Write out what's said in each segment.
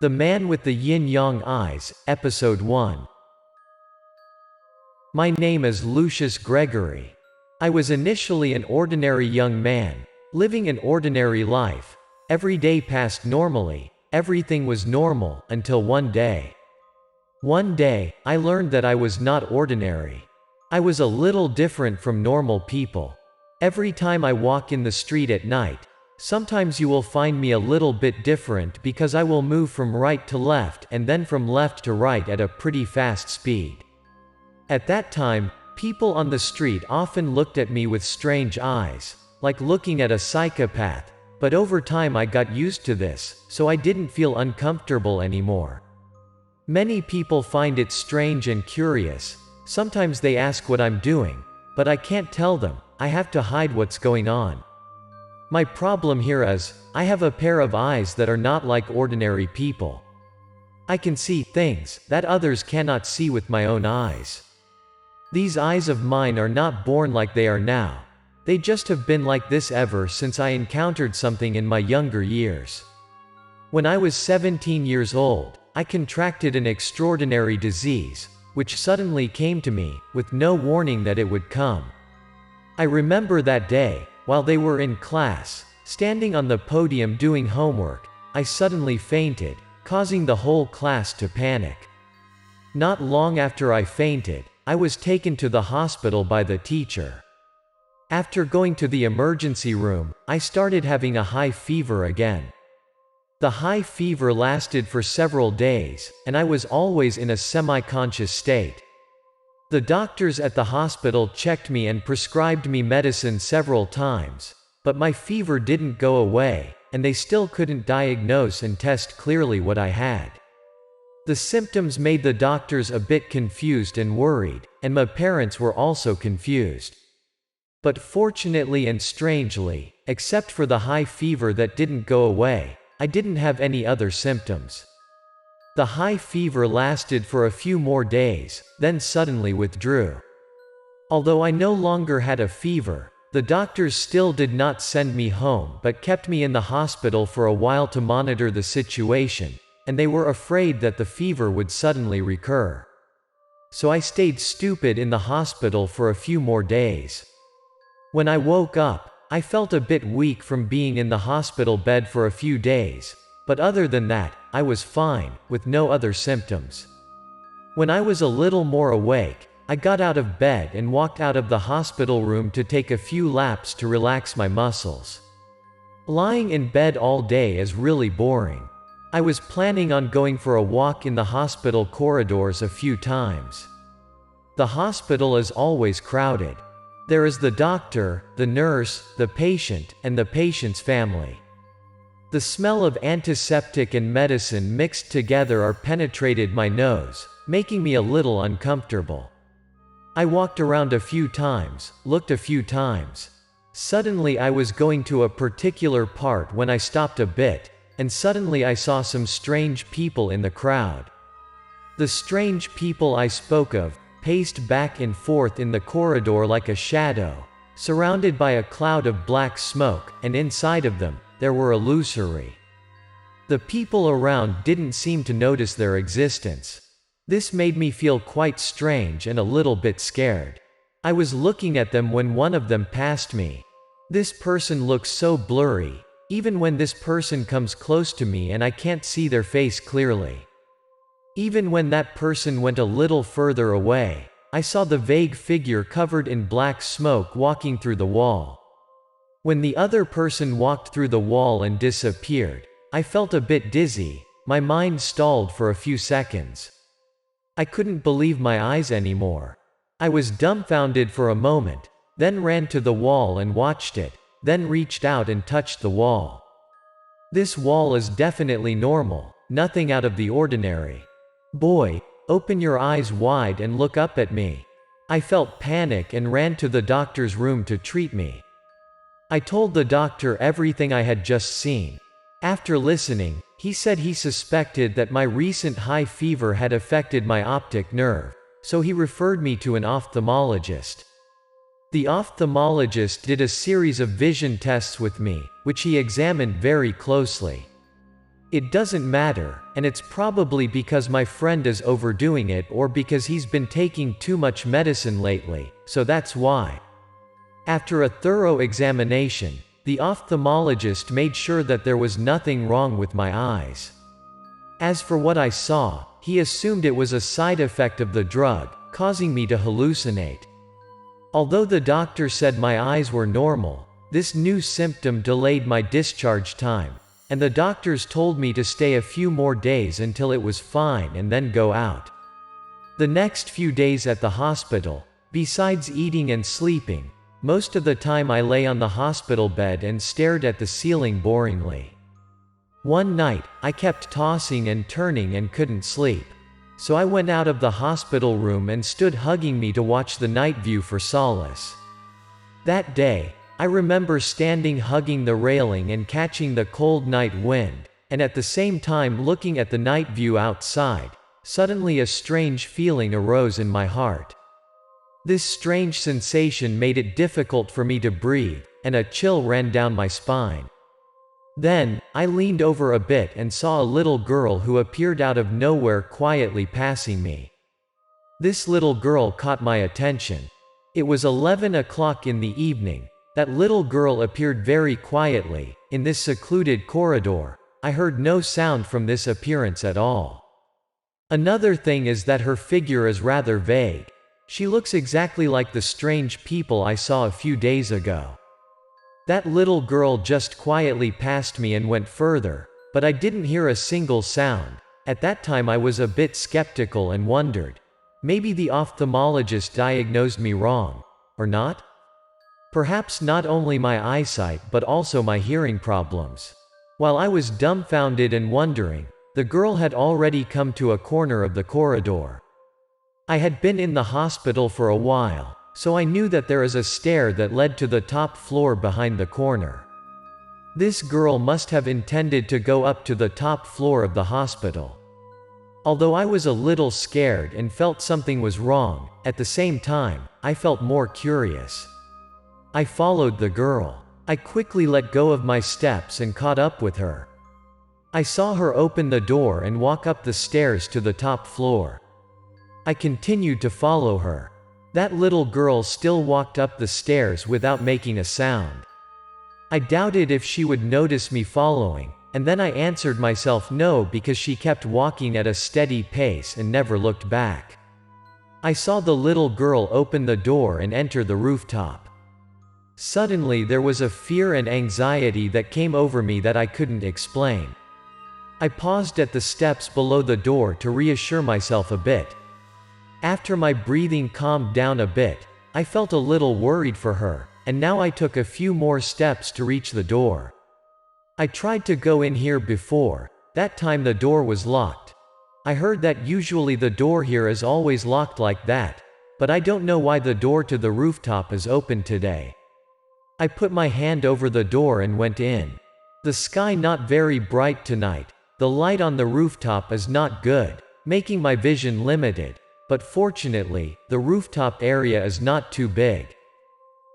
The Man with the Yin-Yang Eyes, Episode 1. My name is Lucius Gregory. I was initially an ordinary young man, living an ordinary life. Every day passed normally, everything was normal, until one day. One day, I learned that I was not ordinary. I was a little different from normal people. Every time I walk in the street at night, sometimes you will find me a little bit different because I will move from right to left and then from left to right at a pretty fast speed. At that time, people on the street often looked at me with strange eyes, like looking at a psychopath, but over time I got used to this, so I didn't feel uncomfortable anymore. Many people find it strange and curious. Sometimes they ask what I'm doing, but I can't tell them. I have to hide what's going on. My problem here is, I have a pair of eyes that are not like ordinary people. I can see things that others cannot see with my own eyes. These eyes of mine are not born like they are now. They just have been like this ever since I encountered something in my younger years. When I was 17 years old, I contracted an extraordinary disease, which suddenly came to me, with no warning that it would come. I remember that day, while they were in class, standing on the podium doing homework, I suddenly fainted, causing the whole class to panic. Not long after I fainted, I was taken to the hospital by the teacher. After going to the emergency room, I started having a high fever again. The high fever lasted for several days, and I was always in a semi-conscious state. The doctors at the hospital checked me and prescribed me medicine several times, but my fever didn't go away, and they still couldn't diagnose and test clearly what I had. The symptoms made the doctors a bit confused and worried, and my parents were also confused. But fortunately and strangely, except for the high fever that didn't go away, I didn't have any other symptoms. The high fever lasted for a few more days, then suddenly withdrew. Although I no longer had a fever, the doctors still did not send me home but kept me in the hospital for a while to monitor the situation, and they were afraid that the fever would suddenly recur. So I stayed stupid in the hospital for a few more days. When I woke up, I felt a bit weak from being in the hospital bed for a few days, but other than that, I was fine, with no other symptoms. When I was a little more awake, I got out of bed and walked out of the hospital room to take a few laps to relax my muscles. Lying in bed all day is really boring. I was planning on going for a walk in the hospital corridors a few times. The hospital is always crowded. There is the doctor, the nurse, the patient, and the patient's family. The smell of antiseptic and medicine mixed together penetrated my nose, making me a little uncomfortable. I walked around a few times, looked a few times. Suddenly I was going to a particular part when I stopped a bit, and suddenly I saw some strange people in the crowd. The strange people I spoke of paced back and forth in the corridor like a shadow, surrounded by a cloud of black smoke, and inside of them, there were illusory. The people around didn't seem to notice their existence. This made me feel quite strange and a little bit scared. I was looking at them when one of them passed me. This person looks so blurry, even when this person comes close to me and I can't see their face clearly. Even when that person went a little further away, I saw the vague figure covered in black smoke walking through the wall. When the other person walked through the wall and disappeared, I felt a bit dizzy. My mind stalled for a few seconds. I couldn't believe my eyes anymore. I was dumbfounded for a moment, then ran to the wall and watched it, then reached out and touched the wall. This wall is definitely normal, nothing out of the ordinary. Boy, open your eyes wide and look up at me. I felt panic and ran to the doctor's room to treat me. I told the doctor everything I had just seen. After listening, he said he suspected that my recent high fever had affected my optic nerve, so he referred me to an ophthalmologist. The ophthalmologist did a series of vision tests with me, which he examined very closely. It doesn't matter, and it's probably because my friend is overdoing it or because he's been taking too much medicine lately, so that's why. After a thorough examination, the ophthalmologist made sure that there was nothing wrong with my eyes. As for what I saw, he assumed it was a side effect of the drug, causing me to hallucinate. Although the doctor said my eyes were normal, this new symptom delayed my discharge time, and the doctors told me to stay a few more days until it was fine and then go out. The next few days at the hospital, besides eating and sleeping, most of the time I lay on the hospital bed and stared at the ceiling boringly. One night, I kept tossing and turning and couldn't sleep. So I went out of the hospital room and stood hugging me to watch the night view for solace. That day, I remember standing hugging the railing and catching the cold night wind, and at the same time looking at the night view outside. Suddenly a strange feeling arose in my heart. This strange sensation made it difficult for me to breathe, and a chill ran down my spine. Then, I leaned over a bit and saw a little girl who appeared out of nowhere quietly passing me. This little girl caught my attention. It was 11 o'clock in the evening. That little girl appeared very quietly. In this secluded corridor, I heard no sound from this appearance at all. Another thing is that her figure is rather vague. She looks exactly like the strange people I saw a few days ago. That little girl just quietly passed me and went further, but I didn't hear a single sound. At that time I was a bit skeptical and wondered, maybe the ophthalmologist diagnosed me wrong, or not? Perhaps not only my eyesight but also my hearing problems. While I was dumbfounded and wondering, the girl had already come to a corner of the corridor. I had been in the hospital for a while, so I knew that there is a stair that led to the top floor behind the corner. This girl must have intended to go up to the top floor of the hospital. Although I was a little scared and felt something was wrong, at the same time, I felt more curious. I followed the girl. I quickly let go of my steps and caught up with her. I saw her open the door and walk up the stairs to the top floor. I continued to follow her. That little girl still walked up the stairs without making a sound. I doubted if she would notice me following, and then I answered myself no because she kept walking at a steady pace and never looked back. I saw the little girl open the door and enter the rooftop. Suddenly there was a fear and anxiety that came over me that I couldn't explain. I paused at the steps below the door to reassure myself a bit. After my breathing calmed down a bit, I felt a little worried for her, and now I took a few more steps to reach the door. I tried to go in here before. That time the door was locked. I heard that usually the door here is always locked like that, but I don't know why the door to the rooftop is open today. I put my hand over the door and went in. The sky not very bright tonight. The light on the rooftop is not good, making my vision limited, but fortunately, the rooftop area is not too big.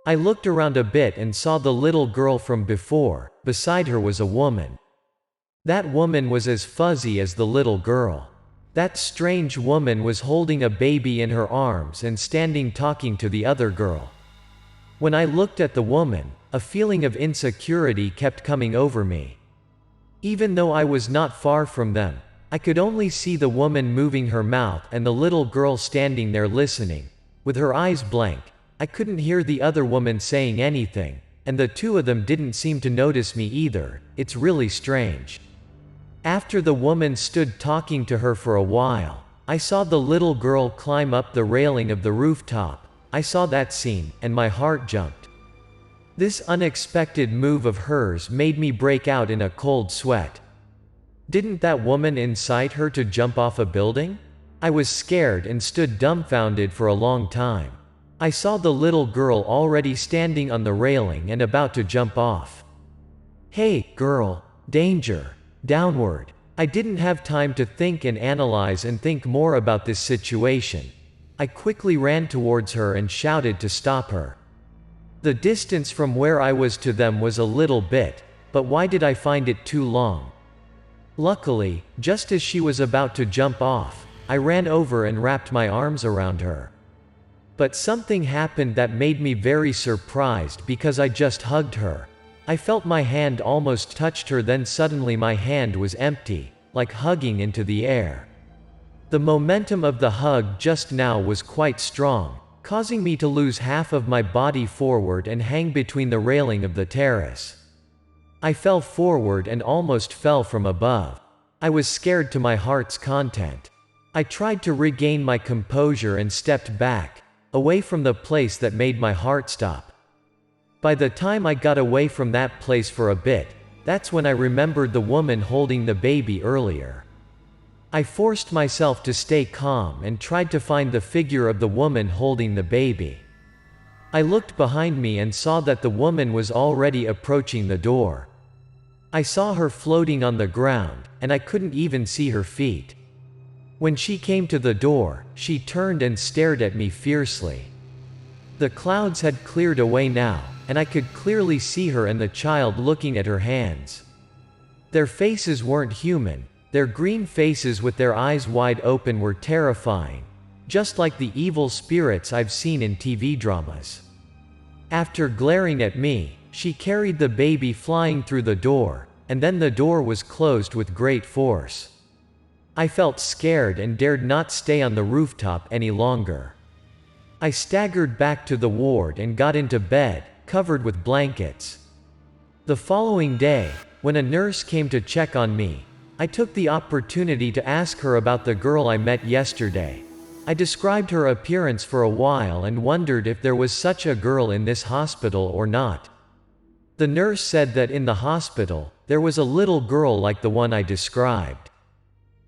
I looked around a bit and saw the little girl from before. Beside her was a woman. That woman was as fuzzy as the little girl. That strange woman was holding a baby in her arms and standing talking to the other girl. When I looked at the woman, a feeling of insecurity kept coming over me. Even though I was not far from them, I could only see the woman moving her mouth and the little girl standing there listening, with her eyes blank. I couldn't hear the other woman saying anything, and the two of them didn't seem to notice me either. It's really strange. After the woman stood talking to her for a while, I saw the little girl climb up the railing of the rooftop. I saw that scene, and my heart jumped. This unexpected move of hers made me break out in a cold sweat. Didn't that woman incite her to jump off a building? I was scared and stood dumbfounded for a long time. I saw the little girl already standing on the railing and about to jump off. Hey, girl, danger, downward. I didn't have time to think and analyze and think more about this situation. I quickly ran towards her and shouted to stop her. The distance from where I was to them was a little bit, but why did I find it too long? Luckily, just as she was about to jump off, I ran over and wrapped my arms around her. But something happened that made me very surprised because I just hugged her. I felt my hand almost touched her, then suddenly my hand was empty, like hugging into the air. The momentum of the hug just now was quite strong, causing me to lose half of my body forward and hang between the railing of the terrace. I fell forward and almost fell from above. I was scared to my heart's content. I tried to regain my composure and stepped back, away from the place that made my heart stop. By the time I got away from that place for a bit, that's when I remembered the woman holding the baby earlier. I forced myself to stay calm and tried to find the figure of the woman holding the baby. I looked behind me and saw that the woman was already approaching the door. I saw her floating on the ground, and I couldn't even see her feet. When she came to the door, she turned and stared at me fiercely. The clouds had cleared away now, and I could clearly see her and the child looking at her hands. Their faces weren't human. Their green faces with their eyes wide open were terrifying, just like the evil spirits I've seen in TV dramas. After glaring at me, she carried the baby flying through the door, and then the door was closed with great force. I felt scared and dared not stay on the rooftop any longer. I staggered back to the ward and got into bed, covered with blankets. The following day, when a nurse came to check on me, I took the opportunity to ask her about the girl I met yesterday. I described her appearance for a while and wondered if there was such a girl in this hospital or not. The nurse said that in the hospital, there was a little girl like the one I described.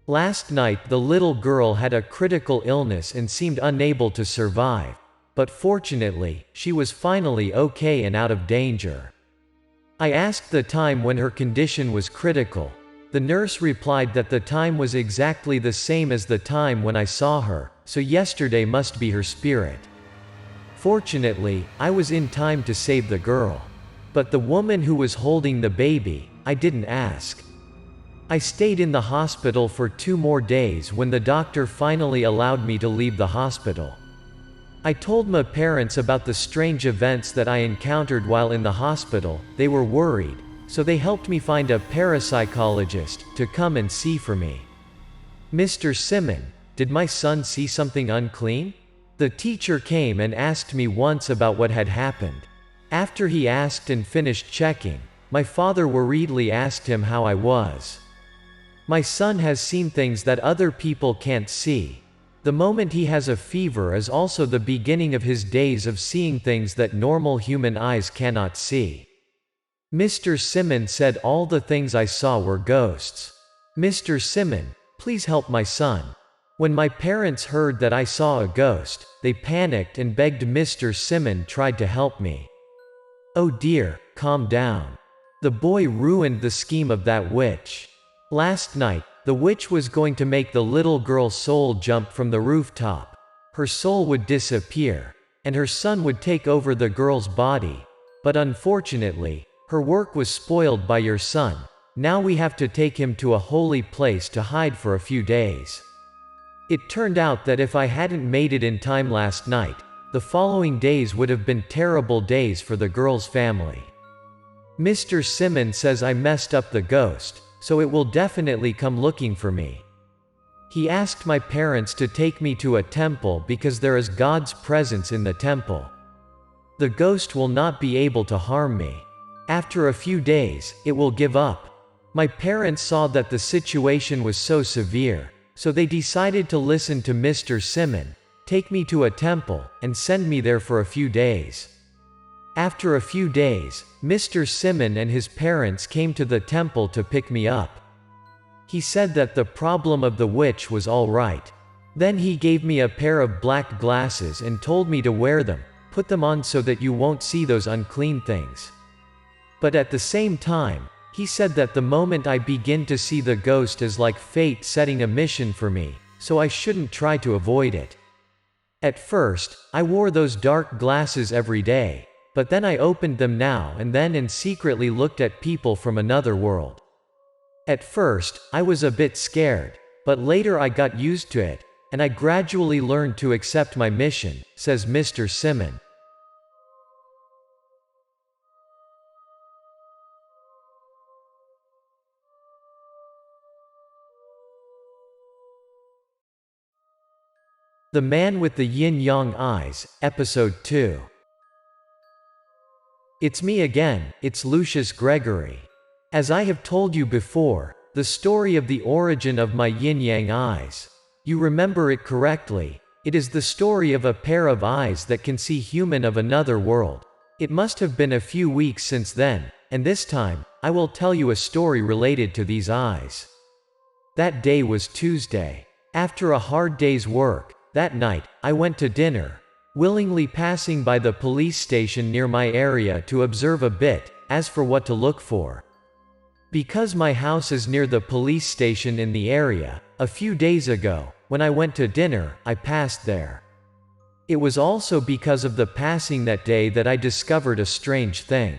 Last night the little girl had a critical illness and seemed unable to survive, but fortunately, she was finally okay and out of danger. I asked the time when her condition was critical. The nurse replied that the time was exactly the same as the time when I saw her, so yesterday must be her spirit. Fortunately, I was in time to save the girl. But the woman who was holding the baby, I didn't ask. I stayed in the hospital for 2 more days when the doctor finally allowed me to leave the hospital. I told my parents about the strange events that I encountered while in the hospital. They were worried, so they helped me find a parapsychologist to come and see for me. "Mr. Simon, did my son see something unclean?" The teacher came and asked me once about what had happened. After he asked and finished checking, my father worriedly asked him how I was. "My son has seen things that other people can't see. The moment he has a fever is also the beginning of his days of seeing things that normal human eyes cannot see." Mr. Simon said all the things I saw were ghosts. "Mr. Simon, please help my son." When my parents heard that I saw a ghost, they panicked and begged Mr. Simon tried to help me. "Oh dear, calm down. The boy ruined the scheme of that witch. Last night, the witch was going to make the little girl's soul jump from the rooftop. Her soul would disappear, and her son would take over the girl's body. But unfortunately, her work was spoiled by your son. Now we have to take him to a holy place to hide for a few days." It turned out that if I hadn't made it in time last night, the following days would have been terrible days for the girl's family. Mr. Simon says I messed up the ghost, so it will definitely come looking for me. He asked my parents to take me to a temple because there is God's presence in the temple. The ghost will not be able to harm me. After a few days, it will give up. My parents saw that the situation was so severe, so they decided to listen to Mr. Simon, take me to a temple, and send me there for a few days. After a few days, Mr. Simon and his parents came to the temple to pick me up. He said that the problem of the witch was all right. Then he gave me a pair of black glasses and told me to wear them, put them on so that you won't see those unclean things. But at the same time, he said that the moment I begin to see the ghost is like fate setting a mission for me, so I shouldn't try to avoid it. At first, I wore those dark glasses every day. But then I opened them now and then and secretly looked at people from another world. At first, I was a bit scared, but later I got used to it, and I gradually learned to accept my mission, says Mr. Simon. The Man with the Yin-Yang Eyes, Episode 2. It's me again, it's Lucius Gregory. As I have told you before, the story of the origin of my yin-yang eyes. You remember it correctly. It is the story of a pair of eyes that can see human of another world. It must have been a few weeks since then, and this time, I will tell you a story related to these eyes. That day was Tuesday. After a hard day's work, that night, I went to dinner, willingly passing by the police station near my area to observe a bit, as for what to look for. Because my house is near the police station in the area, a few days ago, when I went to dinner, I passed there. It was also because of the passing that day that I discovered a strange thing.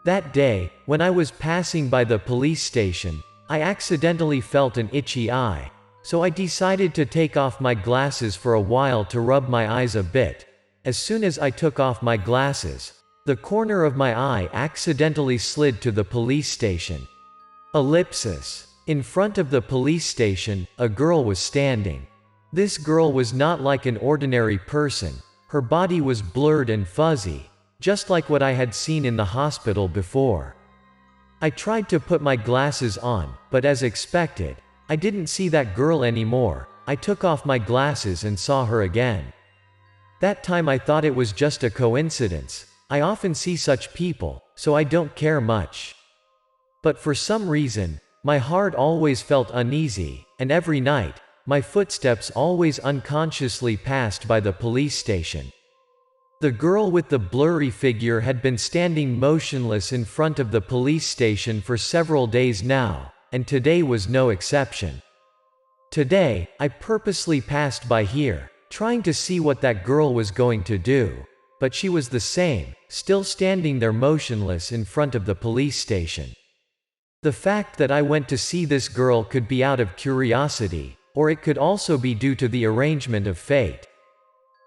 That day, when I was passing by the police station, I accidentally felt an itchy eye. So I decided to take off my glasses for a while to rub my eyes a bit. As soon as I took off my glasses, the corner of my eye accidentally slid to the police station. Ellipsis. In front of the police station, a girl was standing. This girl was not like an ordinary person. Her body was blurred and fuzzy, just like what I had seen in the hospital before. I tried to put my glasses on, but as expected, I didn't see that girl anymore. I took off my glasses and saw her again. That time I thought it was just a coincidence. I often see such people, so I don't care much. But for some reason, my heart always felt uneasy, and every night, my footsteps always unconsciously passed by the police station. The girl with the blurry figure had been standing motionless in front of the police station for several days now, and today was no exception. Today, I purposely passed by here, trying to see what that girl was going to do, but she was the same, still standing there motionless in front of the police station. The fact that I went to see this girl could be out of curiosity, or it could also be due to the arrangement of fate.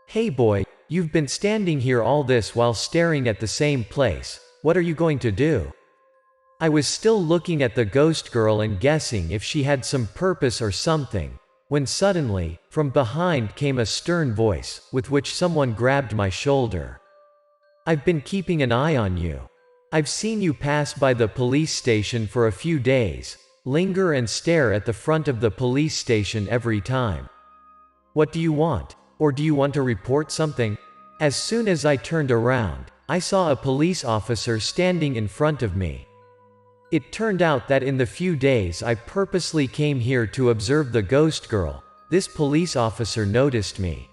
Hey boy, you've been standing here all this while staring at the same place. What are you going to do? I was still looking at the ghost girl and guessing if she had some purpose or something, when suddenly, from behind came a stern voice, with which someone grabbed my shoulder. I've been keeping an eye on you. I've seen you pass by the police station for a few days, linger and stare at the front of the police station every time. What do you want? Or do you want to report something? As soon as I turned around, I saw a police officer standing in front of me. It turned out that in the few days I purposely came here to observe the ghost girl, this police officer noticed me.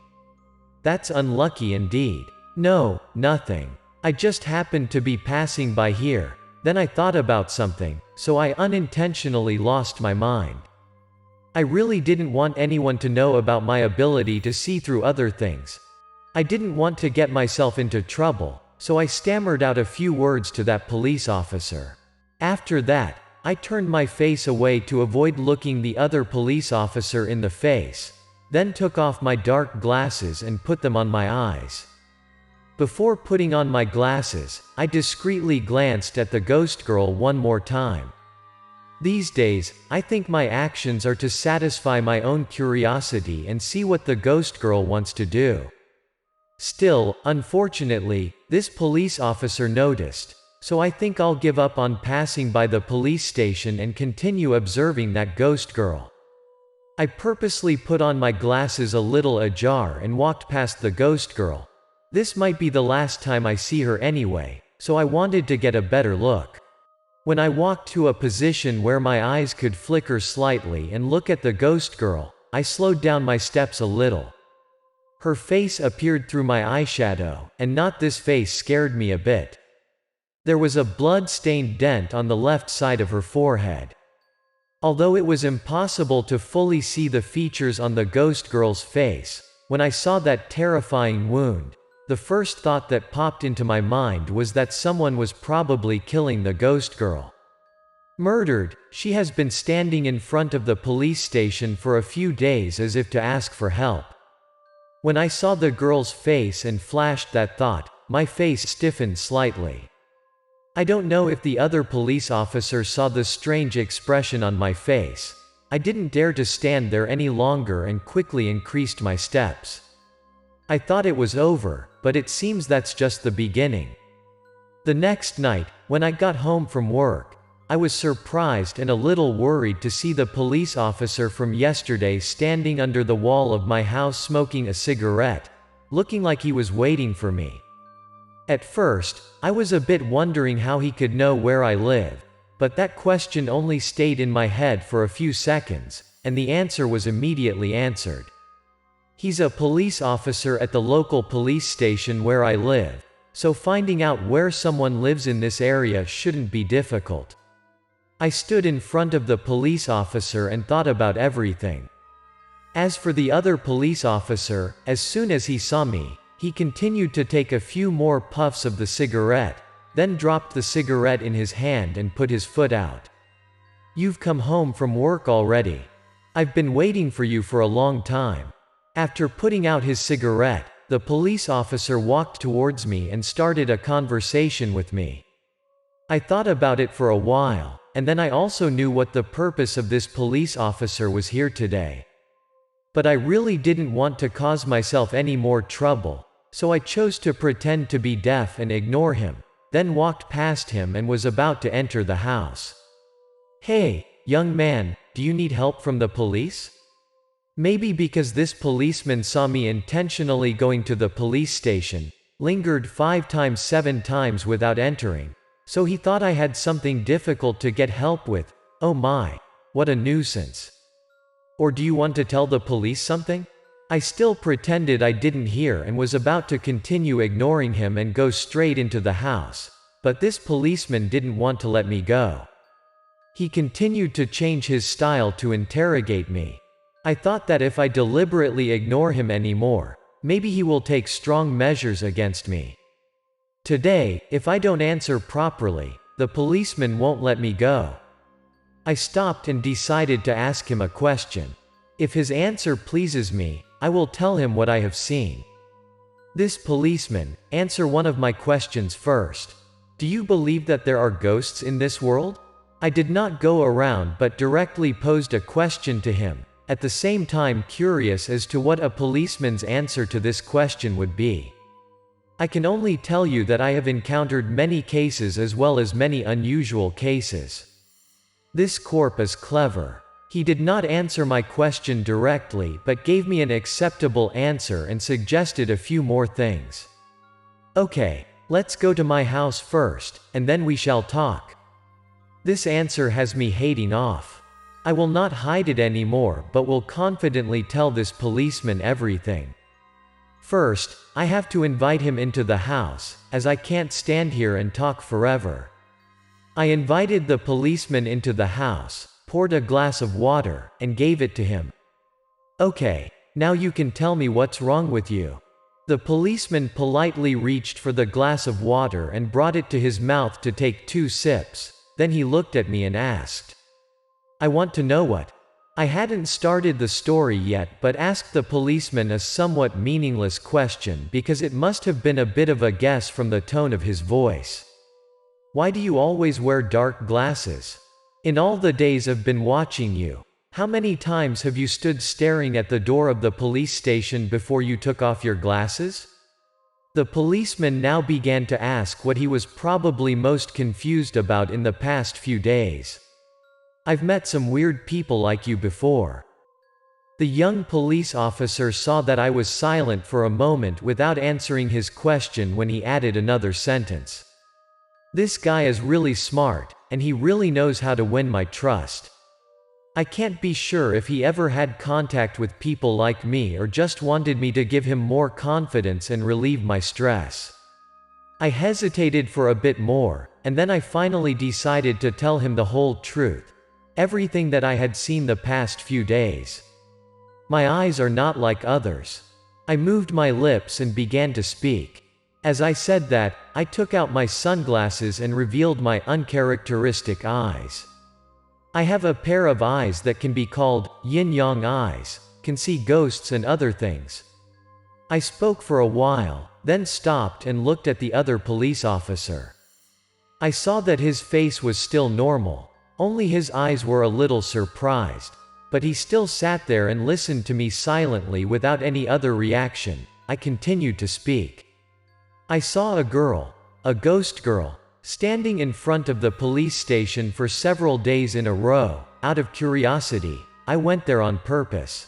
That's unlucky indeed. No, nothing. I just happened to be passing by here, then I thought about something, so I unintentionally lost my mind. I really didn't want anyone to know about my ability to see through other things. I didn't want to get myself into trouble, so I stammered out a few words to that police officer. After that, I turned my face away to avoid looking the other police officer in the face, then took off my dark glasses and put them on my eyes. Before putting on my glasses, I discreetly glanced at the ghost girl one more time. These days, I think my actions are to satisfy my own curiosity and see what the ghost girl wants to do. Still, unfortunately, this police officer noticed, so I think I'll give up on passing by the police station and continue observing that ghost girl. I purposely put on my glasses a little ajar and walked past the ghost girl. This might be the last time I see her anyway, so I wanted to get a better look. When I walked to a position where my eyes could flicker slightly and look at the ghost girl, I slowed down my steps a little. Her face appeared through my eyeshadow, and not this face scared me a bit. There was a blood-stained dent on the left side of her forehead. Although it was impossible to fully see the features on the ghost girl's face, when I saw that terrifying wound, the first thought that popped into my mind was that someone was probably killing the ghost girl. Murdered. She has been standing in front of the police station for a few days as if to ask for help. When I saw the girl's face and flashed that thought, my face stiffened slightly. I don't know if the other police officer saw the strange expression on my face. I didn't dare to stand there any longer and quickly increased my steps. I thought it was over, but it seems that's just the beginning. The next night, when I got home from work, I was surprised and a little worried to see the police officer from yesterday standing under the wall of my house smoking a cigarette, looking like he was waiting for me. At first, I was a bit wondering how he could know where I live, but that question only stayed in my head for a few seconds, and the answer was immediately answered. He's a police officer at the local police station where I live, so finding out where someone lives in this area shouldn't be difficult. I stood in front of the police officer and thought about everything. As for the other police officer, as soon as he saw me, he continued to take a few more puffs of the cigarette, then dropped the cigarette in his hand and put his foot out. "You've come home from work already. I've been waiting for you for a long time." After putting out his cigarette, the police officer walked towards me and started a conversation with me. I thought about it for a while, and then I also knew what the purpose of this police officer was here today. But I really didn't want to cause myself any more trouble, so I chose to pretend to be deaf and ignore him, then walked past him and was about to enter the house. "Hey, young man, do you need help from the police?" Maybe because this policeman saw me intentionally going to the police station, lingered 7 times without entering, so he thought I had something difficult to get help with. Oh my, what a nuisance. "Or do you want to tell the police something?" I still pretended I didn't hear and was about to continue ignoring him and go straight into the house, but this policeman didn't want to let me go. He continued to change his style to interrogate me. I thought that if I deliberately ignore him anymore, maybe he will take strong measures against me. Today, if I don't answer properly, the policeman won't let me go. I stopped and decided to ask him a question. If his answer pleases me, I will tell him what I have seen. "This policeman, answer one of my questions first. Do you believe that there are ghosts in this world?" I did not go around but directly posed a question to him, at the same time curious as to what a policeman's answer to this question would be. I can only tell you that I have encountered many cases as well as many unusual cases. This corp is clever. He did not answer my question directly but gave me an acceptable answer and suggested a few more things. "Okay, let's go to my house first, and then we shall talk." This answer has me hating off. I will not hide it anymore but will confidently tell this policeman everything. First, I have to invite him into the house, as I can't stand here and talk forever. I invited the policeman into the house, poured a glass of water, and gave it to him. "Okay, now you can tell me what's wrong with you." The policeman politely reached for the glass of water and brought it to his mouth to take 2 sips, then he looked at me and asked, "I want to know what?" I hadn't started the story yet but asked the policeman a somewhat meaningless question because it must have been a bit of a guess from the tone of his voice. "Why do you always wear dark glasses? In all the days I've been watching you, how many times have you stood staring at the door of the police station before you took off your glasses?" The policeman now began to ask what he was probably most confused about in the past few days. "I've met some weird people like you before." The young police officer saw that I was silent for a moment without answering his question when he added another sentence. "This guy is really smart, and he really knows how to win my trust. I can't be sure if he ever had contact with people like me or just wanted me to give him more confidence and relieve my stress." I hesitated for a bit more, and then I finally decided to tell him the whole truth. Everything that I had seen the past few days. My eyes are not like others. I moved my lips and began to speak. As I said that, I took out my sunglasses and revealed my uncharacteristic eyes. I have a pair of eyes that can be called yin-yang eyes, can see ghosts and other things. I spoke for a while, then stopped and looked at the other police officer. I saw that his face was still normal, only his eyes were a little surprised, but he still sat there and listened to me silently without any other reaction. I continued to speak. I saw a ghost girl, standing in front of the police station for several days in a row. Out of curiosity, I went there on purpose.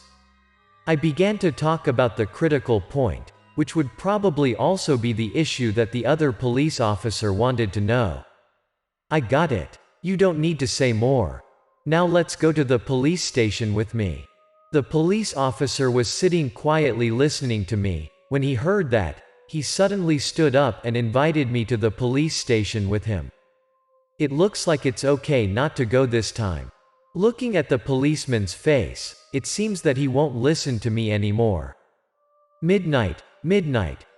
I began to talk about the critical point, which would probably also be the issue that the other police officer wanted to know. I got it. You don't need to say more. Now let's go to the police station with me. The police officer was sitting quietly listening to me. When he heard that, he suddenly stood up and invited me to the police station with him. It looks like it's okay not to go this time. Looking at the policeman's face, it seems that he won't listen to me anymore. Midnight,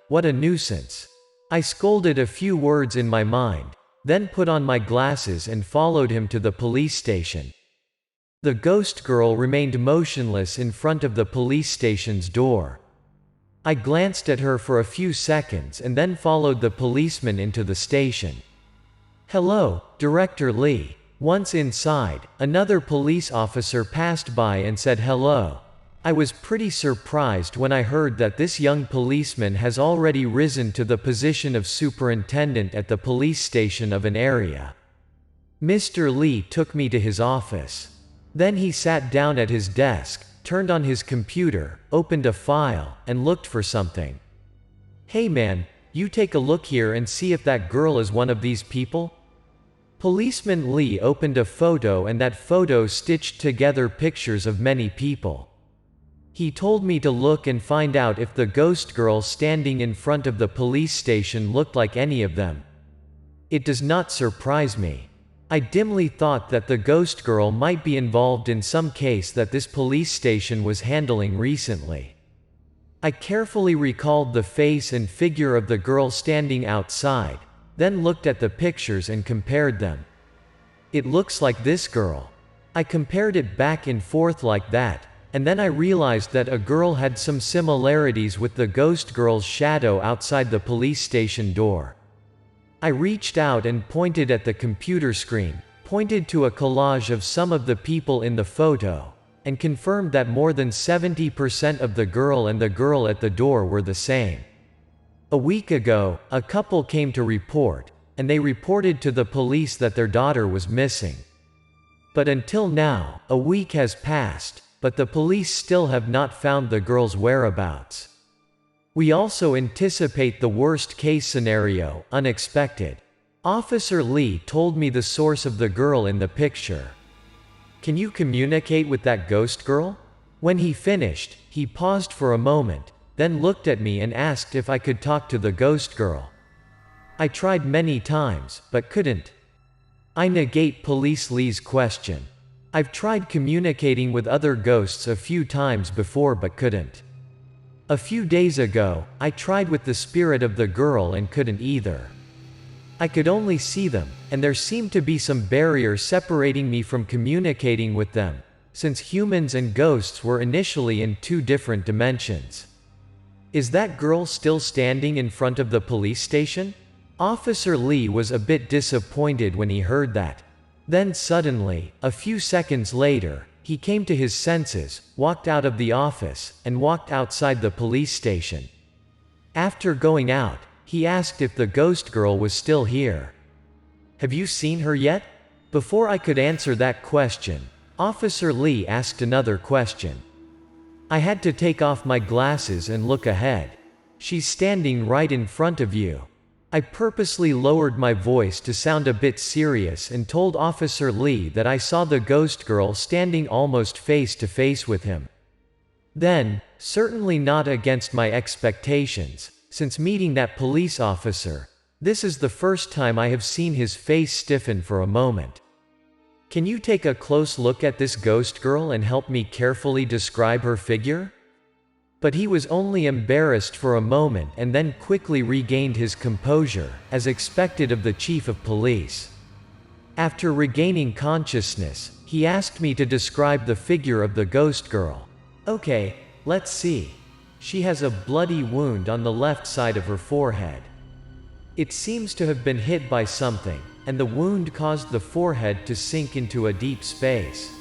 what a nuisance. I scolded a few words in my mind, then put on my glasses and followed him to the police station. The ghost girl remained motionless in front of the police station's door. I glanced at her for a few seconds and then followed the policeman into the station. "Hello, Director Lee." Once inside, another police officer passed by and said hello. I was pretty surprised when I heard that this young policeman has already risen to the position of superintendent at the police station of an area. Mr. Lee took me to his office. Then he sat down at his desk, turned on his computer, opened a file, and looked for something. "Hey man, you take a look here and see if that girl is one of these people." Policeman Lee opened a photo and that photo stitched together pictures of many people. He told me to look and find out if the ghost girl standing in front of the police station looked like any of them. It does not surprise me. I dimly thought that the ghost girl might be involved in some case that this police station was handling recently. I carefully recalled the face and figure of the girl standing outside, then looked at the pictures and compared them. It looks like this girl. I compared it back and forth like that, and then I realized that a girl had some similarities with the ghost girl's shadow outside the police station door. I reached out and pointed at the computer screen, pointed to a collage of some of the people in the photo, and confirmed that more than 70% of the girl and the girl at the door were the same. A week ago, a couple came to report, and they reported to the police that their daughter was missing. But until now, a week has passed, but the police still have not found the girl's whereabouts. We also anticipate the worst-case scenario, unexpected. Officer Lee told me the source of the girl in the picture. Can you communicate with that ghost girl? When he finished, he paused for a moment, then looked at me and asked if I could talk to the ghost girl. I tried many times, but couldn't. I negate Police Lee's question. I've tried communicating with other ghosts a few times before but couldn't. A few days ago, I tried with the spirit of the girl and couldn't either. I could only see them, and there seemed to be some barrier separating me from communicating with them, since humans and ghosts were initially in two different dimensions. Is that girl still standing in front of the police station? Officer Lee was a bit disappointed when he heard that. Then suddenly, a few seconds later, he came to his senses, walked out of the office, and walked outside the police station. After going out, he asked if the ghost girl was still here. Have you seen her yet? Before I could answer that question, Officer Lee asked another question. I had to take off my glasses and look ahead. She's standing right in front of you. I purposely lowered my voice to sound a bit serious and told Officer Lee that I saw the ghost girl standing almost face to face with him. Then, certainly not against my expectations, since meeting that police officer, this is the first time I have seen his face stiffen for a moment. Can you take a close look at this ghost girl and help me carefully describe her figure? But he was only embarrassed for a moment and then quickly regained his composure, as expected of the chief of police. After regaining consciousness, he asked me to describe the figure of the ghost girl. Okay, let's see. She has a bloody wound on the left side of her forehead. It seems to have been hit by something, and the wound caused the forehead to sink into a deep space.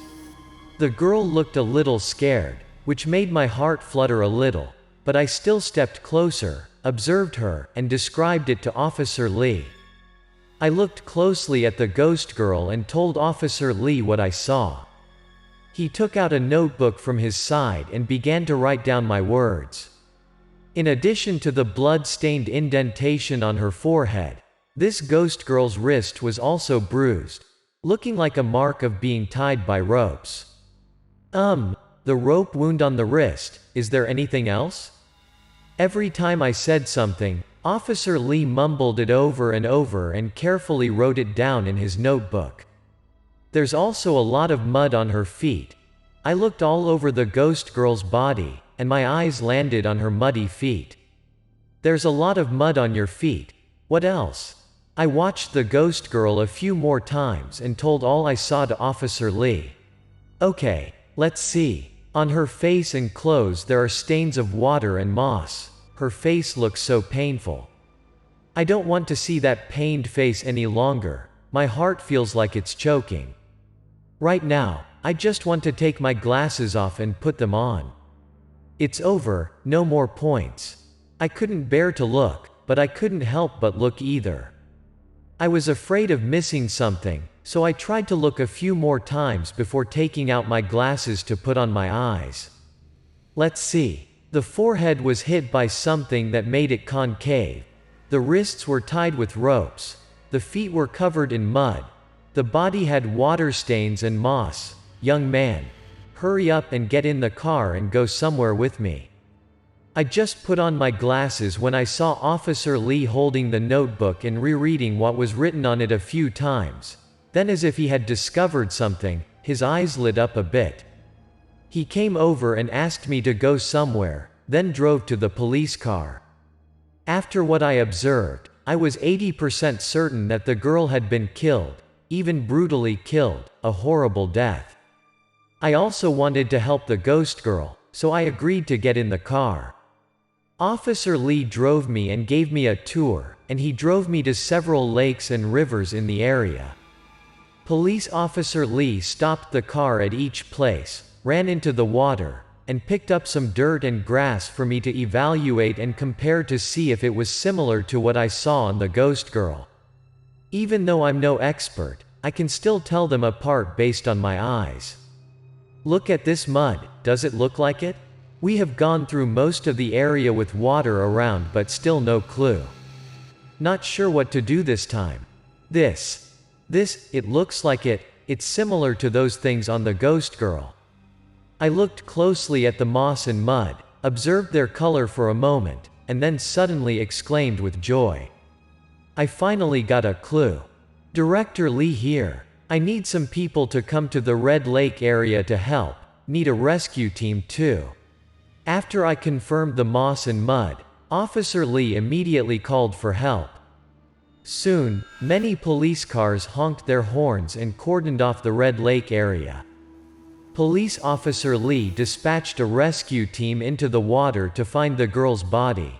The girl looked a little scared, which made my heart flutter a little, but I still stepped closer, observed her, and described it to Officer Lee. I looked closely at the ghost girl and told Officer Lee what I saw. He took out a notebook from his side and began to write down my words. In addition to the blood-stained indentation on her forehead, this ghost girl's wrist was also bruised, looking like a mark of being tied by ropes. The rope wound on the wrist, is there anything else? Every time I said something, Officer Lee mumbled it over and over and carefully wrote it down in his notebook. There's also a lot of mud on her feet. I looked all over the ghost girl's body, and my eyes landed on her muddy feet. There's a lot of mud on your feet. What else? I watched the ghost girl a few more times and told all I saw to Officer Lee. Okay, let's see. On her face and clothes there are stains of water and moss. Her face looks so painful. I don't want to see that pained face any longer. My heart feels like it's choking. Right now, I just want to take my glasses off and put them on. It's over, no more points. I couldn't bear to look, but I couldn't help but look either. I was afraid of missing something, so I tried to look a few more times before taking out my glasses to put on my eyes. Let's see. The forehead was hit by something that made it concave. The wrists were tied with ropes. The feet were covered in mud. The body had water stains and moss. Young man, hurry up and get in the car and go somewhere with me. I just put on my glasses when I saw Officer Lee holding the notebook and rereading what was written on it a few times. Then, as if he had discovered something, his eyes lit up a bit. He came over and asked me to go somewhere, then drove to the police car. After what I observed, I was 80% certain that the girl had been killed, even brutally killed, a horrible death. I also wanted to help the ghost girl, so I agreed to get in the car. Officer Lee drove me and gave me a tour, and he drove me to several lakes and rivers in the area. Police Officer Lee stopped the car at each place, ran into the water, and picked up some dirt and grass for me to evaluate and compare to see if it was similar to what I saw on the ghost girl. Even though I'm no expert, I can still tell them apart based on my eyes. Look at this mud, does it look like it? We have gone through most of the area with water around but still no clue. Not sure what to do this time. It looks like it's similar to those things on the ghost girl. I looked closely at the moss and mud, observed their color for a moment, and then suddenly exclaimed with joy. I finally got a clue. Director Lee here. I need some people to come to the Red Lake area to help, need a rescue team too. After I confirmed the moss and mud, Officer Lee immediately called for help. Soon, many police cars honked their horns and cordoned off the Red Lake area. Police Officer Lee dispatched a rescue team into the water to find the girl's body.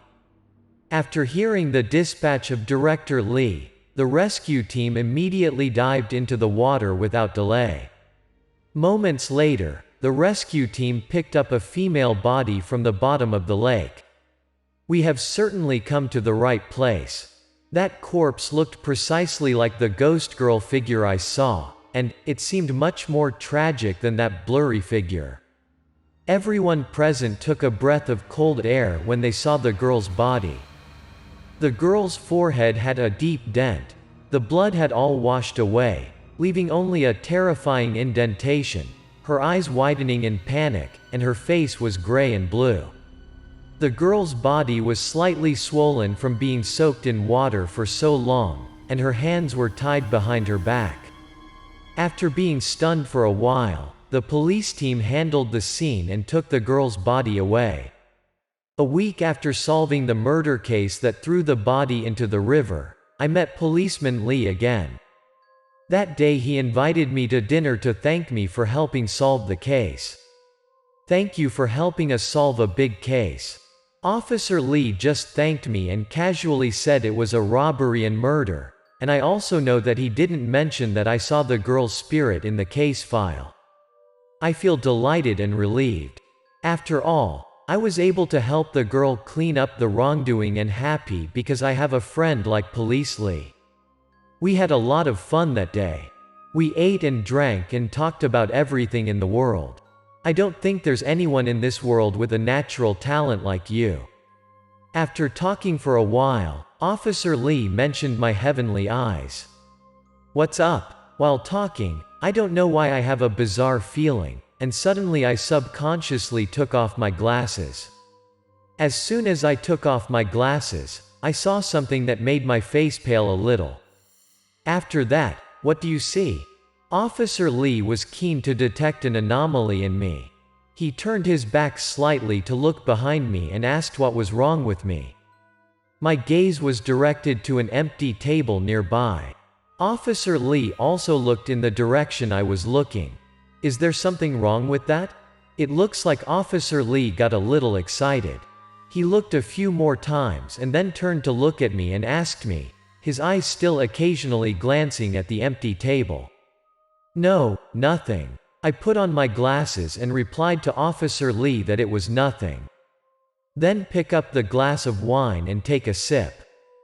After hearing the dispatch of Director Lee, the rescue team immediately dived into the water without delay. Moments later, the rescue team picked up a female body from the bottom of the lake. We have certainly come to the right place. That corpse looked precisely like the ghost girl figure I saw, and it seemed much more tragic than that blurry figure. Everyone present took a breath of cold air when they saw the girl's body. The girl's forehead had a deep dent. The blood had all washed away, leaving only a terrifying indentation, her eyes widening in panic, and her face was gray and blue. The girl's body was slightly swollen from being soaked in water for so long, and her hands were tied behind her back. After being stunned for a while, the police team handled the scene and took the girl's body away. A week after solving the murder case that threw the body into the river, I met Policeman Lee again. That day he invited me to dinner to thank me for helping solve the case. Thank you for helping us solve a big case. Officer Lee just thanked me and casually said it was a robbery and murder, and I also know that he didn't mention that I saw the girl's spirit in the case file. I feel delighted and relieved. After all, I was able to help the girl clean up the wrongdoing and happy because I have a friend like Police Lee. We had a lot of fun that day. We ate and drank and talked about everything in the world. I don't think there's anyone in this world with a natural talent like you. After talking for a while, Officer Lee mentioned my heavenly eyes. What's up? While talking, I don't know why I have a bizarre feeling, and suddenly I subconsciously took off my glasses. As soon as I took off my glasses, I saw something that made my face pale a little. After that, what do you see? Officer Lee was keen to detect an anomaly in me. He turned his back slightly to look behind me and asked what was wrong with me. My gaze was directed to an empty table nearby. Officer Lee also looked in the direction I was looking. Is there something wrong with that? It looks like Officer Lee got a little excited. He looked a few more times and then turned to look at me and asked me, his eyes still occasionally glancing at the empty table. No, nothing. I put on my glasses and replied to Officer Lee that it was nothing. Then pick up the glass of wine and take a sip.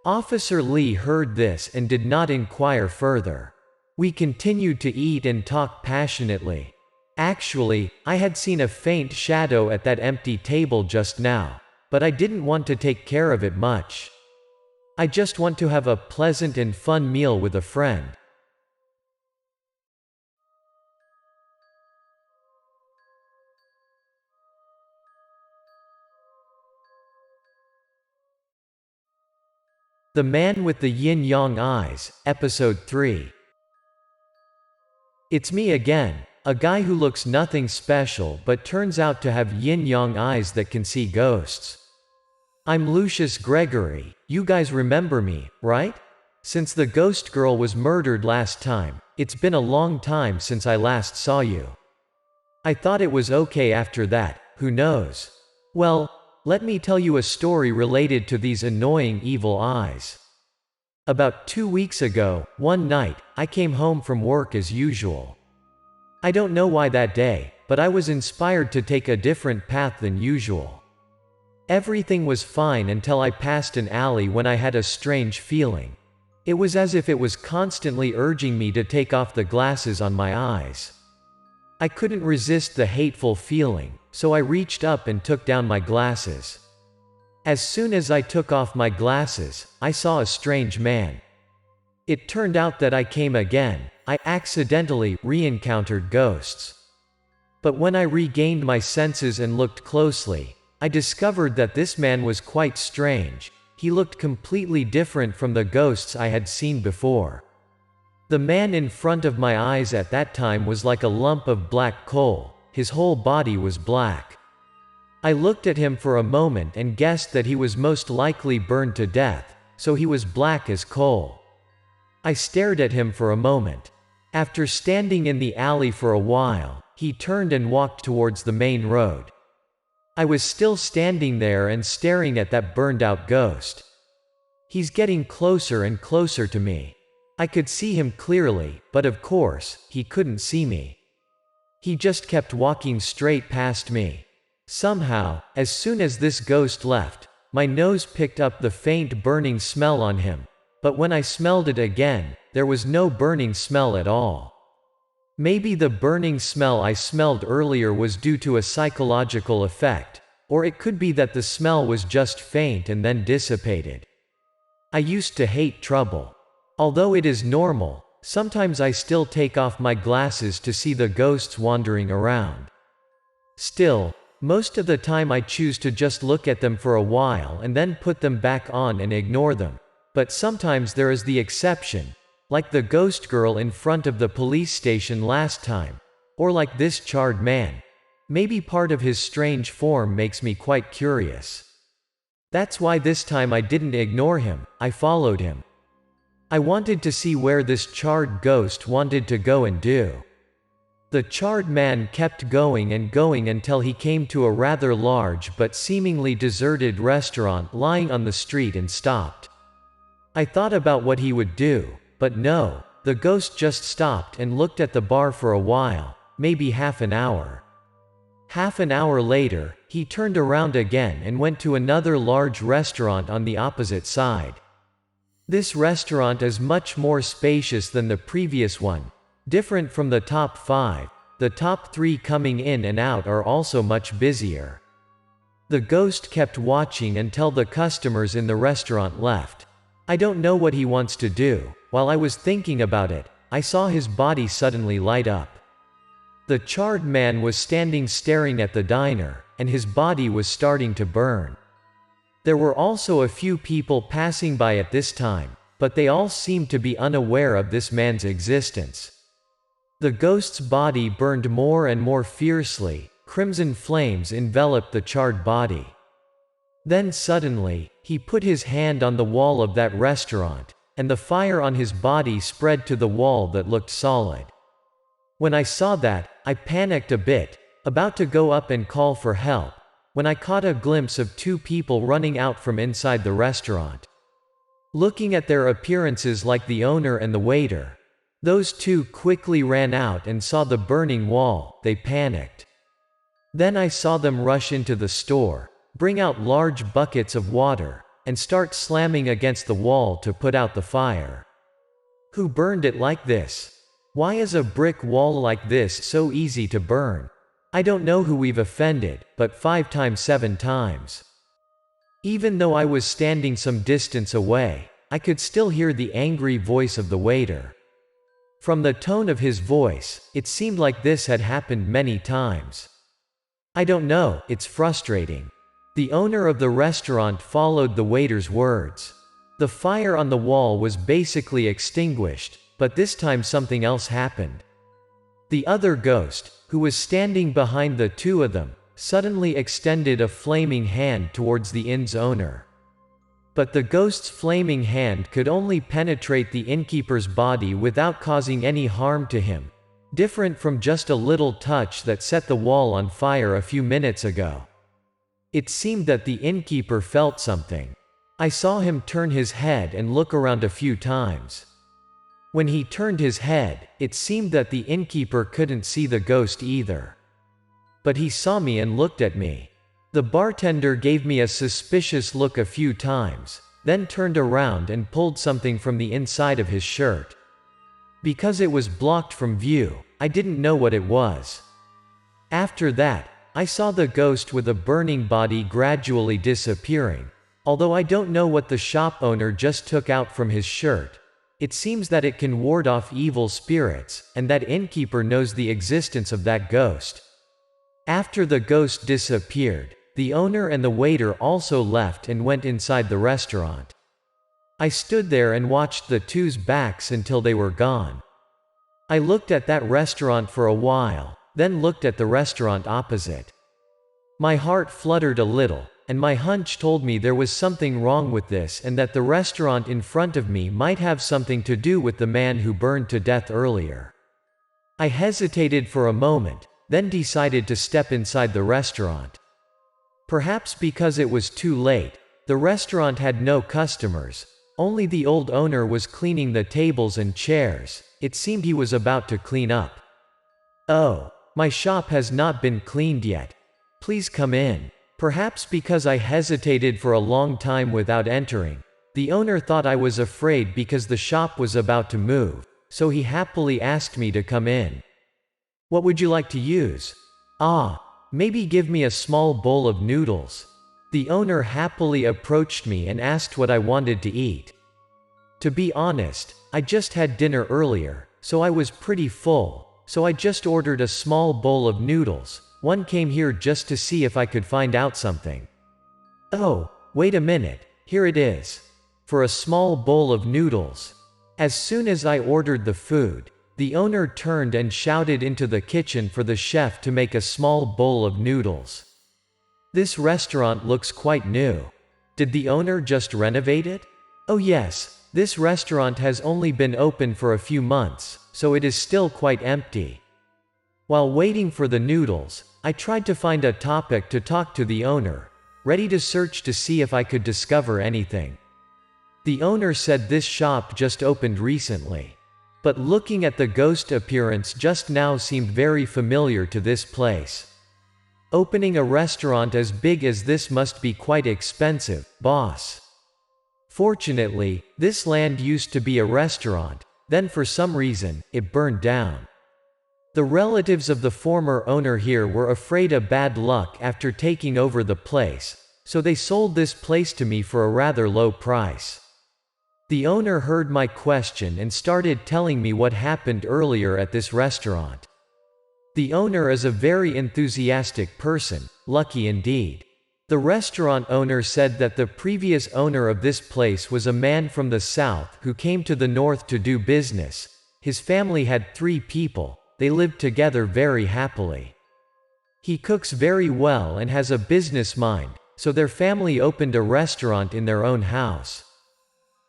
Officer Lee heard this and did not inquire further. We continued to eat and talk passionately. Actually, I had seen a faint shadow at that empty table just now, but I didn't want to take care of it much. I just want to have a pleasant and fun meal with a friend. The Man with the Yin-Yang Eyes, Episode 3. It's me again, a guy who looks nothing special but turns out to have yin-yang eyes that can see ghosts. I'm Lucius Gregory, you guys remember me, right? Since the ghost girl was murdered last time, it's been a long time since I last saw you. I thought it was okay after that, who knows? Well, let me tell you a story related to these annoying evil eyes. About 2 weeks ago, one night, I came home from work as usual. I don't know why that day, but I was inspired to take a different path than usual. Everything was fine until I passed an alley when I had a strange feeling. It was as if it was constantly urging me to take off the glasses on my eyes. I couldn't resist the hateful feeling, so I reached up and took down my glasses. As soon as I took off my glasses, I saw a strange man. It turned out that I came again. I accidentally re-encountered ghosts. But when I regained my senses and looked closely, I discovered that this man was quite strange. He looked completely different from the ghosts I had seen before. The man in front of my eyes at that time was like a lump of black coal. His whole body was black. I looked at him for a moment and guessed that he was most likely burned to death, so he was black as coal. I stared at him for a moment. After standing in the alley for a while, he turned and walked towards the main road. I was still standing there and staring at that burned-out ghost. He's getting closer and closer to me. I could see him clearly, but of course, he couldn't see me. He just kept walking straight past me. Somehow, as soon as this ghost left, my nose picked up the faint burning smell on him, but when I smelled it again, there was no burning smell at all. Maybe the burning smell I smelled earlier was due to a psychological effect, or it could be that the smell was just faint and then dissipated. I used to hate trouble. Although it is normal, sometimes I still take off my glasses to see the ghosts wandering around. Still, most of the time I choose to just look at them for a while and then put them back on and ignore them. But sometimes there is the exception, like the ghost girl in front of the police station last time, or like this charred man. Maybe part of his strange form makes me quite curious. That's why this time I didn't ignore him, I followed him. I wanted to see where this charred ghost wanted to go and do. The charred man kept going and going until he came to a rather large but seemingly deserted restaurant lying on the street and stopped. I thought about what he would do, but no, the ghost just stopped and looked at the bar for a while, maybe half an hour. Half an hour later, he turned around again and went to another large restaurant on the opposite side. This restaurant is much more spacious than the previous one. Different from the top 5, the top 3 coming in and out are also much busier. The ghost kept watching until the customers in the restaurant left. I don't know what he wants to do. While I was thinking about it, I saw his body suddenly light up. The charred man was standing staring at the diner, and his body was starting to burn. There were also a few people passing by at this time, but they all seemed to be unaware of this man's existence. The ghost's body burned more and more fiercely, crimson flames enveloped the charred body. Then suddenly, he put his hand on the wall of that restaurant, and the fire on his body spread to the wall that looked solid. When I saw that, I panicked a bit, about to go up and call for help, when I caught a glimpse of 2 people running out from inside the restaurant. Looking at their appearances like the owner and the waiter, those 2 quickly ran out and saw the burning wall. They panicked. Then I saw them rush into the store, bring out large buckets of water, and start slamming against the wall to put out the fire. Who burned it like this? Why is a brick wall like this so easy to burn? I don't know who we've offended, but 5 times 7 times. Even though I was standing some distance away, I could still hear the angry voice of the waiter. From the tone of his voice, it seemed like this had happened many times. I don't know, it's frustrating. The owner of the restaurant followed the waiter's words. The fire on the wall was basically extinguished, but this time something else happened. The other ghost, who was standing behind the 2 of them, suddenly extended a flaming hand towards the inn's owner. But the ghost's flaming hand could only penetrate the innkeeper's body without causing any harm to him, different from just a little touch that set the wall on fire a few minutes ago. It seemed that the innkeeper felt something. I saw him turn his head and look around a few times. When he turned his head, it seemed that the innkeeper couldn't see the ghost either. But he saw me and looked at me. The bartender gave me a suspicious look a few times, then turned around and pulled something from the inside of his shirt. Because it was blocked from view, I didn't know what it was. After that, I saw the ghost with a burning body gradually disappearing. Although I don't know what the shop owner just took out from his shirt, it seems that it can ward off evil spirits, and that innkeeper knows the existence of that ghost. After the ghost disappeared, the owner and the waiter also left and went inside the restaurant. I stood there and watched the 2's backs until they were gone. I looked at that restaurant for a while, then looked at the restaurant opposite. My heart fluttered a little, and my hunch told me there was something wrong with this and that the restaurant in front of me might have something to do with the man who burned to death earlier. I hesitated for a moment, then decided to step inside the restaurant. Perhaps because it was too late, the restaurant had no customers, only the old owner was cleaning the tables and chairs. It seemed he was about to clean up. "Oh, my shop has not been cleaned yet. Please come in." Perhaps because I hesitated for a long time without entering, the owner thought I was afraid because the shop was about to move, so he happily asked me to come in. "What would you like to use?" Maybe give me a small bowl of noodles." The owner happily approached me and asked what I wanted to eat. To be honest, I just had dinner earlier, so I was pretty full, so I just ordered a small bowl of noodles. One came here just to see if I could find out something. "Oh, wait a minute, here it is. For a small bowl of noodles." As soon as I ordered the food, the owner turned and shouted into the kitchen for the chef to make a small bowl of noodles. This restaurant looks quite new. Did the owner just renovate it? Oh yes, this restaurant has only been open for a few months, so it is still quite empty. While waiting for the noodles, I tried to find a topic to talk to the owner, ready to search to see if I could discover anything. The owner said this shop just opened recently, but looking at the ghost appearance just now seemed very familiar to this place. Opening a restaurant as big as this must be quite expensive, boss. Fortunately, this land used to be a restaurant, then for some reason, it burned down. The relatives of the former owner here were afraid of bad luck after taking over the place, so they sold this place to me for a rather low price. The owner heard my question and started telling me what happened earlier at this restaurant. The owner is a very enthusiastic person, lucky indeed. The restaurant owner said that the previous owner of this place was a man from the south who came to the north to do business. His family had 3 people, they lived together very happily. He cooks very well and has a business mind, so their family opened a restaurant in their own house.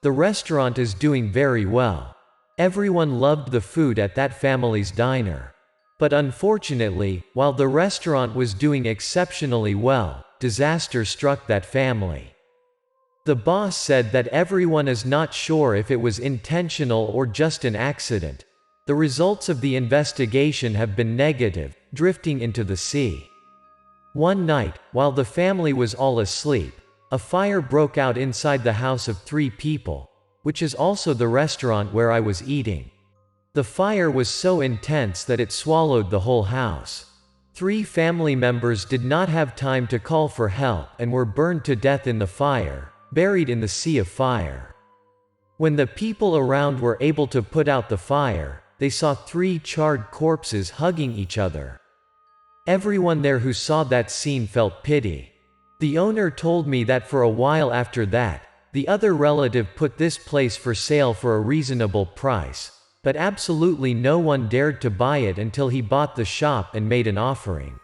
The restaurant is doing very well. Everyone loved the food at that family's diner. But unfortunately, while the restaurant was doing exceptionally well, disaster struck that family. The boss said that everyone is not sure if it was intentional or just an accident. The results of the investigation have been negative, drifting into the sea. One night, while the family was all asleep, a fire broke out inside the house of 3 people, which is also the restaurant where I was eating. The fire was so intense that it swallowed the whole house. 3 family members did not have time to call for help and were burned to death in the fire, buried in the sea of fire. When the people around were able to put out the fire, they saw 3 charred corpses hugging each other. Everyone there who saw that scene felt pity. The owner told me that for a while after that, the other relative put this place for sale for a reasonable price, but absolutely no one dared to buy it until he bought the shop and made an offering.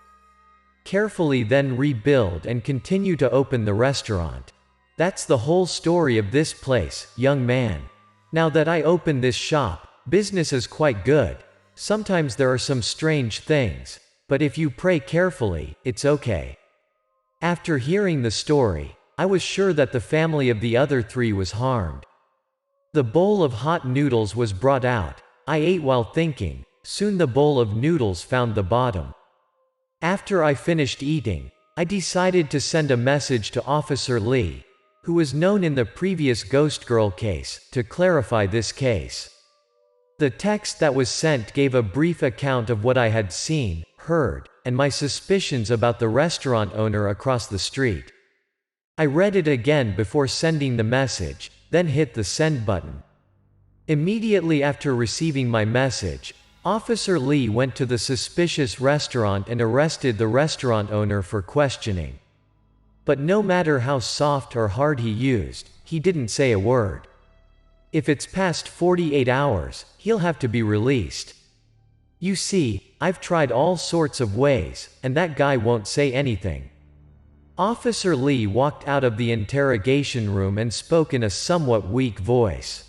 Carefully then rebuild and continue to open the restaurant. That's the whole story of this place, young man. Now that I opened this shop, business is quite good. Sometimes there are some strange things, but if you pray carefully, it's okay. After hearing the story, I was sure that the family of the other 3 was harmed. The bowl of hot noodles was brought out. I ate while thinking. Soon the bowl of noodles found the bottom. After I finished eating, I decided to send a message to Officer Lee, who was known in the previous Ghost Girl case, to clarify this case. The text that was sent gave a brief account of what I had seen, heard, and my suspicions about the restaurant owner across the street. I read it again before sending the message, then hit the send button. Immediately after receiving my message, Officer Lee went to the suspicious restaurant and arrested the restaurant owner for questioning. But no matter how soft or hard he used, he didn't say a word. If it's past 48 hours, he'll have to be released. You see, I've tried all sorts of ways, and that guy won't say anything. Officer Lee walked out of the interrogation room and spoke in a somewhat weak voice.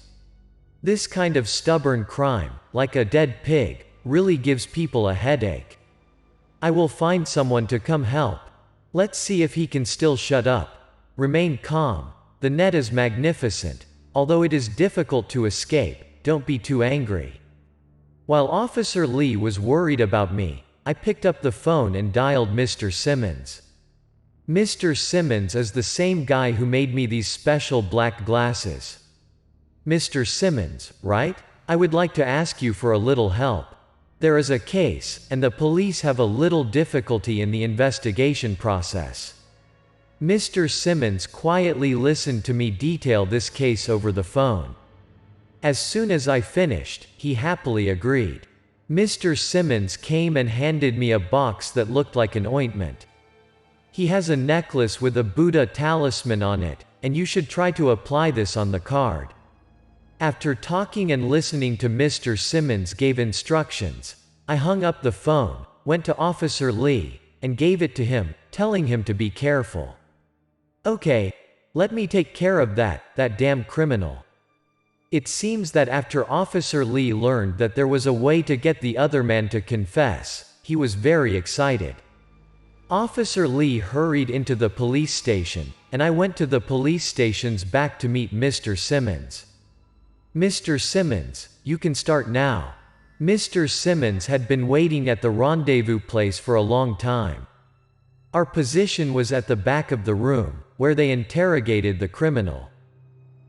This kind of stubborn crime, like a dead pig, really gives people a headache. I will find someone to come help. Let's see if he can still shut up. Remain calm. The net is magnificent. Although it is difficult to escape, don't be too angry. While Officer Lee was worried about me, I picked up the phone and dialed Mr. Simmons. Mr. Simmons is the same guy who made me these special black glasses. Mr. Simmons, right? I would like to ask you for a little help. There is a case, and the police have a little difficulty in the investigation process. Mr. Simmons quietly listened to me detail this case over the phone. As soon as I finished, he happily agreed. Mr. Simmons came and handed me a box that looked like an ointment. He has a necklace with a Buddha talisman on it, and you should try to apply this on the card. After talking and listening to Mr. Simmons gave instructions, I hung up the phone, went to Officer Lee, and gave it to him, telling him to be careful. Okay, let me take care of that damn criminal. It seems that after Officer Lee learned that there was a way to get the other man to confess, he was very excited. Officer Lee hurried into the police station, and I went to the police station's back to meet Mr. Simmons. "Mr. Simmons, you can start now." Mr. Simmons had been waiting at the rendezvous place for a long time. Our position was at the back of the room, where they interrogated the criminal.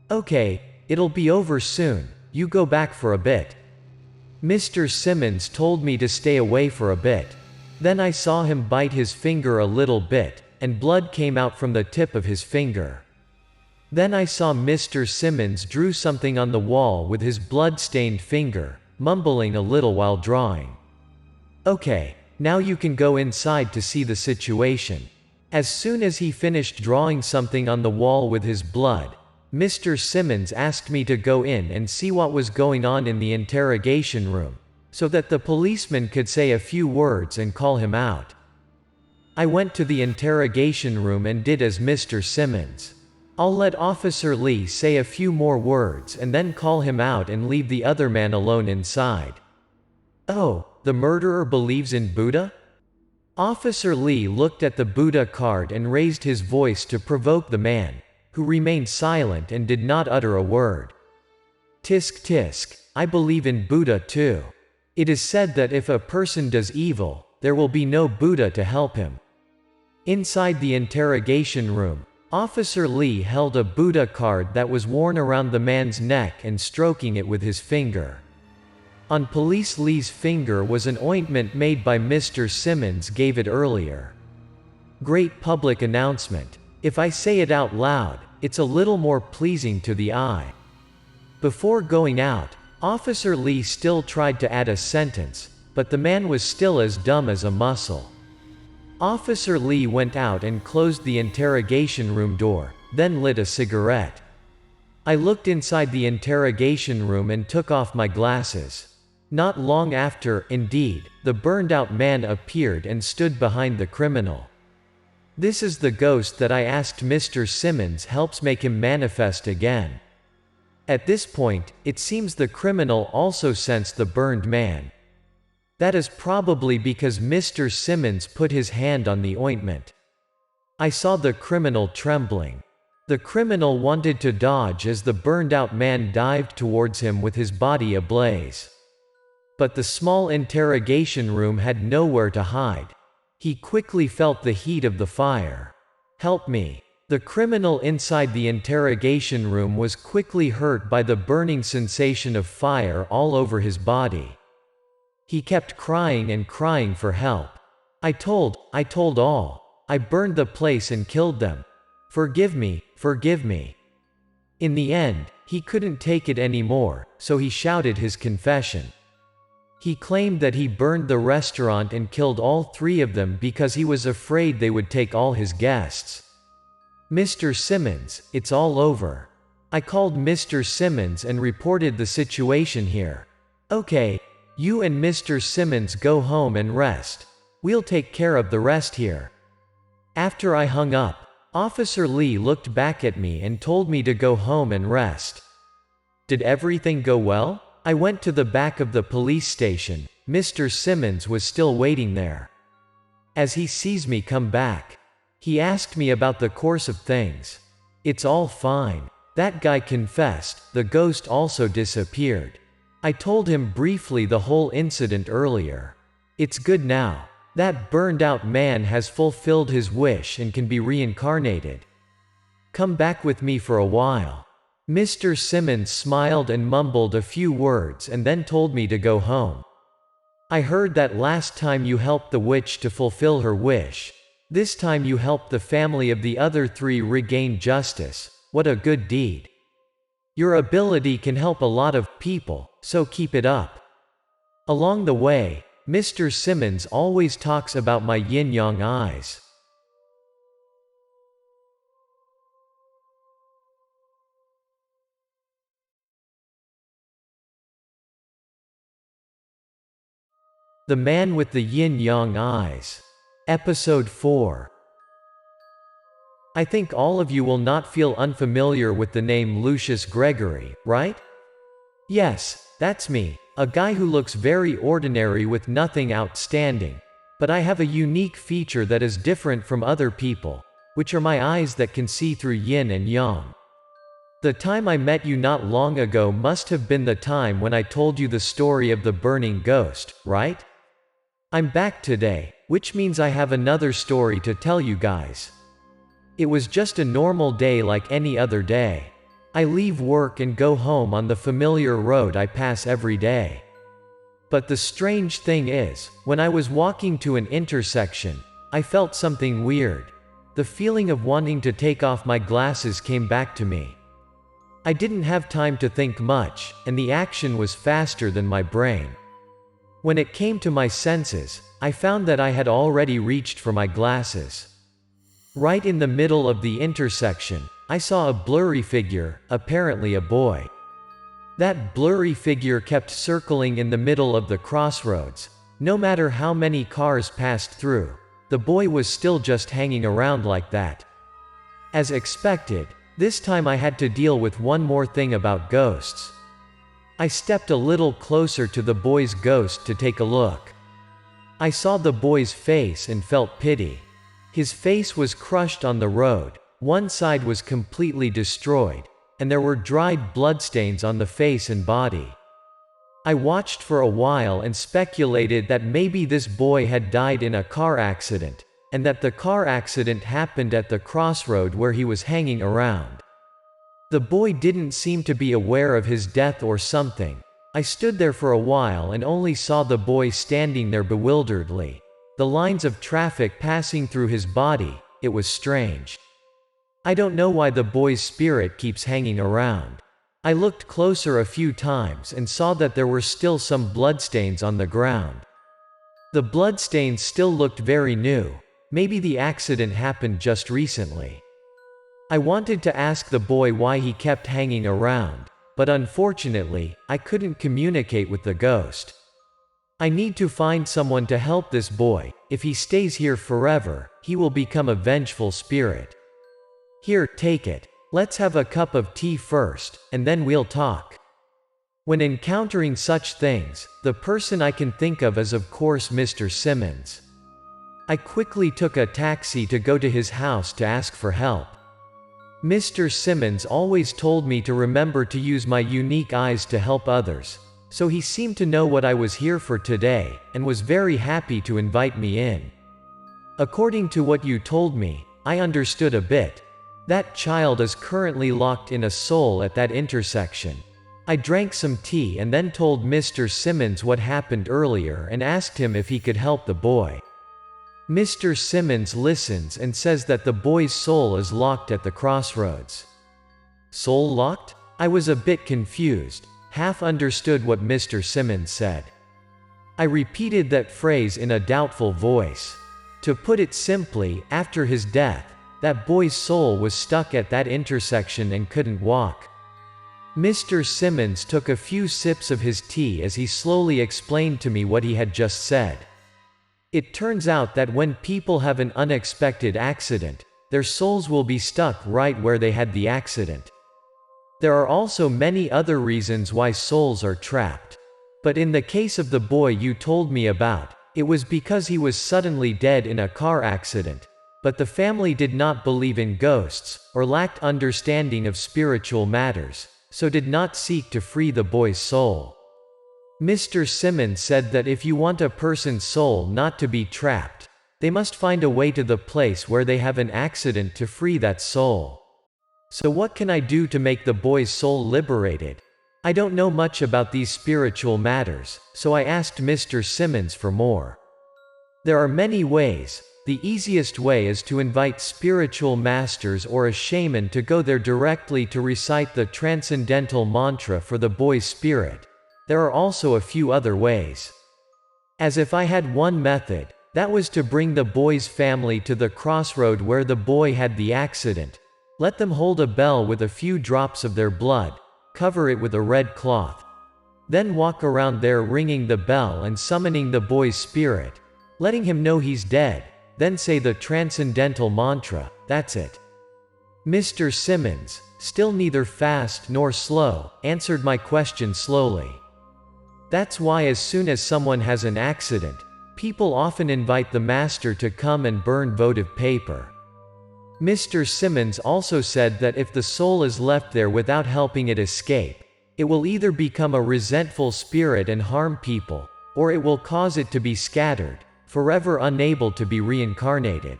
"Okay, it'll be over soon, you go back for a bit." Mr. Simmons told me to stay away for a bit. Then I saw him bite his finger a little bit, and blood came out from the tip of his finger. Then I saw Mr. Simmons drew something on the wall with his blood-stained finger, mumbling a little while drawing. "Okay, now you can go inside to see the situation." As soon as he finished drawing something on the wall with his blood, Mr. Simmons asked me to go in and see what was going on in the interrogation room, so that the policeman could say a few words and call him out. I went to the interrogation room and did as Mr. Simmons. I'll let Officer Lee say a few more words and then call him out and leave the other man alone inside. "Oh, the murderer believes in Buddha?" Officer Lee looked at the Buddha card and raised his voice to provoke the man, who remained silent and did not utter a word. "Tisk tisk, I believe in Buddha too. It is said that if a person does evil, there will be no Buddha to help him." Inside the interrogation room, Officer Lee held a Buddha card that was worn around the man's neck and stroking it with his finger. On Police Lee's finger was an ointment made by Mr. Simmons gave it earlier. Great public announcement. If I say it out loud, it's a little more pleasing to the eye. Before going out, Officer Lee still tried to add a sentence, but the man was still as dumb as a mussel. Officer Lee went out and closed the interrogation room door, then lit a cigarette. I looked inside the interrogation room and took off my glasses. Not long after, indeed, the burned-out man appeared and stood behind the criminal. This is the ghost that I asked Mr. Simmons helps make him manifest again. At this point, it seems the criminal also sensed the burned man. That is probably because Mr. Simmons put his hand on the ointment. I saw the criminal trembling. The criminal wanted to dodge as the burned-out man dived towards him with his body ablaze. But the small interrogation room had nowhere to hide. He quickly felt the heat of the fire. "Help me." The criminal inside the interrogation room was quickly hurt by the burning sensation of fire all over his body. He kept crying and crying for help. I told all. I burned the place and killed them. Forgive me, forgive me." In the end, he couldn't take it anymore, so he shouted his confession. He claimed that he burned the restaurant and killed all 3 of them because he was afraid they would take all his guests. "Mr. Simmons, it's all over." I called Mr. Simmons and reported the situation here. "Okay, you and Mr. Simmons go home and rest. We'll take care of the rest here." After I hung up, Officer Lee looked back at me and told me to go home and rest. Did everything go well? I went to the back of the police station. Mr. Simmons was still waiting there. As he sees me come back, he asked me about the course of things. "It's all fine. That guy confessed, the ghost also disappeared." I told him briefly the whole incident earlier. "It's good now. That burned-out man has fulfilled his wish and can be reincarnated. Come back with me for a while." Mr. Simmons smiled and mumbled a few words and then told me to go home. "I heard that last time you helped the witch to fulfill her wish. This time you helped the family of the other 3 regain justice. What a good deed. Your ability can help a lot of people, so keep it up." Along the way, Mr. Simmons always talks about my yin-yang eyes. The Man with the Yin-Yang Eyes. Episode 4. I think all of you will not feel unfamiliar with the name Lucius Gregory, right? Yes, that's me, a guy who looks very ordinary with nothing outstanding. But I have a unique feature that is different from other people, which are my eyes that can see through yin and yang. The time I met you not long ago must have been the time when I told you the story of the burning ghost, right? I'm back today, which means I have another story to tell you guys. It was just a normal day like any other day. I leave work and go home on the familiar road I pass every day. But the strange thing is, when I was walking to an intersection, I felt something weird. The feeling of wanting to take off my glasses came back to me. I didn't have time to think much, and the action was faster than my brain. When it came to my senses, I found that I had already reached for my glasses. Right in the middle of the intersection, I saw a blurry figure, apparently a boy. That blurry figure kept circling in the middle of the crossroads. No matter how many cars passed through, the boy was still just hanging around like that. As expected, this time I had to deal with one more thing about ghosts. I stepped a little closer to the boy's ghost to take a look. I saw the boy's face and felt pity. His face was crushed on the road, one side was completely destroyed, and there were dried bloodstains on the face and body. I watched for a while and speculated that maybe this boy had died in a car accident, and that the car accident happened at the crossroad where he was hanging around. The boy didn't seem to be aware of his death or something. I stood there for a while and only saw the boy standing there bewilderedly. The lines of traffic passing through his body, it was strange. I don't know why the boy's spirit keeps hanging around. I looked closer a few times and saw that there were still some bloodstains on the ground. The bloodstains still looked very new. Maybe the accident happened just recently. I wanted to ask the boy why he kept hanging around, but unfortunately, I couldn't communicate with the ghost. I need to find someone to help this boy. If he stays here forever, he will become a vengeful spirit. Here, take it. Let's have a cup of tea first, and then we'll talk. When encountering such things, the person I can think of is of course Mr. Simmons. I quickly took a taxi to go to his house to ask for help. Mr. Simmons always told me to remember to use my unique eyes to help others, so he seemed to know what I was here for today, and was very happy to invite me in. According to what you told me, I understood a bit. That child is currently locked in a soul at that intersection. I drank some tea and then told Mr. Simmons what happened earlier and asked him if he could help the boy. Mr. Simmons listens and says that the boy's soul is locked at the crossroads. Soul locked? I was a bit confused, half understood what Mr. Simmons said. I repeated that phrase in a doubtful voice. To put it simply, after his death, that boy's soul was stuck at that intersection and couldn't walk. Mr. Simmons took a few sips of his tea as he slowly explained to me what he had just said. It turns out that when people have an unexpected accident, their souls will be stuck right where they had the accident. There are also many other reasons why souls are trapped. But in the case of the boy you told me about, it was because he was suddenly dead in a car accident. But the family did not believe in ghosts, or lacked understanding of spiritual matters, so did not seek to free the boy's soul. Mr. Simmons said that if you want a person's soul not to be trapped, they must find a way to the place where they have an accident to free that soul. So what can I do to make the boy's soul liberated? I don't know much about these spiritual matters, so I asked Mr. Simmons for more. There are many ways. The easiest way is to invite spiritual masters or a shaman to go there directly to recite the transcendental mantra for the boy's spirit. There are also a few other ways. As if I had one method, that was to bring the boy's family to the crossroad where the boy had the accident, let them hold a bell with a few drops of their blood, cover it with a red cloth. Then walk around there ringing the bell and summoning the boy's spirit, letting him know he's dead. Then say the transcendental mantra, that's it. Mr. Simmons, still neither fast nor slow, answered my question slowly. That's why as soon as someone has an accident, people often invite the master to come and burn votive paper. Mr. Simmons also said that if the soul is left there without helping it escape, it will either become a resentful spirit and harm people, or it will cause it to be scattered, forever unable to be reincarnated.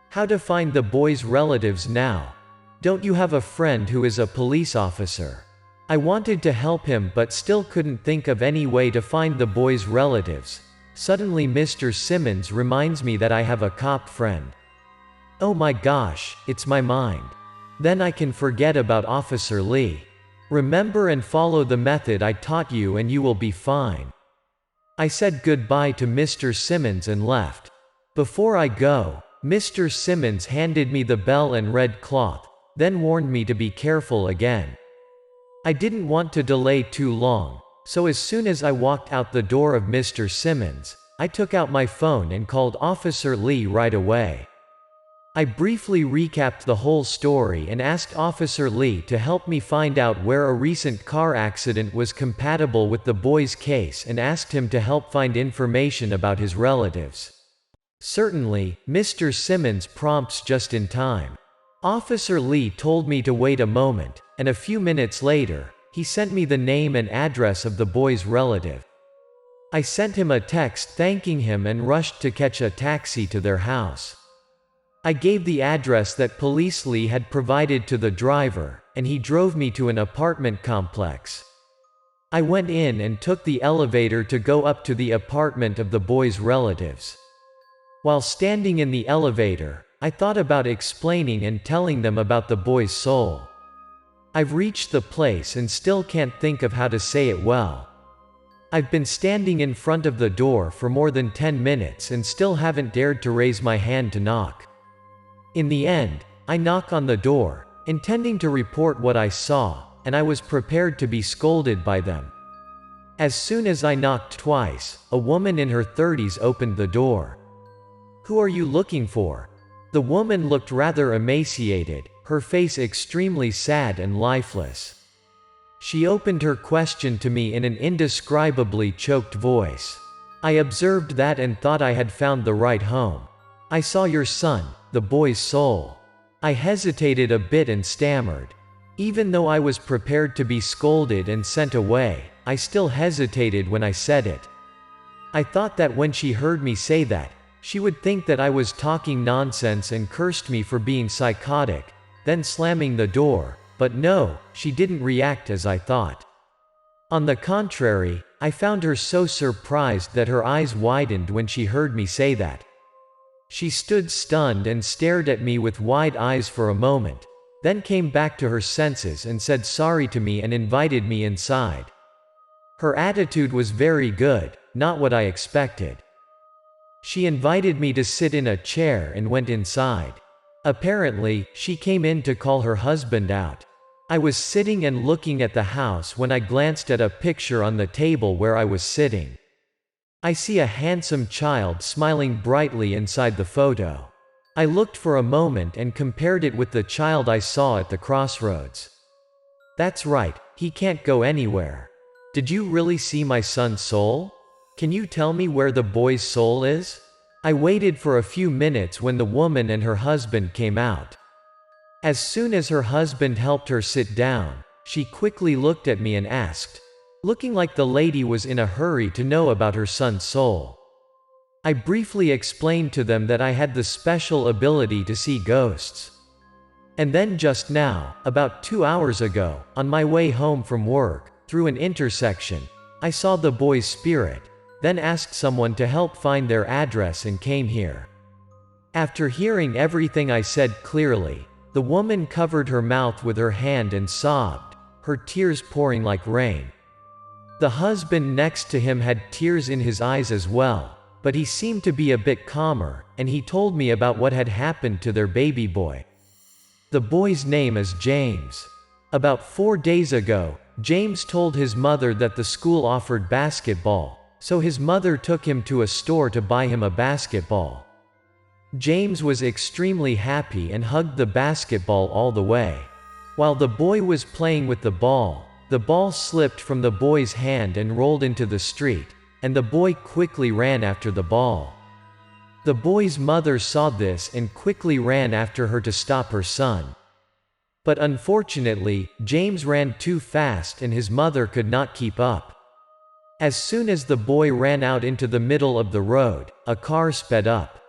How to find the boy's relatives now? Don't you have a friend who is a police officer? I wanted to help him but still couldn't think of any way to find the boy's relatives. Suddenly Mr. Simmons reminds me that I have a cop friend. Oh my gosh, it's my mind. Then I can forget about Officer Lee. Remember and follow the method I taught you and you will be fine. I said goodbye to Mr. Simmons and left. Before I go, Mr. Simmons handed me the bell and red cloth, then warned me to be careful again. I didn't want to delay too long, so as soon as I walked out the door of Mr. Simmons, I took out my phone and called Officer Lee right away. I briefly recapped the whole story and asked Officer Lee to help me find out where a recent car accident was compatible with the boy's case and asked him to help find information about his relatives. Certainly, Mr. Simmons prompts just in time. Officer Lee told me to wait a moment, and a few minutes later, he sent me the name and address of the boy's relative. I sent him a text thanking him and rushed to catch a taxi to their house. I gave the address that Police Lee had provided to the driver, and he drove me to an apartment complex. I went in and took the elevator to go up to the apartment of the boy's relatives. While standing in the elevator, I thought about explaining and telling them about the boy's soul. I've reached the place and still can't think of how to say it well. I've been standing in front of the door for more than 10 minutes and still haven't dared to raise my hand to knock. In the end, I knock on the door, intending to report what I saw, and I was prepared to be scolded by them. As soon as I knocked twice, a woman in her 30s opened the door. "Who are you looking for?" The woman looked rather emaciated, her face extremely sad and lifeless. She opened her question to me in an indescribably choked voice. I observed that and thought I had found the right home. "I saw your son, the boy's soul." I hesitated a bit and stammered. Even though I was prepared to be scolded and sent away, I still hesitated when I said it. I thought that when she heard me say that, she would think that I was talking nonsense and cursed me for being psychotic, then slamming the door, but no, she didn't react as I thought. On the contrary, I found her so surprised that her eyes widened when she heard me say that. She stood stunned and stared at me with wide eyes for a moment, then came back to her senses and said sorry to me and invited me inside. Her attitude was very good, not what I expected. She invited me to sit in a chair and went inside. Apparently, she came in to call her husband out. I was sitting and looking at the house when I glanced at a picture on the table where I was sitting. I see a handsome child smiling brightly inside the photo. I looked for a moment and compared it with the child I saw at the crossroads. That's right, he can't go anywhere. Did you really see my son's soul? Can you tell me where the boy's soul is? I waited for a few minutes when the woman and her husband came out. As soon as her husband helped her sit down, she quickly looked at me and asked, looking like the lady was in a hurry to know about her son's soul. I briefly explained to them that I had the special ability to see ghosts. And then just now, about 2 hours ago, on my way home from work, through an intersection, I saw the boy's spirit, then asked someone to help find their address and came here. After hearing everything I said clearly, the woman covered her mouth with her hand and sobbed, her tears pouring like rain. The husband next to him had tears in his eyes as well, but he seemed to be a bit calmer, and he told me about what had happened to their baby boy. The boy's name is James. About 4 days ago, James told his mother that the school offered basketball, so his mother took him to a store to buy him a basketball. James was extremely happy and hugged the basketball all the way. While the boy was playing with the ball slipped from the boy's hand and rolled into the street, and the boy quickly ran after the ball. The boy's mother saw this and quickly ran after her to stop her son. But unfortunately, James ran too fast and his mother could not keep up. As soon as the boy ran out into the middle of the road, a car sped up.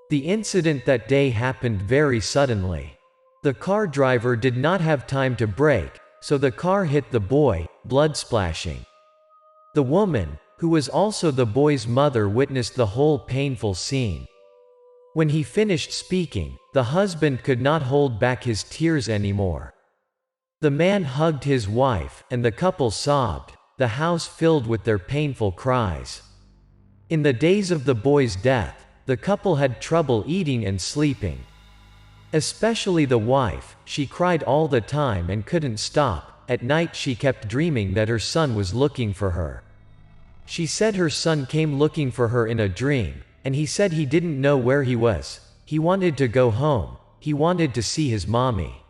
The incident that day happened very suddenly. The car driver did not have time to brake, so the car hit the boy, blood splashing. The woman, who was also the boy's mother, witnessed the whole painful scene. When he finished speaking, the husband could not hold back his tears anymore. The man hugged his wife, and the couple sobbed, the house filled with their painful cries. In the days of the boy's death, the couple had trouble eating and sleeping. Especially the wife, she cried all the time and couldn't stop. At night she kept dreaming that her son was looking for her. She said her son came looking for her in a dream, and he said he didn't know where he was. He wanted to go home. He wanted to see his mommy.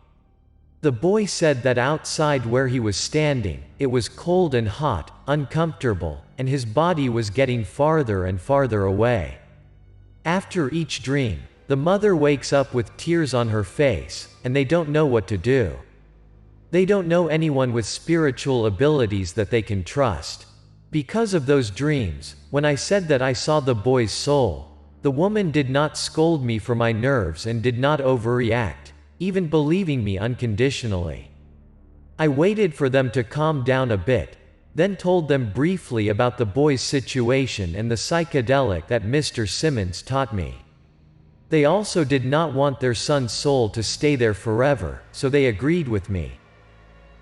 The boy said that outside where he was standing, it was cold and hot, uncomfortable, and his body was getting farther and farther away. After each dream, the mother wakes up with tears on her face, and they don't know what to do. They don't know anyone with spiritual abilities that they can trust. Because of those dreams, when I said that I saw the boy's soul, the woman did not scold me for my nerves and did not overreact, even believing me unconditionally. I waited for them to calm down a bit, then told them briefly about the boy's situation and the psychedelic that Mr. Simmons taught me. They also did not want their son's soul to stay there forever, so they agreed with me.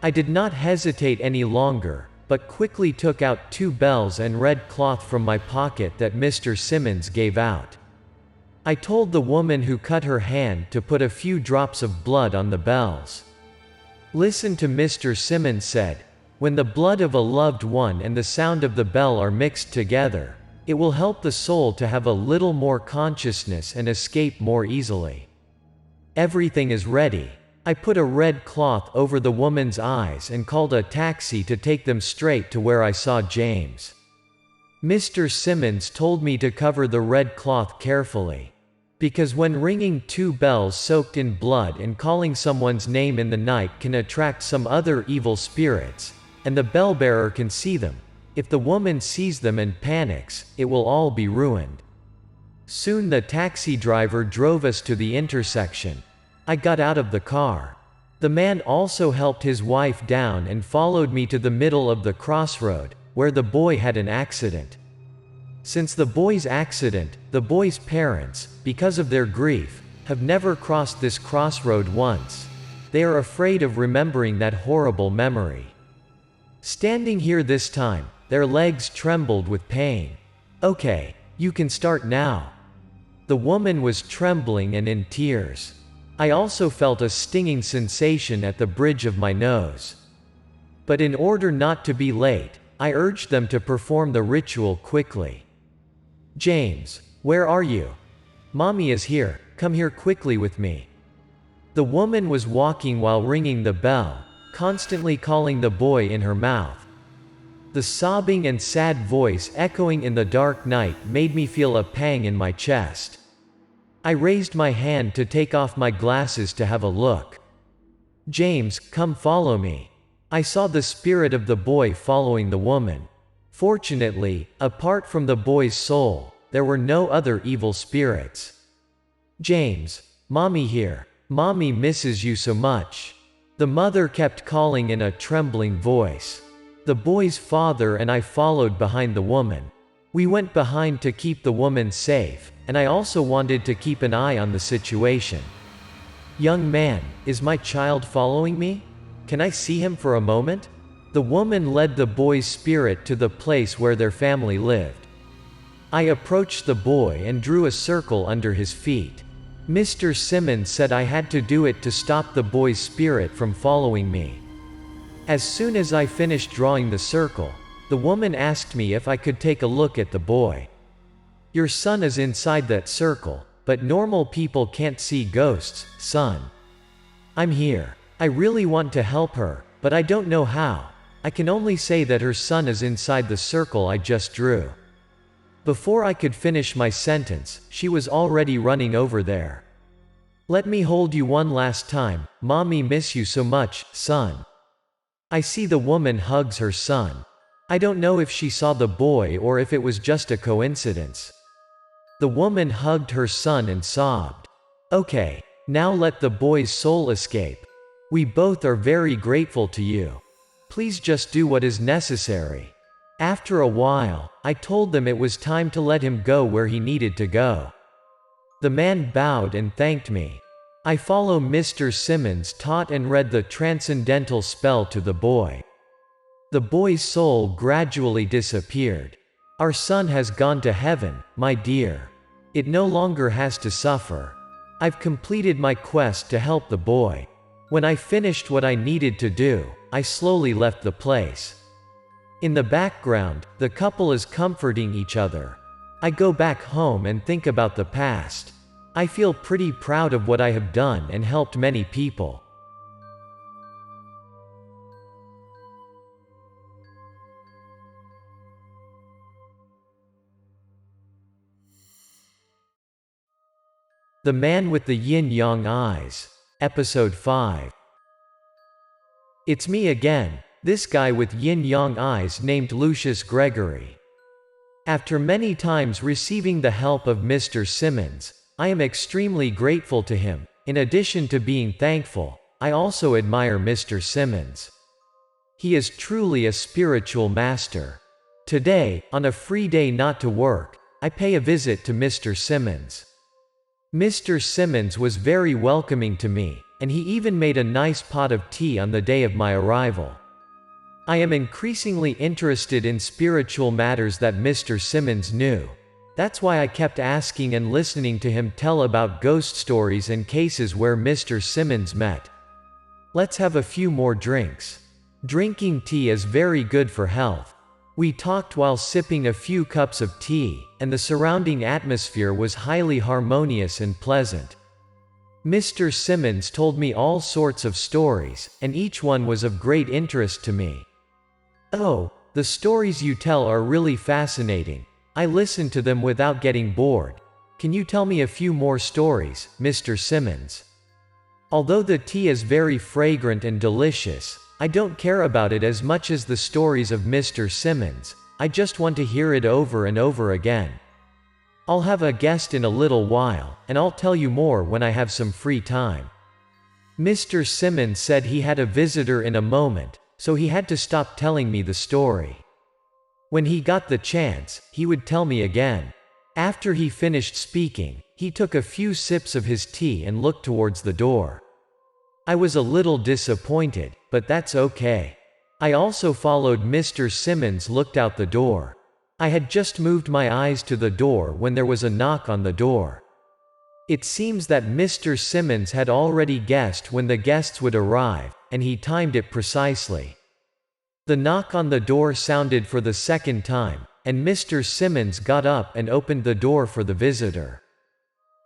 I did not hesitate any longer, but quickly took out 2 bells and red cloth from my pocket that Mr. Simmons gave out. I told the woman who cut her hand to put a few drops of blood on the bells. Listen to Mr. Simmons said, when the blood of a loved one and the sound of the bell are mixed together, it will help the soul to have a little more consciousness and escape more easily. Everything is ready. I put a red cloth over the woman's eyes and called a taxi to take them straight to where I saw James. Mr. Simmons told me to cover the red cloth carefully. Because when ringing 2 bells soaked in blood and calling someone's name in the night can attract some other evil spirits, and the bellbearer can see them. If the woman sees them and panics, it will all be ruined. Soon the taxi driver drove us to the intersection. I got out of the car. The man also helped his wife down and followed me to the middle of the crossroad, where the boy had an accident. Since the boy's accident, the boy's parents, because of their grief, have never crossed this crossroad once. They are afraid of remembering that horrible memory. Standing here this time, their legs trembled with pain. Okay, you can start now. The woman was trembling and in tears. I also felt a stinging sensation at the bridge of my nose. But in order not to be late, I urged them to perform the ritual quickly. James, where are you? Mommy is here, come here quickly with me. The woman was walking while ringing the bell, constantly calling the boy in her mouth. The sobbing and sad voice echoing in the dark night made me feel a pang in my chest. I raised my hand to take off my glasses to have a look. James, come follow me. I saw the spirit of the boy following the woman. Fortunately, apart from the boy's soul, there were no other evil spirits. James, Mommy here. Mommy misses you so much. The mother kept calling in a trembling voice. The boy's father and I followed behind the woman. We went behind to keep the woman safe, and I also wanted to keep an eye on the situation. Young man, is my child following me? Can I see him for a moment? The woman led the boy's spirit to the place where their family lived. I approached the boy and drew a circle under his feet. Mr. Simmons said I had to do it to stop the boy's spirit from following me. As soon as I finished drawing the circle, the woman asked me if I could take a look at the boy. Your son is inside that circle. but normal people can't see ghosts, son. I'm here. I really want to help her, but I don't know how. I can only say that her son is inside the circle I just drew." Before I could finish my sentence, she was already running over there. "Let me hold you one last time. Mommy miss you so much, son." I see the woman hugs her son. I don't know if she saw the boy or if it was just a coincidence. The woman hugged her son and sobbed. "Okay, now let the boy's soul escape. We both are very grateful to you. Please just do what is necessary." After a while, I told them it was time to let him go where he needed to go. The man bowed and thanked me. I follow Mr. Simmons taught and read the transcendental spell to the boy. The boy's soul gradually disappeared. "Our son has gone to heaven, my dear. It no longer has to suffer. I've completed my quest to help the boy. When I finished what I needed to do, I slowly left the place." In the background, the couple is comforting each other. I go back home and think about the past. I feel pretty proud of what I have done and helped many people. The Man with the Yin-Yang Eyes. Episode 5. It's me again, this guy with yin-yang eyes named Lucius Gregory. After many times receiving the help of Mr. Simmons, I am extremely grateful to him. In addition to being thankful, I also admire Mr. Simmons. He is truly a spiritual master. Today, on a free day not to work, I pay a visit to Mr. Simmons. Mr. Simmons was very welcoming to me, and he even made a nice pot of tea on the day of my arrival. I am increasingly interested in spiritual matters that Mr. Simmons knew. That's why I kept asking and listening to him tell about ghost stories and cases where Mr. Simmons met. Let's have a few more drinks. Drinking tea is very good for health. We talked while sipping a few cups of tea, and the surrounding atmosphere was highly harmonious and pleasant. Mr. Simmons told me all sorts of stories, and each one was of great interest to me. "Oh, the stories you tell are really fascinating. I listen to them without getting bored. Can you tell me a few more stories, Mr. Simmons?" Although the tea is very fragrant and delicious, I don't care about it as much as the stories of Mr. Simmons. I just want to hear it over and over again. I'll have a guest in a little while, and I'll tell you more when I have some free time. Mr. Simmons said he had a visitor in a moment, so he had to stop telling me the story. When he got the chance, he would tell me again. After he finished speaking, he took a few sips of his tea and looked towards the door. I was a little disappointed, but that's okay. I also followed Mr. Simmons looked out the door. I had just moved my eyes to the door when there was a knock on the door. It seems that Mr. Simmons had already guessed when the guests would arrive, and he timed it precisely. The knock on the door sounded for the second time, and Mr. Simmons got up and opened the door for the visitor.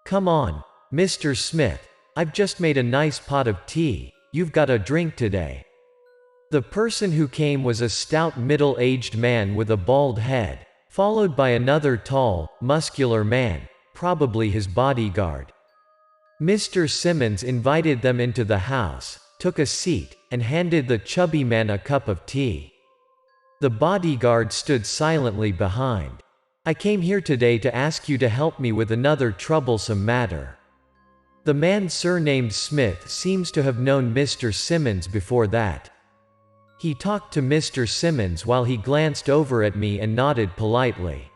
"Come on, Mr. Smith. I've just made a nice pot of tea. You've got a drink today." The person who came was a stout middle-aged man with a bald head, followed by another tall, muscular man, probably his bodyguard. Mr. Simmons invited them into the house, took a seat, and handed the chubby man a cup of tea. The bodyguard stood silently behind. "I came here today to ask you to help me with another troublesome matter." The man surnamed Smith seems to have known Mr. Simmons before that. He talked to Mr. Simmons while he glanced over at me and nodded politely.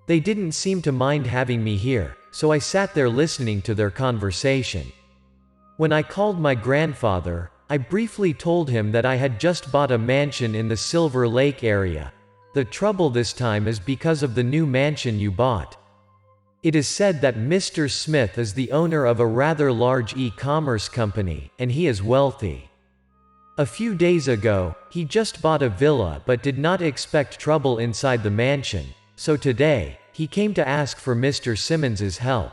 They didn't seem to mind having me here, so I sat there listening to their conversation. When I called my grandfather, I briefly told him that I had just bought a mansion in the Silver Lake area. "The trouble this time is because of the new mansion you bought. It is said that Mr. Smith is the owner of a rather large e-commerce company, and he is wealthy. A few days ago, he just bought a villa but did not expect trouble inside the mansion, so today, he came to ask for Mr. Simmons's help.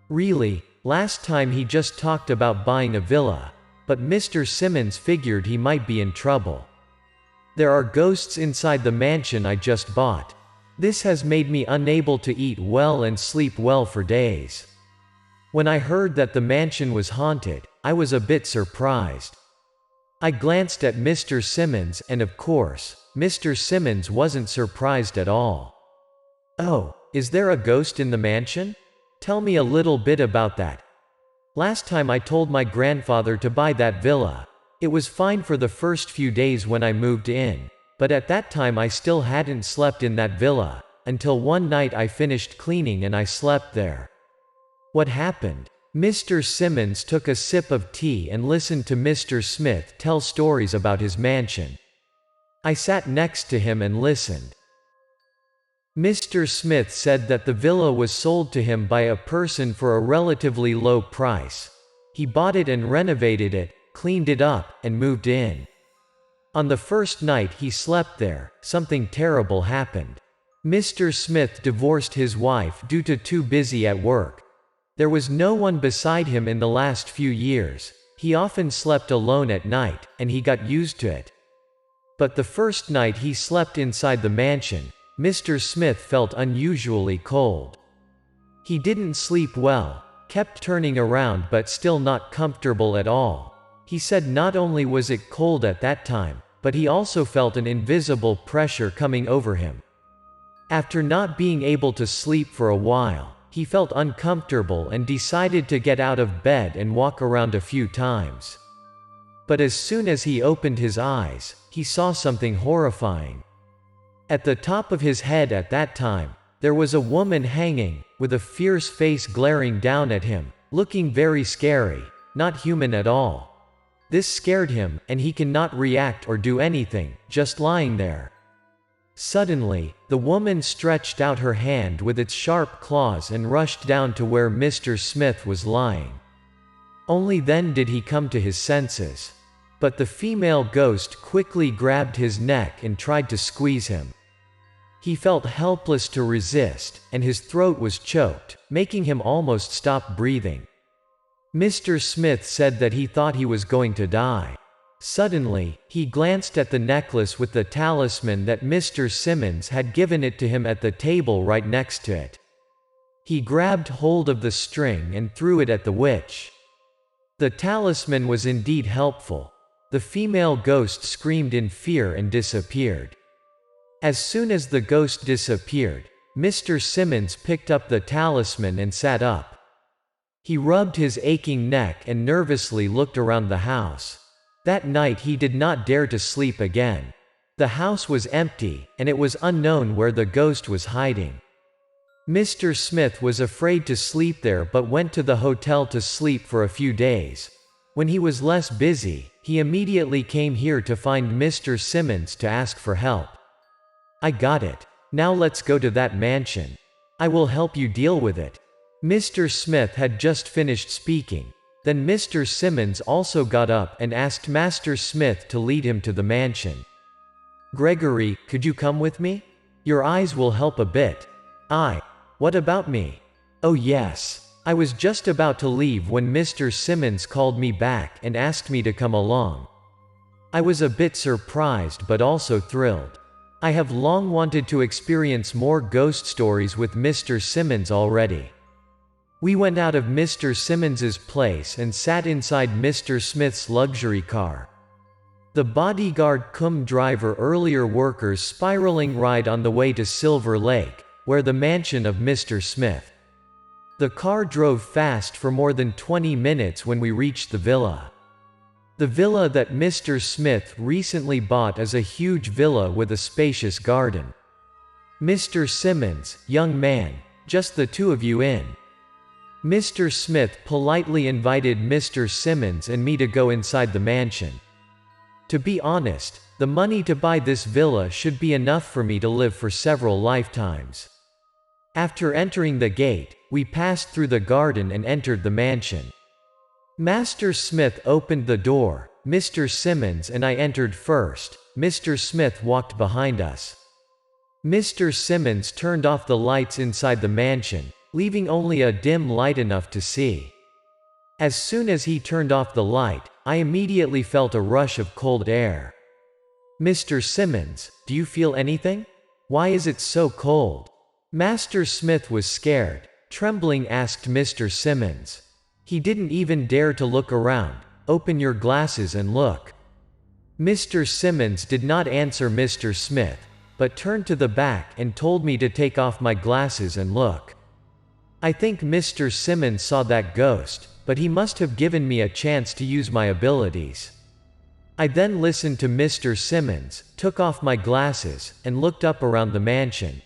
Really, last time he just talked about buying a villa, but Mr. Simmons figured he might be in trouble. There are ghosts inside the mansion I just bought. This has made me unable to eat well and sleep well for days. When I heard that the mansion was haunted, I was a bit surprised. I glanced at Mr. Simmons and of course, Mr. Simmons wasn't surprised at all. "Oh, is there a ghost in the mansion? Tell me a little bit about that." "Last time I told my grandfather to buy that villa. It was fine for the first few days when I moved in, but at that time I still hadn't slept in that villa, until one night I finished cleaning and I slept there." "What happened?" Mr. Simmons took a sip of tea and listened to Mr. Smith tell stories about his mansion. I sat next to him and listened. Mr. Smith said that the villa was sold to him by a person for a relatively low price. He bought it and renovated it, cleaned it up, and moved in. On the first night he slept there, something terrible happened. Mr. Smith divorced his wife due to too busy at work. There was no one beside him in the last few years. He often slept alone at night, and he got used to it. But the first night he slept inside the mansion, Mr. Smith felt unusually cold. He didn't sleep well, kept turning around but still not comfortable at all. He said not only was it cold at that time, but he also felt an invisible pressure coming over him. After not being able to sleep for a while, he felt uncomfortable and decided to get out of bed and walk around a few times. But as soon as he opened his eyes, he saw something horrifying. At the top of his head at that time, there was a woman hanging, with a fierce face glaring down at him, looking very scary, not human at all. This scared him, and he cannot react or do anything, just lying there. Suddenly, the woman stretched out her hand with its sharp claws and rushed down to where Mr. Smith was lying. Only then did he come to his senses. But the female ghost quickly grabbed his neck and tried to squeeze him. He felt helpless to resist, and his throat was choked, making him almost stop breathing. Mr. Smith said that he thought he was going to die. Suddenly, he glanced at the necklace with the talisman that Mr. Simmons had given it to him at the table right next to it. He grabbed hold of the string and threw it at the witch. The talisman was indeed helpful. The female ghost screamed in fear and disappeared. As soon as the ghost disappeared, Mr. Simmons picked up the talisman and sat up. He rubbed his aching neck and nervously looked around the house. That night he did not dare to sleep again. The house was empty, and it was unknown where the ghost was hiding. Mr. Smith was afraid to sleep there but went to the hotel to sleep for a few days. When he was less busy, he immediately came here to find Mr. Simmons to ask for help. "I got it. Now let's go to that mansion. I will help you deal with it." Mr. Smith had just finished speaking. Then Mr. Simmons also got up and asked Master Smith to lead him to the mansion. "Gregory, could you come with me? Your eyes will help a bit." What about me?" "Oh yes. I was just about to leave when Mr. Simmons called me back and asked me to come along." I was a bit surprised but also thrilled. I have long wanted to experience more ghost stories with Mr. Simmons already. We went out of Mr. Simmons's place and sat inside Mr. Smith's luxury car. The bodyguard cum driver earlier workers spiraling ride on the way to Silver Lake, where the mansion of Mr. Smith. The car drove fast for more than 20 minutes when we reached the villa. The villa that Mr. Smith recently bought is a huge villa with a spacious garden. "Mr. Simmons, young man, just the two of you in." Mr. Smith politely invited Mr. Simmons and me to go inside the mansion. To be honest, the money to buy this villa should be enough for me to live for several lifetimes. After entering the gate, we passed through the garden and entered the mansion. Master Smith opened the door, Mr. Simmons and I entered first. Mr. Smith walked behind us. Mr. Simmons turned off the lights inside the mansion, leaving only a dim light enough to see. As soon as he turned off the light, I immediately felt a rush of cold air. "Mr. Simmons, do you feel anything? Why is it so cold?" Master Smith was scared. Trembling asked Mr. Simmons. He didn't even dare to look around. "Open your glasses and look." Mr. Simmons did not answer Mr. Smith, but turned to the back and told me to take off my glasses and look. I think Mr. Simmons saw that ghost, but he must have given me a chance to use my abilities. I then listened to Mr. Simmons, took off my glasses, and looked up around the mansion.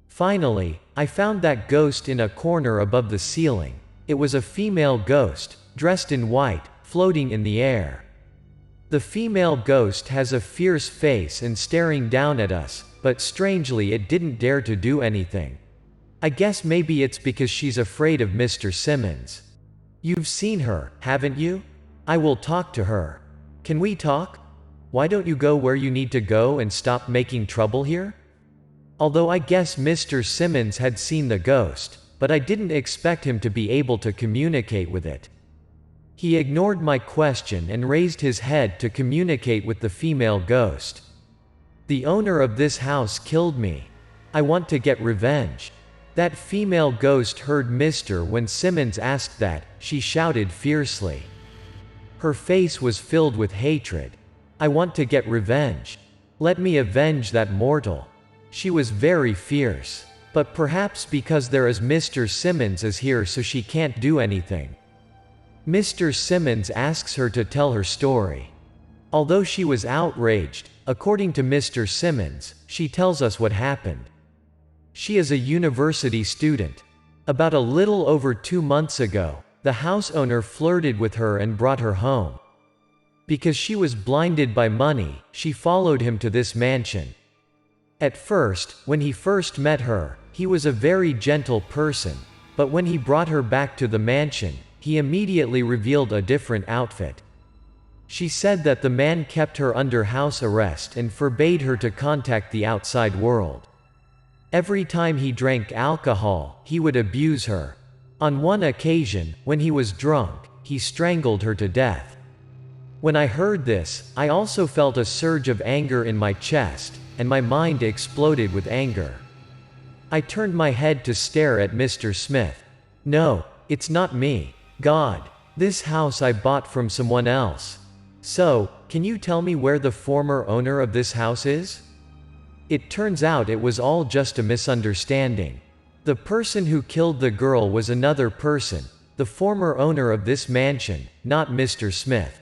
Finally, I found that ghost in a corner above the ceiling. It was a female ghost, dressed in white, floating in the air. The female ghost has a fierce face and staring down at us, but strangely it didn't dare to do anything. I guess maybe it's because she's afraid of Mr. Simmons. You've seen her, haven't you? I will talk to her. Can we talk? Why don't you go where you need to go and stop making trouble here? Although I guess Mr. Simmons had seen the ghost, but I didn't expect him to be able to communicate with it. He ignored my question and raised his head to communicate with the female ghost. "The owner of this house killed me. I want to get revenge." That female ghost heard Mr. when Simmons asked that. She shouted fiercely. Her face was filled with hatred. "I want to get revenge. Let me avenge that mortal." She was very fierce. But perhaps because there is Mr. Simmons is here so she can't do anything. Mr. Simmons asks her to tell her story. Although she was outraged, according to Mr. Simmons, she tells us what happened. She is a university student. About a little over 2 months ago, the house owner flirted with her and brought her home. Because she was blinded by money, she followed him to this mansion. At first, when he first met her, he was a very gentle person, but when he brought her back to the mansion, he immediately revealed a different outfit. She said that the man kept her under house arrest and forbade her to contact the outside world. Every time he drank alcohol, he would abuse her. On one occasion, when he was drunk, he strangled her to death. When I heard this, I also felt a surge of anger in my chest, and my mind exploded with anger. I turned my head to stare at Mr. Smith. "No, it's not me. God, this house I bought from someone else. So, can you tell me where the former owner of this house is?" It turns out it was all just a misunderstanding. The person who killed the girl was another person, the former owner of this mansion, not Mr. Smith.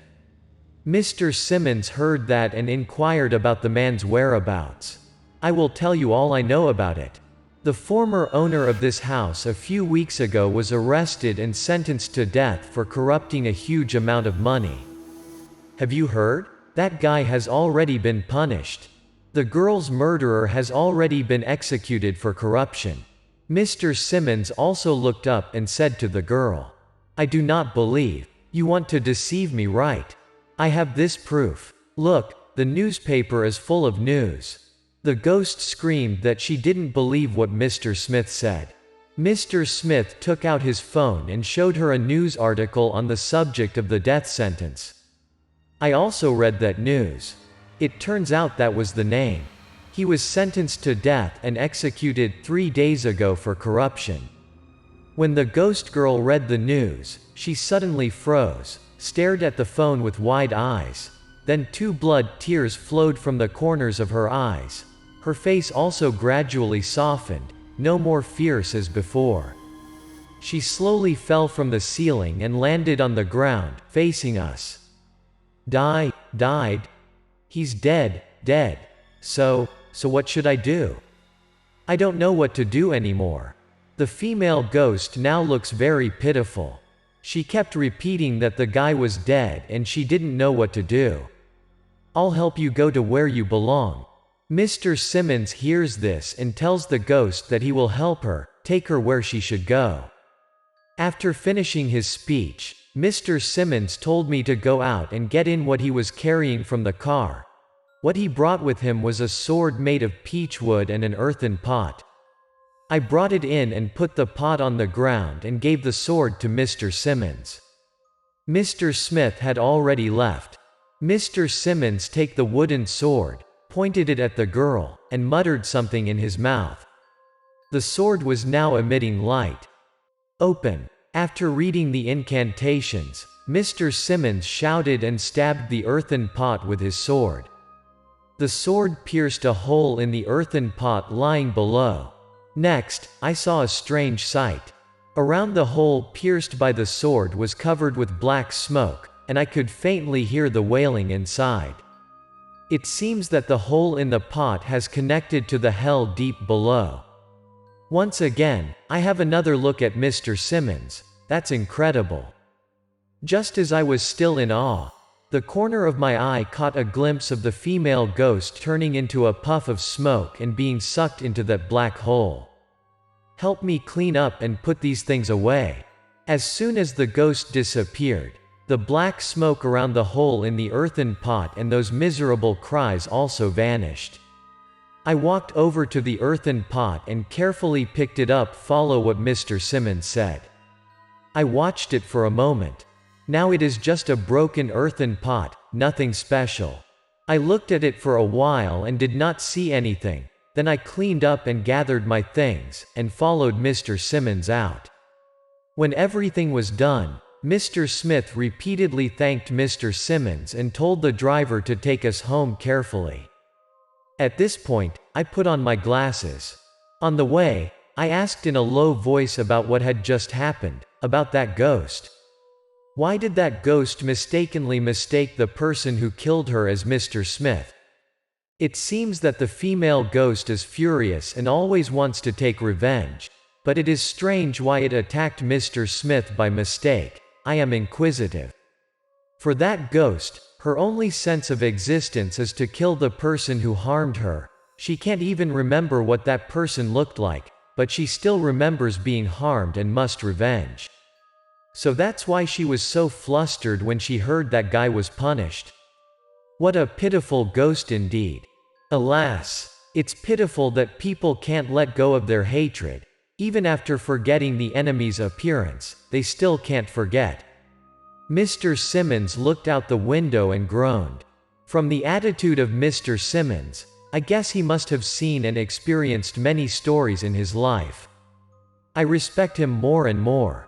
Mr. Simmons heard that and inquired about the man's whereabouts. "I will tell you all I know about it. The former owner of this house a few weeks ago was arrested and sentenced to death for corrupting a huge amount of money. Have you heard? That guy has already been punished. The girl's murderer has already been executed for corruption." Mr. Simmons also looked up and said to the girl, "I do not believe. You want to deceive me, right? I have this proof. Look, the newspaper is full of news." The ghost screamed that she didn't believe what Mr. Smith said. Mr. Smith took out his phone and showed her a news article on the subject of the death sentence. I also read that news. It turns out that was the name. He was sentenced to death and executed 3 days ago for corruption. When the ghost girl read the news, she suddenly froze, stared at the phone with wide eyes. Then 2 blood tears flowed from the corners of her eyes. Her face also gradually softened, no more fierce as before. She slowly fell from the ceiling and landed on the ground, facing us. Died? He's dead. So what should I do? I don't know what to do anymore. The female ghost now looks very pitiful. She kept repeating that the guy was dead and she didn't know what to do. I'll help you go to where you belong. Mr. Simmons hears this and tells the ghost that he will help her, take her where she should go. After finishing his speech, Mr. Simmons told me to go out and get in what he was carrying from the car. What he brought with him was a sword made of peach wood and an earthen pot. I brought it in and put the pot on the ground and gave the sword to Mr. Simmons. Mr. Smith had already left. Mr. Simmons took the wooden sword, pointed it at the girl, and muttered something in his mouth. The sword was now emitting light. Open. After reading the incantations, Mr. Simmons shouted and stabbed the earthen pot with his sword. The sword pierced a hole in the earthen pot lying below. Next, I saw a strange sight. Around the hole pierced by the sword was covered with black smoke, and I could faintly hear the wailing inside. It seems that the hole in the pot has connected to the hell deep below. Once again, I have another look at Mr. Simmons. That's incredible. Just as I was still in awe, the corner of my eye caught a glimpse of the female ghost turning into a puff of smoke and being sucked into that black hole. Help me clean up and put these things away. As soon as the ghost disappeared, the black smoke around the hole in the earthen pot and those miserable cries also vanished. I walked over to the earthen pot and carefully picked it up. Follow what Mr. Simmons said. I watched it for a moment. Now it is just a broken earthen pot, nothing special. I looked at it for a while and did not see anything. Then I cleaned up and gathered my things, and followed Mr. Simmons out. When everything was done, Mr. Smith repeatedly thanked Mr. Simmons and told the driver to take us home carefully. At this point, I put on my glasses. On the way, I asked in a low voice about what had just happened, about that ghost. Why did that ghost mistakenly mistake the person who killed her as Mr. Smith? It seems that the female ghost is furious and always wants to take revenge, but it is strange why it attacked Mr. Smith by mistake. I am inquisitive. For that ghost, her only sense of existence is to kill the person who harmed her. She can't even remember what that person looked like, but she still remembers being harmed and must revenge. So that's why she was so flustered when she heard that guy was punished. What a pitiful ghost indeed. Alas, it's pitiful that people can't let go of their hatred. Even after forgetting the enemy's appearance, they still can't forget. Mr. Simmons looked out the window and groaned. From the attitude of Mr. Simmons, I guess he must have seen and experienced many stories in his life. I respect him more and more.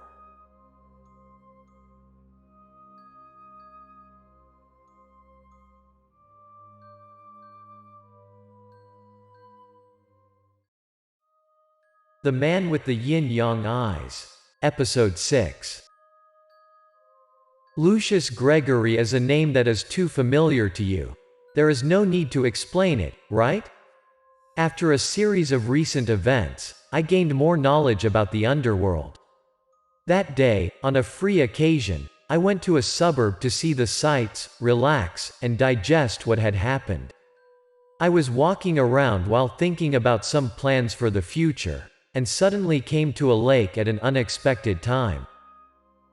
The Man with the Yin-Yang Eyes. Episode 6. Lucius Gregory is a name that is too familiar to you. There is no need to explain it, right? After a series of recent events, I gained more knowledge about the underworld. That day, on a free occasion, I went to a suburb to see the sights, relax, and digest what had happened. I was walking around while thinking about some plans for the future, and suddenly came to a lake at an unexpected time.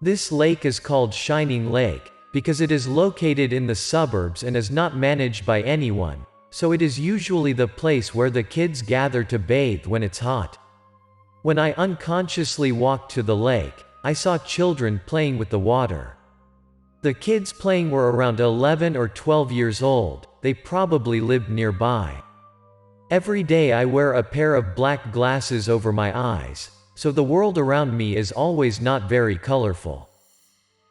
This lake is called Shining Lake, because it is located in the suburbs and is not managed by anyone, so it is usually the place where the kids gather to bathe when it's hot. When I unconsciously walked to the lake, I saw children playing with the water. The kids playing were around 11 or 12 years old. They probably lived nearby. Every day I wear a pair of black glasses over my eyes, so the world around me is always not very colorful.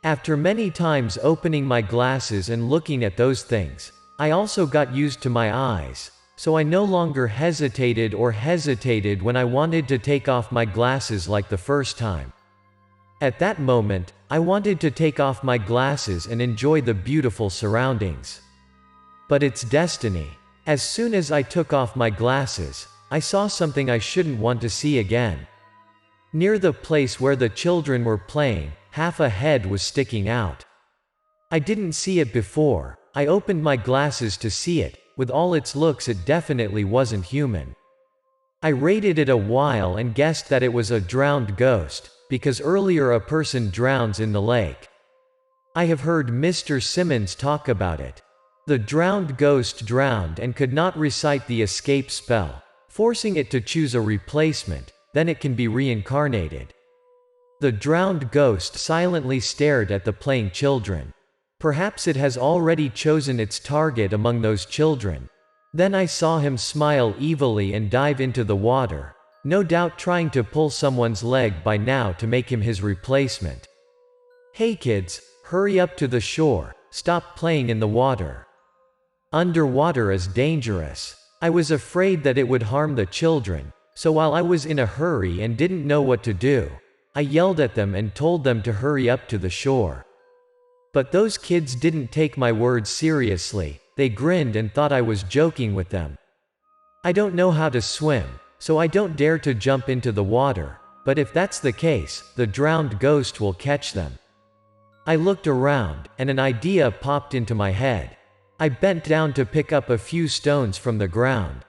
After many times opening my glasses and looking at those things, I also got used to my eyes, so I no longer hesitated when I wanted to take off my glasses like the first time. At that moment, I wanted to take off my glasses and enjoy the beautiful surroundings. But it's destiny. As soon as I took off my glasses, I saw something I shouldn't want to see again. Near the place where the children were playing, half a head was sticking out. I didn't see it before. I opened my glasses to see it. With all its looks, it definitely wasn't human. I waited it a while and guessed that it was a drowned ghost, because earlier a person drowns in the lake. I have heard Mr. Simmons talk about it. The drowned ghost drowned and could not recite the escape spell, forcing it to choose a replacement. then it can be reincarnated. The drowned ghost silently stared at the playing children. Perhaps it has already chosen its target among those children. Then I saw him smile evilly and dive into the water, no doubt trying to pull someone's leg by now to make him his replacement. Hey kids, hurry up to the shore, stop playing in the water. Underwater is dangerous. I was afraid that it would harm the children, so while I was in a hurry and didn't know what to do, I yelled at them and told them to hurry up to the shore. But those kids didn't take my words seriously, they grinned and thought I was joking with them. I don't know how to swim, so I don't dare to jump into the water, but if that's the case, the drowned ghost will catch them. I looked around, and an idea popped into my head. I bent down to pick up a few stones from the ground.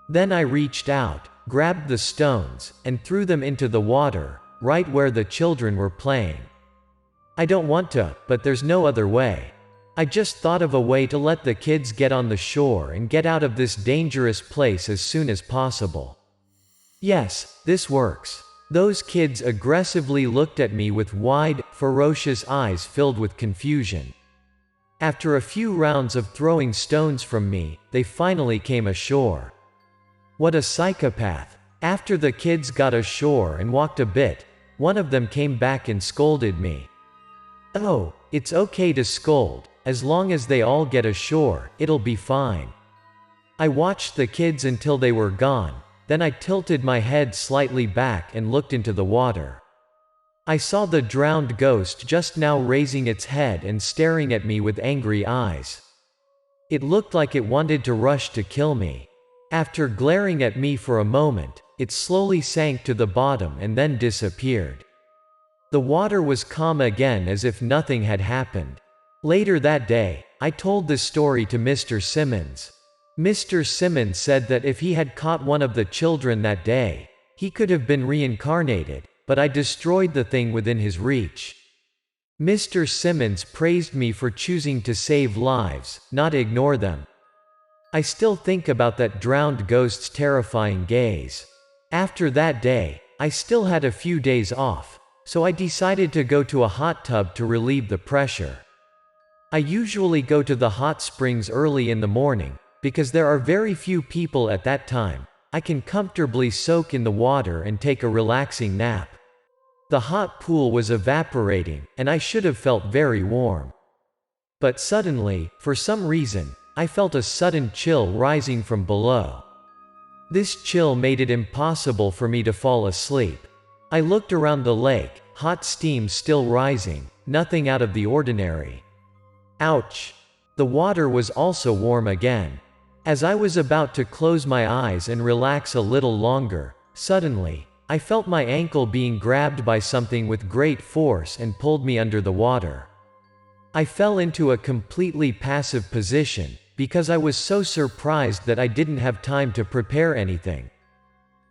Then I reached out, grabbed the stones, and threw them into the water, right where the children were playing. I don't want to, but there's no other way. I just thought of a way to let the kids get on the shore and get out of this dangerous place as soon as possible. Yes, this works. Those kids aggressively looked at me with wide, ferocious eyes filled with confusion. After a few rounds of throwing stones from me, they finally came ashore. What a psychopath. After the kids got ashore and walked a bit, one of them came back and scolded me. Oh, it's okay to scold, as long as they all get ashore, it'll be fine. I watched the kids until they were gone, then I tilted my head slightly back and looked into the water. I saw the drowned ghost just now raising its head and staring at me with angry eyes. It looked like it wanted to rush to kill me. After glaring at me for a moment, it slowly sank to the bottom and then disappeared. The water was calm again as if nothing had happened. Later that day, I told this story to Mr. Simmons. Mr. Simmons said that if he had caught one of the children that day, he could have been reincarnated, but I destroyed the thing within his reach. Mr. Simmons praised me for choosing to save lives, not ignore them. I still think about that drowned ghost's terrifying gaze. After that day, I still had a few days off, so I decided to go to a hot tub to relieve the pressure. I usually go to the hot springs early in the morning, because there are very few people at that time. I can comfortably soak in the water and take a relaxing nap. The hot pool was evaporating, and I should have felt very warm. But suddenly, for some reason, I felt a sudden chill rising from below. This chill made it impossible for me to fall asleep. I looked around the lake, hot steam still rising, nothing out of the ordinary. Ouch! The water was also warm again. As I was about to close my eyes and relax a little longer, suddenly, I felt my ankle being grabbed by something with great force and pulled me under the water. I fell into a completely passive position, because I was so surprised that I didn't have time to prepare anything.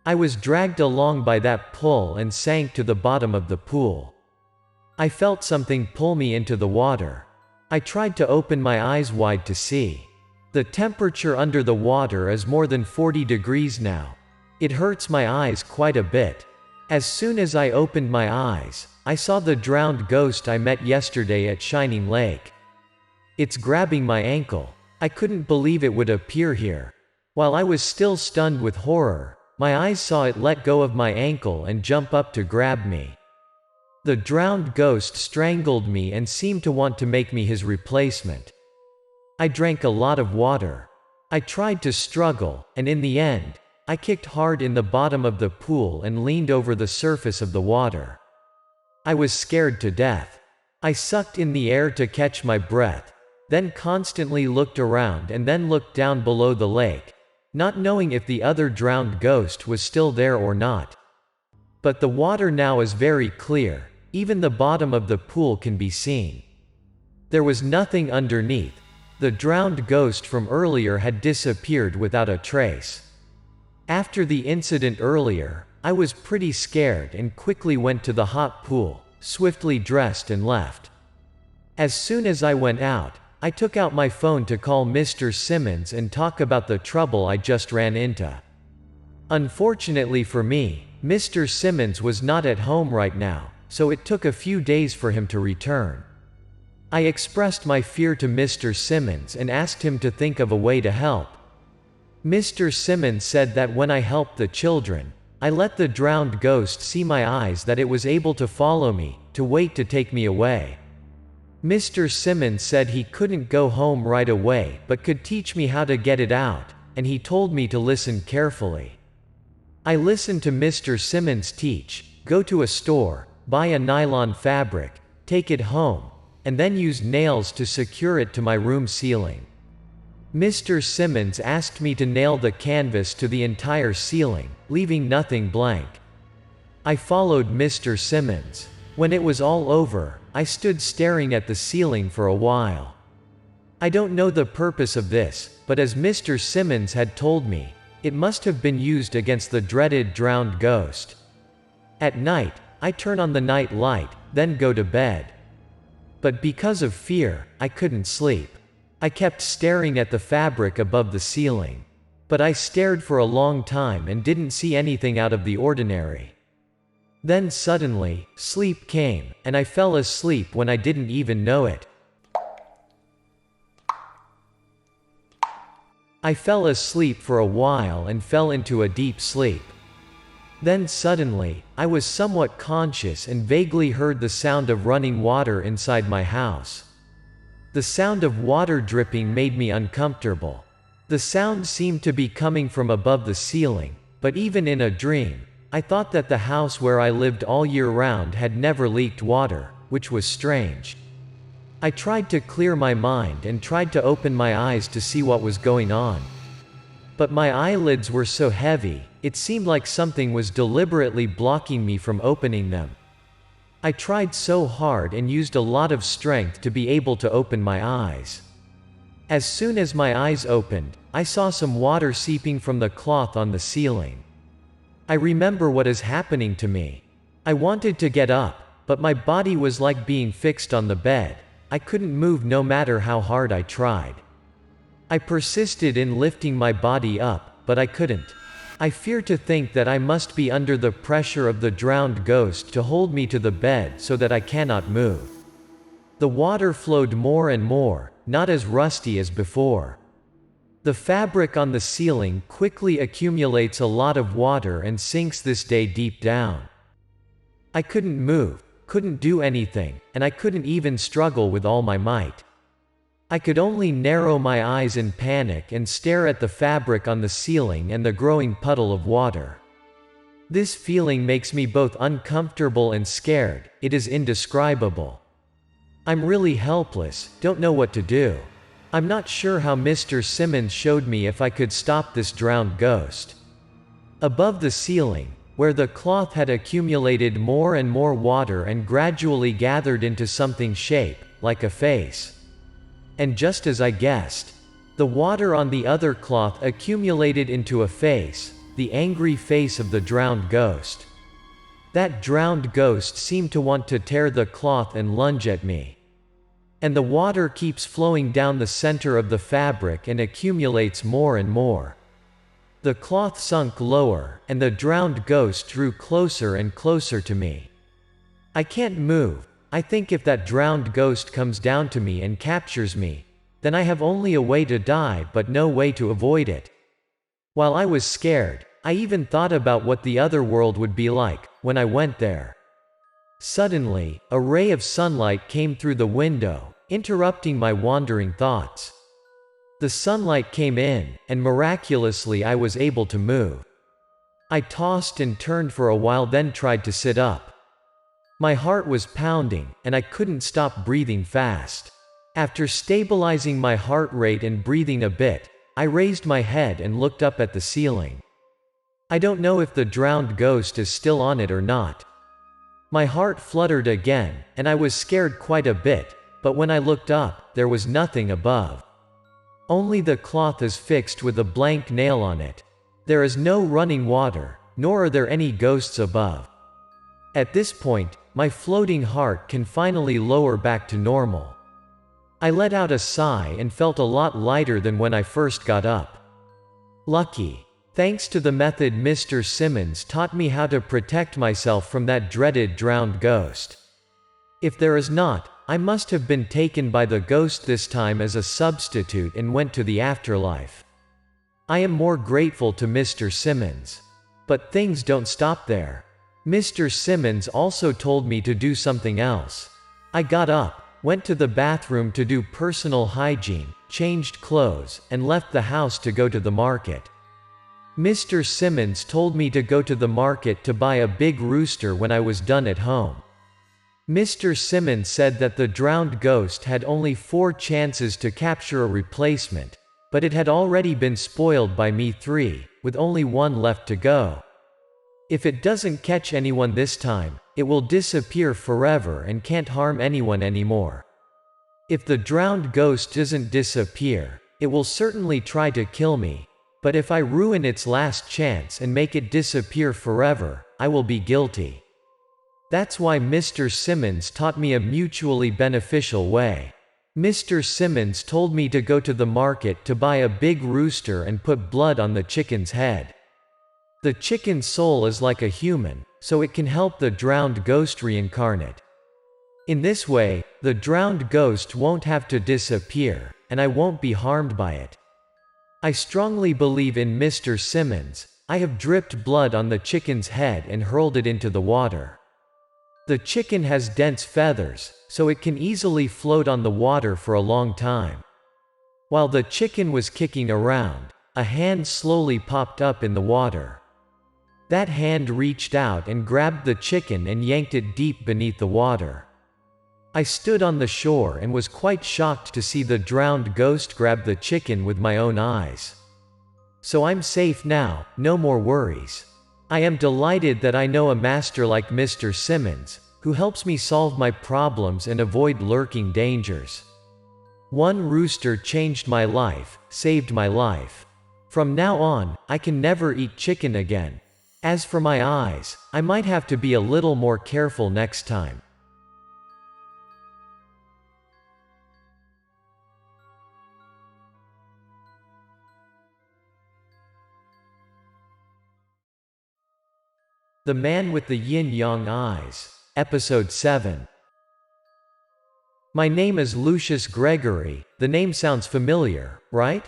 I was dragged along by that pull and sank to the bottom of the pool. I felt something pull me into the water. I tried to open my eyes wide to see. The temperature under the water is more than 40 degrees now. It hurts my eyes quite a bit. As soon as I opened my eyes, I saw the drowned ghost I met yesterday at Shining Lake. It's grabbing my ankle. I couldn't believe it would appear here. While I was still stunned with horror, my eyes saw it let go of my ankle and jump up to grab me. The drowned ghost strangled me and seemed to want to make me his replacement. I drank a lot of water. I tried to struggle, and in the end, I kicked hard in the bottom of the pool and leaned over the surface of the water. I was scared to death. I sucked in the air to catch my breath, then constantly looked around and then looked down below the lake, not knowing if the other drowned ghost was still there or not. But the water now is very clear, even the bottom of the pool can be seen. There was nothing underneath. The drowned ghost from earlier had disappeared without a trace. After the incident earlier, I was pretty scared and quickly went to the hot pool, swiftly dressed and left. As soon as I went out, I took out my phone to call Mr. Simmons and talk about the trouble I just ran into. Unfortunately for me, Mr. Simmons was not at home right now, so it took a few days for him to return. I expressed my fear to Mr. Simmons and asked him to think of a way to help. Mr. Simmons said that when I helped the children, I let the drowned ghost see my eyes, that it was able to follow me, to wait to take me away. Mr. Simmons said he couldn't go home right away but could teach me how to get it out, and he told me to listen carefully. I listened to Mr. Simmons teach, go to a store, buy a nylon fabric, take it home, and then use nails to secure it to my room ceiling. Mr. Simmons asked me to nail the canvas to the entire ceiling, leaving nothing blank. I followed Mr. Simmons. When it was all over, I stood staring at the ceiling for a while. I don't know the purpose of this, but as Mr. Simmons had told me, it must have been used against the dreaded drowned ghost. At night, I turn on the night light, then go to bed. But because of fear, I couldn't sleep. I kept staring at the fabric above the ceiling. But I stared for a long time and didn't see anything out of the ordinary. Then suddenly, sleep came, and I fell asleep when I didn't even know it. I fell asleep for a while and fell into a deep sleep. Then suddenly, I was somewhat conscious and vaguely heard the sound of running water inside my house. The sound of water dripping made me uncomfortable. The sound seemed to be coming from above the ceiling, but even in a dream, I thought that the house where I lived all year round had never leaked water, which was strange. I tried to clear my mind and tried to open my eyes to see what was going on. But my eyelids were so heavy, it seemed like something was deliberately blocking me from opening them. I tried so hard and used a lot of strength to be able to open my eyes. As soon as my eyes opened, I saw some water seeping from the cloth on the ceiling. I remember what is happening to me. I wanted to get up, but my body was like being fixed on the bed. I couldn't move no matter how hard I tried. I persisted in lifting my body up, but I couldn't. I fear to think that I must be under the pressure of the drowned ghost to hold me to the bed so that I cannot move. The water flowed more and more, not as rusty as before. The fabric on the ceiling quickly accumulates a lot of water and sinks this day deep down. I couldn't move, couldn't do anything, and I couldn't even struggle with all my might. I could only narrow my eyes in panic and stare at the fabric on the ceiling and the growing puddle of water. This feeling makes me both uncomfortable and scared. It is indescribable. I'm really helpless, don't know what to do. I'm not sure how Mr. Simmons showed me if I could stop this drowned ghost. Above the ceiling, where the cloth had accumulated more and more water and gradually gathered into something shape, like a face. And just as I guessed, the water on the other cloth accumulated into a face, the angry face of the drowned ghost. That drowned ghost seemed to want to tear the cloth and lunge at me. And the water keeps flowing down the center of the fabric and accumulates more and more. The cloth sunk lower, and the drowned ghost drew closer and closer to me. I can't move. I think if that drowned ghost comes down to me and captures me, then I have only a way to die but no way to avoid it. While I was scared, I even thought about what the other world would be like when I went there. Suddenly, a ray of sunlight came through the window, interrupting my wandering thoughts. The sunlight came in, and miraculously I was able to move. I tossed and turned for a while, then tried to sit up. My heart was pounding, and I couldn't stop breathing fast. After stabilizing my heart rate and breathing a bit, I raised my head and looked up at the ceiling. I don't know if the drowned ghost is still on it or not. My heart fluttered again, and I was scared quite a bit, but when I looked up, there was nothing above. Only the cloth is fixed with a blank nail on it. There is no running water, nor are there any ghosts above. At this point, my floating heart can finally lower back to normal. I let out a sigh and felt a lot lighter than when I first got up. Lucky. Thanks to the method Mr. Simmons taught me how to protect myself from that dreaded drowned ghost. If there is not, I must have been taken by the ghost this time as a substitute and went to the afterlife. I am more grateful to Mr. Simmons. But things don't stop there. Mr. Simmons also told me to do something else. I got up, went to the bathroom to do personal hygiene, changed clothes, and left the house to go to the market. Mr. Simmons told me to go to the market to buy a big rooster when I was done at home. Mr. Simmons said that the drowned ghost had only 4 chances to capture a replacement, but it had already been spoiled by me 3, with only 1 left to go. If it doesn't catch anyone this time, it will disappear forever and can't harm anyone anymore. If the drowned ghost doesn't disappear, it will certainly try to kill me, but if I ruin its last chance and make it disappear forever, I will be guilty. That's why Mr. Simmons taught me a mutually beneficial way. Mr. Simmons told me to go to the market to buy a big rooster and put blood on the chicken's head. The chicken's soul is like a human, so it can help the drowned ghost reincarnate. In this way, the drowned ghost won't have to disappear, and I won't be harmed by it. I strongly believe in Mr. Simmons. I have dripped blood on the chicken's head and hurled it into the water. The chicken has dense feathers, so it can easily float on the water for a long time. While the chicken was kicking around, a hand slowly popped up in the water. That hand reached out and grabbed the chicken and yanked it deep beneath the water. I stood on the shore and was quite shocked to see the drowned ghost grab the chicken with my own eyes. So I'm safe now, no more worries. I am delighted that I know a master like Mr. Simmons, who helps me solve my problems and avoid lurking dangers. One rooster changed my life, saved my life. From now on, I can never eat chicken again. As for my eyes, I might have to be a little more careful next time. The Man with the Yin-Yang Eyes, Episode 7. My name is Lucius Gregory. The name sounds familiar, right?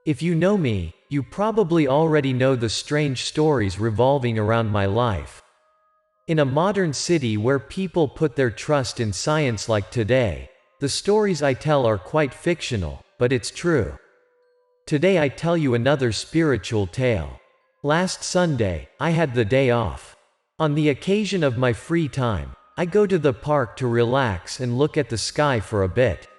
If you know me, you probably already know the strange stories revolving around my life. In a modern city where people put their trust in science like today, the stories I tell are quite fictional, but it's true. Today I tell you another spiritual tale. Last Sunday, I had the day off. On the occasion of my free time, I go to the park to relax and look at the sky for a bit.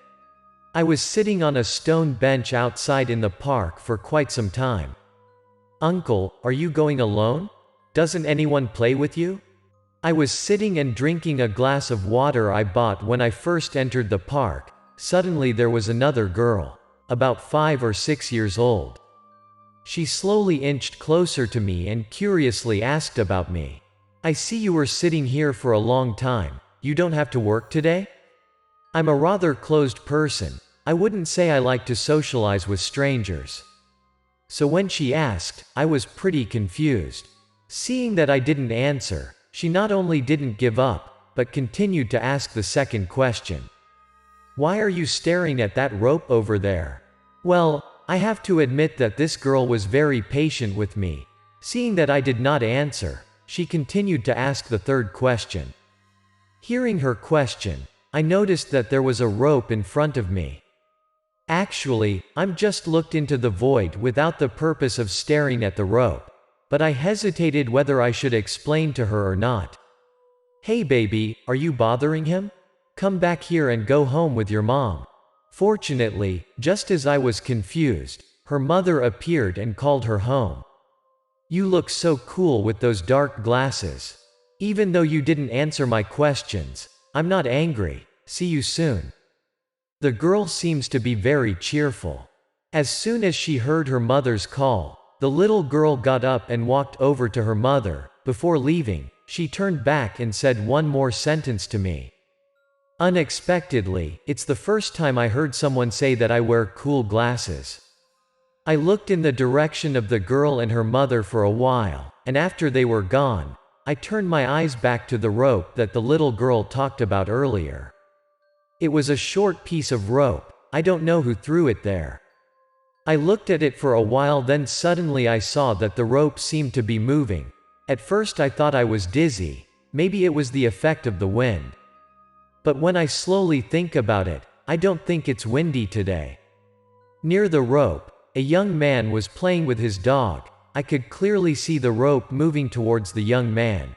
I was sitting on a stone bench outside in the park for quite some time. "Uncle, are you going alone? Doesn't anyone play with you?" I was sitting and drinking a glass of water I bought when I first entered the park. Suddenly there was another girl, about 5 or 6 years old. She slowly inched closer to me and curiously asked about me. "I see you were sitting here for a long time. You don't have to work today?" I'm a rather closed person. I wouldn't say I like to socialize with strangers. So when she asked, I was pretty confused. Seeing that I didn't answer, she not only didn't give up, but continued to ask the second question. "Why are you staring at that rope over there?" Well, I have to admit that this girl was very patient with me. Seeing that I did not answer, she continued to ask the third question. Hearing her question, I noticed that there was a rope in front of me. Actually, I'm just looked into the void without the purpose of staring at the rope, but I hesitated whether I should explain to her or not. "Hey baby, are you bothering him? Come back here and go home with your mom." Fortunately, just as I was confused, her mother appeared and called her home. "You look so cool with those dark glasses. Even though you didn't answer my questions, I'm not angry. See you soon." The girl seems to be very cheerful. As soon as she heard her mother's call, the little girl got up and walked over to her mother. Before leaving, she turned back and said one more sentence to me. Unexpectedly, it's the first time I heard someone say that I wear cool glasses. I looked in the direction of the girl and her mother for a while, and after they were gone, I turned my eyes back to the rope that the little girl talked about earlier. It was a short piece of rope. I don't know who threw it there. I looked at it for a while, then suddenly I saw that the rope seemed to be moving. At first I thought I was dizzy. Maybe it was the effect of the wind. But when I slowly think about it, I don't think it's windy today. Near the rope, a young man was playing with his dog. I could clearly see the rope moving towards the young man.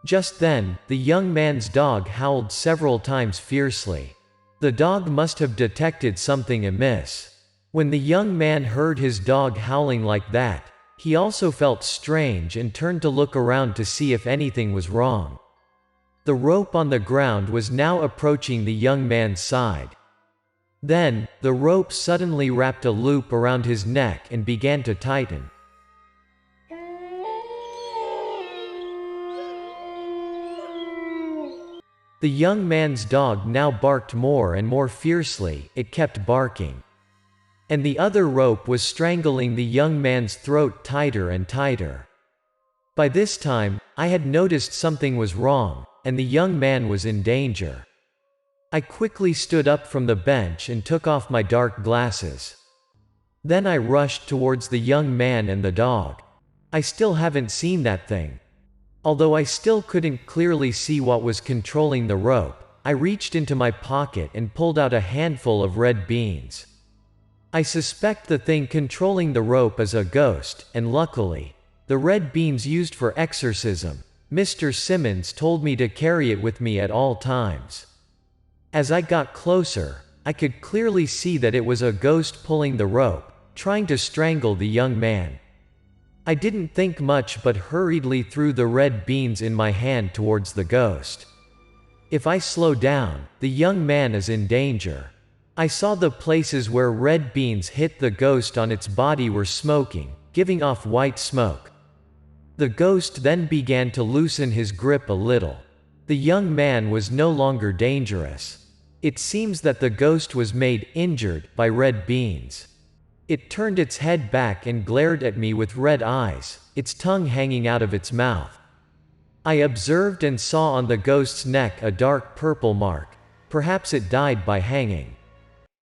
Just then, the young man's dog howled several times fiercely. The dog must have detected something amiss. When the young man heard his dog howling like that, he also felt strange and turned to look around to see if anything was wrong. The rope on the ground was now approaching the young man's side. Then, the rope suddenly wrapped a loop around his neck and began to tighten. The young man's dog now barked more and more fiercely. It kept barking. And the other rope was strangling the young man's throat tighter and tighter. By this time, I had noticed something was wrong, and the young man was in danger. I quickly stood up from the bench and took off my dark glasses. Then I rushed towards the young man and the dog. I still haven't seen that thing. Although I still couldn't clearly see what was controlling the rope, I reached into my pocket and pulled out a handful of red beans. I suspect the thing controlling the rope is a ghost, and luckily, the red beans used for exorcism. Mr. Simmons told me to carry it with me at all times. As I got closer, I could clearly see that it was a ghost pulling the rope, trying to strangle the young man. I didn't think much but hurriedly threw the red beans in my hand towards the ghost. If I slow down, the young man is in danger. I saw the places where red beans hit the ghost on its body were smoking, giving off white smoke. The ghost then began to loosen his grip a little. The young man was no longer dangerous. It seems that the ghost was made injured by red beans. It turned its head back and glared at me with red eyes, its tongue hanging out of its mouth. I observed and saw on the ghost's neck a dark purple mark. Perhaps it died by hanging.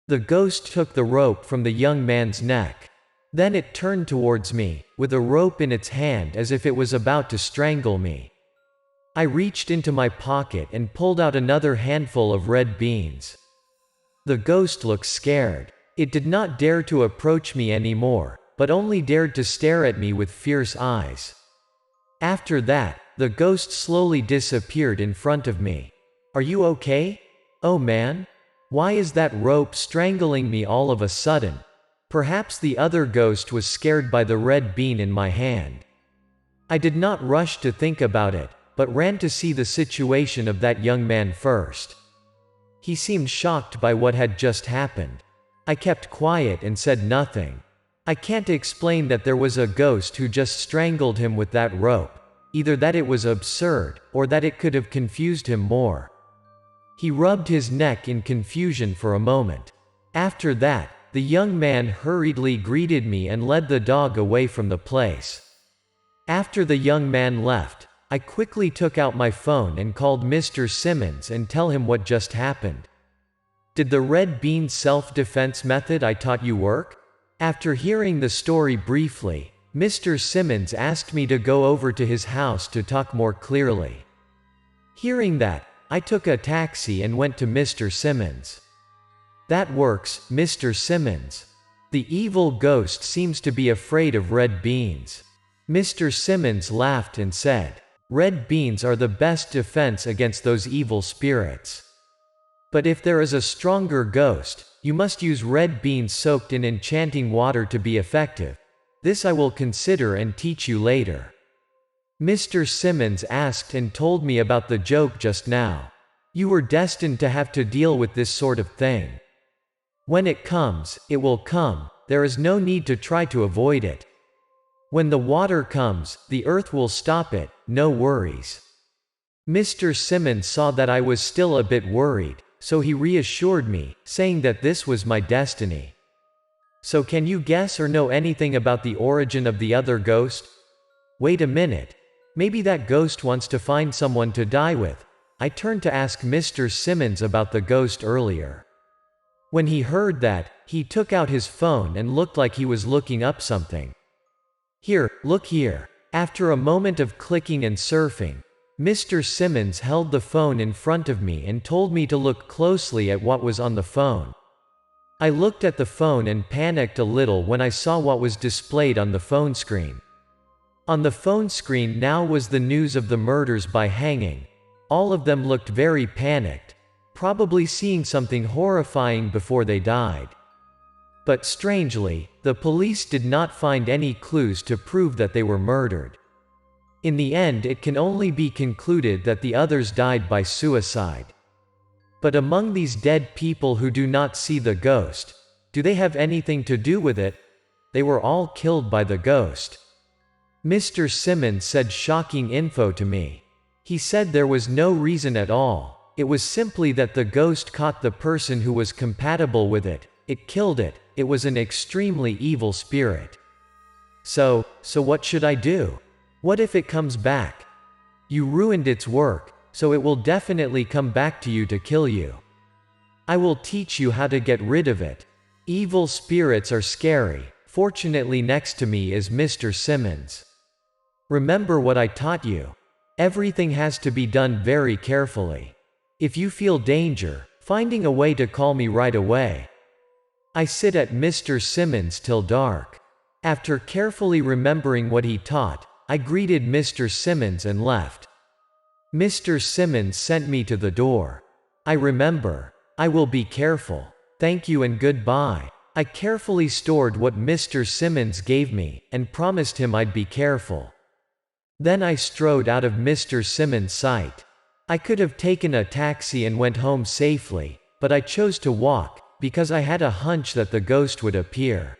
The ghost took the rope from the young man's neck. Then it turned towards me, with a rope in its hand as if it was about to strangle me. I reached into my pocket and pulled out another handful of red beans. The ghost looked scared. It did not dare to approach me anymore, but only dared to stare at me with fierce eyes. After that, the ghost slowly disappeared in front of me. "Are you okay? Oh man? Why is that rope strangling me all of a sudden?" Perhaps the other ghost was scared by the red bean in my hand. I did not rush to think about it, but ran to see the situation of that young man first. He seemed shocked by what had just happened. I kept quiet and said nothing. I can't explain that there was a ghost who just strangled him with that rope. Either that it was absurd, or that it could have confused him more. He rubbed his neck in confusion for a moment. After that, the young man hurriedly greeted me and led the dog away from the place. After the young man left, I quickly took out my phone and called Mr. Simmons and tell him what just happened. "Did the red bean self-defense method I taught you work?" After hearing the story briefly, Mr. Simmons asked me to go over to his house to talk more clearly. Hearing that, I took a taxi and went to Mr. Simmons. "That works, Mr. Simmons. The evil ghost seems to be afraid of red beans." Mr. Simmons laughed and said, "Red beans are the best defense against those evil spirits. But if there is a stronger ghost, you must use red beans soaked in enchanting water to be effective. This I will consider and teach you later." Mr. Simmons asked and told me about the joke just now. "You were destined to have to deal with this sort of thing. When it comes, it will come. There is no need to try to avoid it. When the water comes, the earth will stop it, no worries." Mr. Simmons saw that I was still a bit worried, so he reassured me, saying that this was my destiny. So can you guess or know anything about the origin of the other ghost? Wait a minute. Maybe that ghost wants to find someone to die with. I turned to ask Mr. Simmons about the ghost earlier. When he heard that, he took out his phone and looked like he was looking up something. Here, look here. After a moment of clicking and surfing, Mr. Simmons held the phone in front of me and told me to look closely at what was on the phone. I looked at the phone and panicked a little when I saw what was displayed on the phone screen. On the phone screen now was the news of the murders by hanging. All of them looked very panicked, probably seeing something horrifying before they died. But strangely, the police did not find any clues to prove that they were murdered. In the end, it can only be concluded that the others died by suicide. But among these dead people who do not see the ghost, do they have anything to do with it? They were all killed by the ghost. Mr. Simmons said shocking info to me. He said there was no reason at all. It was simply that the ghost caught the person who was compatible with it. It killed it. It was an extremely evil spirit. So what should I do? What if it comes back? You ruined its work, so it will definitely come back to you to kill you. I will teach you how to get rid of it. Evil spirits are scary. Fortunately, next to me is Mr. Simmons. Remember what I taught you. Everything has to be done very carefully. If you feel danger, finding a way to call me right away. I sit at Mr. Simmons till dark. After carefully remembering what he taught, I greeted Mr. Simmons and left. Mr. Simmons sent me to the door. I remember. I will be careful. Thank you and goodbye. I carefully stored what Mr. Simmons gave me, and promised him I'd be careful. Then I strode out of Mr. Simmons' sight. I could have taken a taxi and went home safely, but I chose to walk, because I had a hunch that the ghost would appear.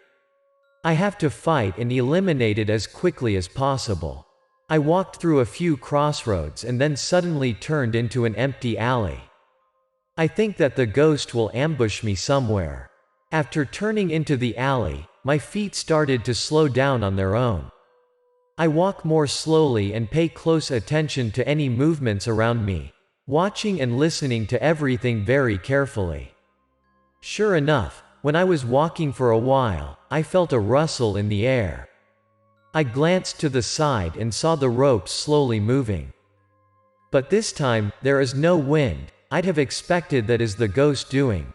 I have to fight and eliminate it as quickly as possible. I walked through a few crossroads and then suddenly turned into an empty alley. I think that the ghost will ambush me somewhere. After turning into the alley, my feet started to slow down on their own. I walk more slowly and pay close attention to any movements around me, watching and listening to everything very carefully. Sure enough, when I was walking for a while, I felt a rustle in the air. I glanced to the side and saw the ropes slowly moving. But this time, there is no wind. I'd have expected that is the ghost doing.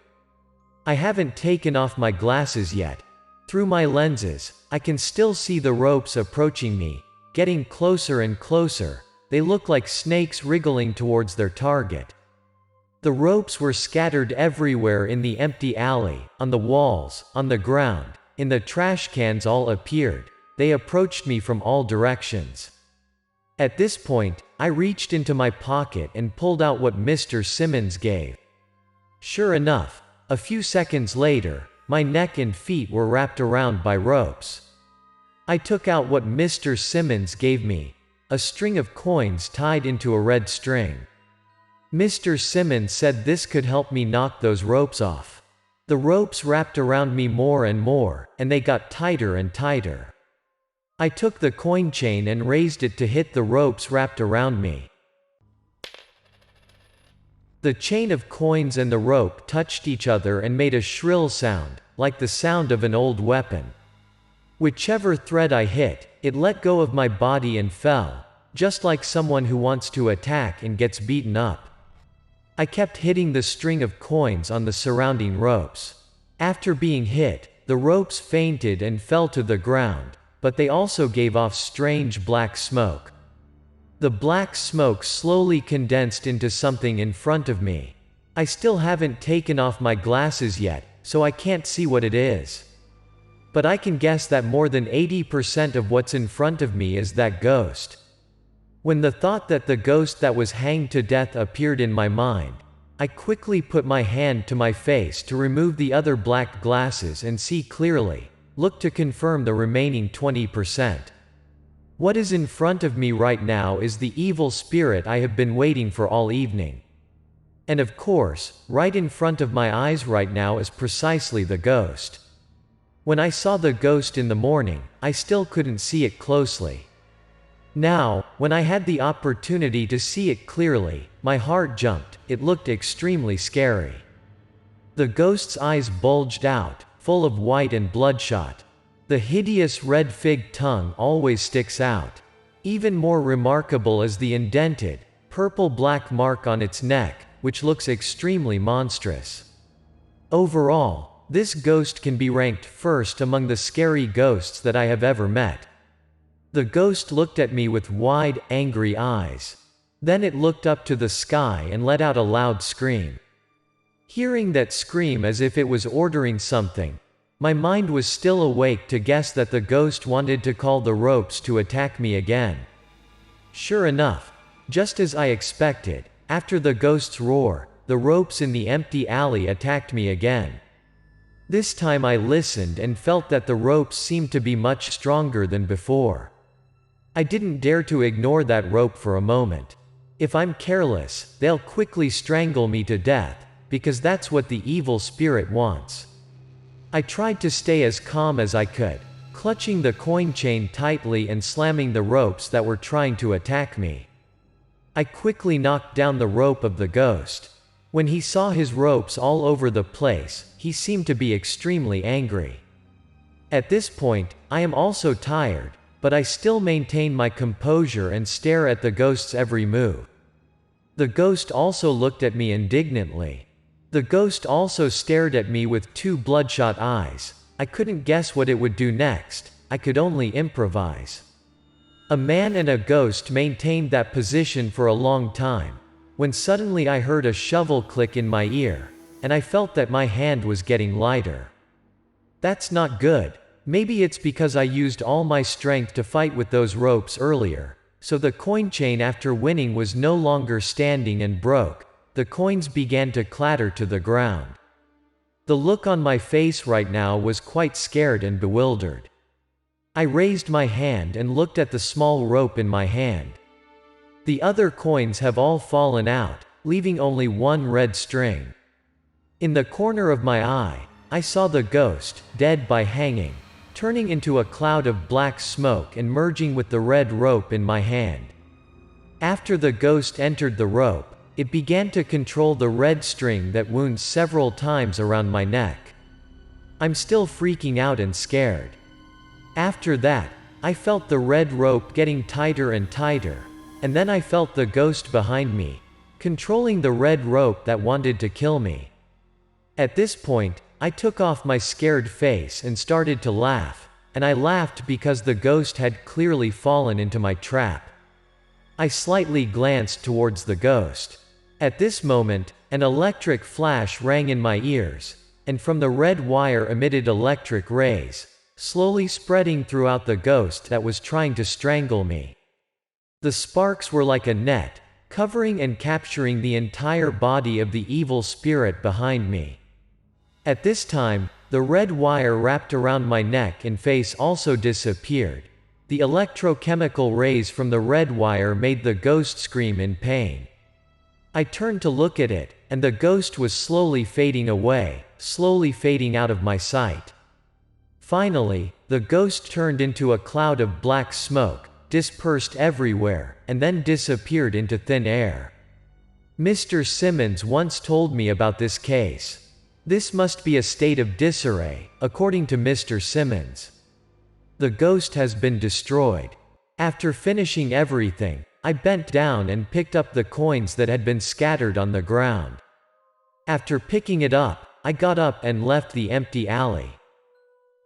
I haven't taken off my glasses yet. Through my lenses, I can still see the ropes approaching me, getting closer and closer. They look like snakes wriggling towards their target. The ropes were scattered everywhere in the empty alley, on the walls, on the ground, in the trash cans. All appeared. They approached me from all directions. At this point, I reached into my pocket and pulled out what Mr. Simmons gave. Sure enough, a few seconds later, my neck and feet were wrapped around by ropes. I took out what Mr. Simmons gave me, a string of coins tied into a red string. Mr. Simmons said this could help me knock those ropes off. The ropes wrapped around me more and more, and they got tighter and tighter. I took the coin chain and raised it to hit the ropes wrapped around me. The chain of coins and the rope touched each other and made a shrill sound, like the sound of an old weapon. Whichever thread I hit, it let go of my body and fell, just like someone who wants to attack and gets beaten up. I kept hitting the string of coins on the surrounding ropes. After being hit, the ropes fainted and fell to the ground, but they also gave off strange black smoke. The black smoke slowly condensed into something in front of me. I still haven't taken off my glasses yet, so I can't see what it is. But I can guess that more than 80% of what's in front of me is that ghost. When the thought that the ghost that was hanged to death appeared in my mind, I quickly put my hand to my face to remove the other black glasses and see clearly, look to confirm the remaining 20%. What is in front of me right now is the evil spirit I have been waiting for all evening. And of course, right in front of my eyes right now is precisely the ghost. When I saw the ghost in the morning, I still couldn't see it closely. Now, when I had the opportunity to see it clearly, my heart jumped. It looked extremely scary. The ghost's eyes bulged out, full of white and bloodshot. The hideous red fig tongue always sticks out. Even more remarkable is the indented, purple-black mark on its neck, which looks extremely monstrous. Overall, this ghost can be ranked first among the scary ghosts that I have ever met. The ghost looked at me with wide, angry eyes. Then it looked up to the sky and let out a loud scream. Hearing that scream as if it was ordering something, my mind was still awake to guess that the ghost wanted to call the ropes to attack me again. Sure enough, just as I expected, after the ghost's roar, the ropes in the empty alley attacked me again. This time I listened and felt that the ropes seemed to be much stronger than before. I didn't dare to ignore that rope for a moment. If I'm careless, they'll quickly strangle me to death, because that's what the evil spirit wants. I tried to stay as calm as I could, clutching the coin chain tightly and slamming the ropes that were trying to attack me. I quickly knocked down the rope of the ghost. When he saw his ropes all over the place, he seemed to be extremely angry. At this point, I am also tired, but I still maintain my composure and stare at the ghost's every move. The ghost also looked at me indignantly. The ghost also stared at me with two bloodshot eyes. I couldn't guess what it would do next. I could only improvise. A man and a ghost maintained that position for a long time, when suddenly I heard a shovel click in my ear, and I felt that my hand was getting lighter. That's not good. Maybe it's because I used all my strength to fight with those ropes earlier, so the coin chain after winning was no longer standing and broke. The coins began to clatter to the ground. The look on my face right now was quite scared and bewildered. I raised my hand and looked at the small rope in my hand. The other coins have all fallen out, leaving only one red string. In the corner of my eye, I saw the ghost, dead by hanging, turning into a cloud of black smoke and merging with the red rope in my hand. After the ghost entered the rope, it began to control the red string that wounds several times around my neck. I'm still freaking out and scared. After that, I felt the red rope getting tighter and tighter, and then I felt the ghost behind me, controlling the red rope that wanted to kill me. At this point, I took off my scared face and started to laugh, and I laughed because the ghost had clearly fallen into my trap. I slightly glanced towards the ghost. At this moment, an electric flash rang in my ears, and from the red wire emitted electric rays, slowly spreading throughout the ghost that was trying to strangle me. The sparks were like a net, covering and capturing the entire body of the evil spirit behind me. At this time, the red wire wrapped around my neck and face also disappeared. The electrochemical rays from the red wire made the ghost scream in pain. I turned to look at it, and the ghost was slowly fading away, slowly fading out of my sight. Finally, the ghost turned into a cloud of black smoke, dispersed everywhere, and then disappeared into thin air. Mr. Simmons once told me about this case. This must be a state of disarray, according to Mr. Simmons. The ghost has been destroyed. After finishing everything, I bent down and picked up the coins that had been scattered on the ground. After picking it up, I got up and left the empty alley.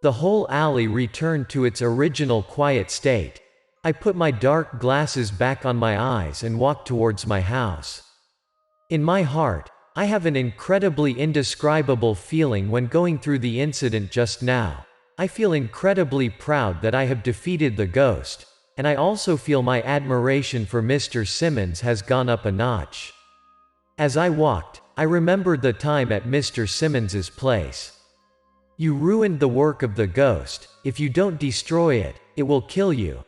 The whole alley returned to its original quiet state. I put my dark glasses back on my eyes and walked towards my house. In my heart, I have an incredibly indescribable feeling when going through the incident just now. I feel incredibly proud that I have defeated the ghost, and I also feel my admiration for Mr. Simmons has gone up a notch. As I walked, I remembered the time at Mr. Simmons's place. "You ruined the work of the ghost. If you don't destroy it, it will kill you."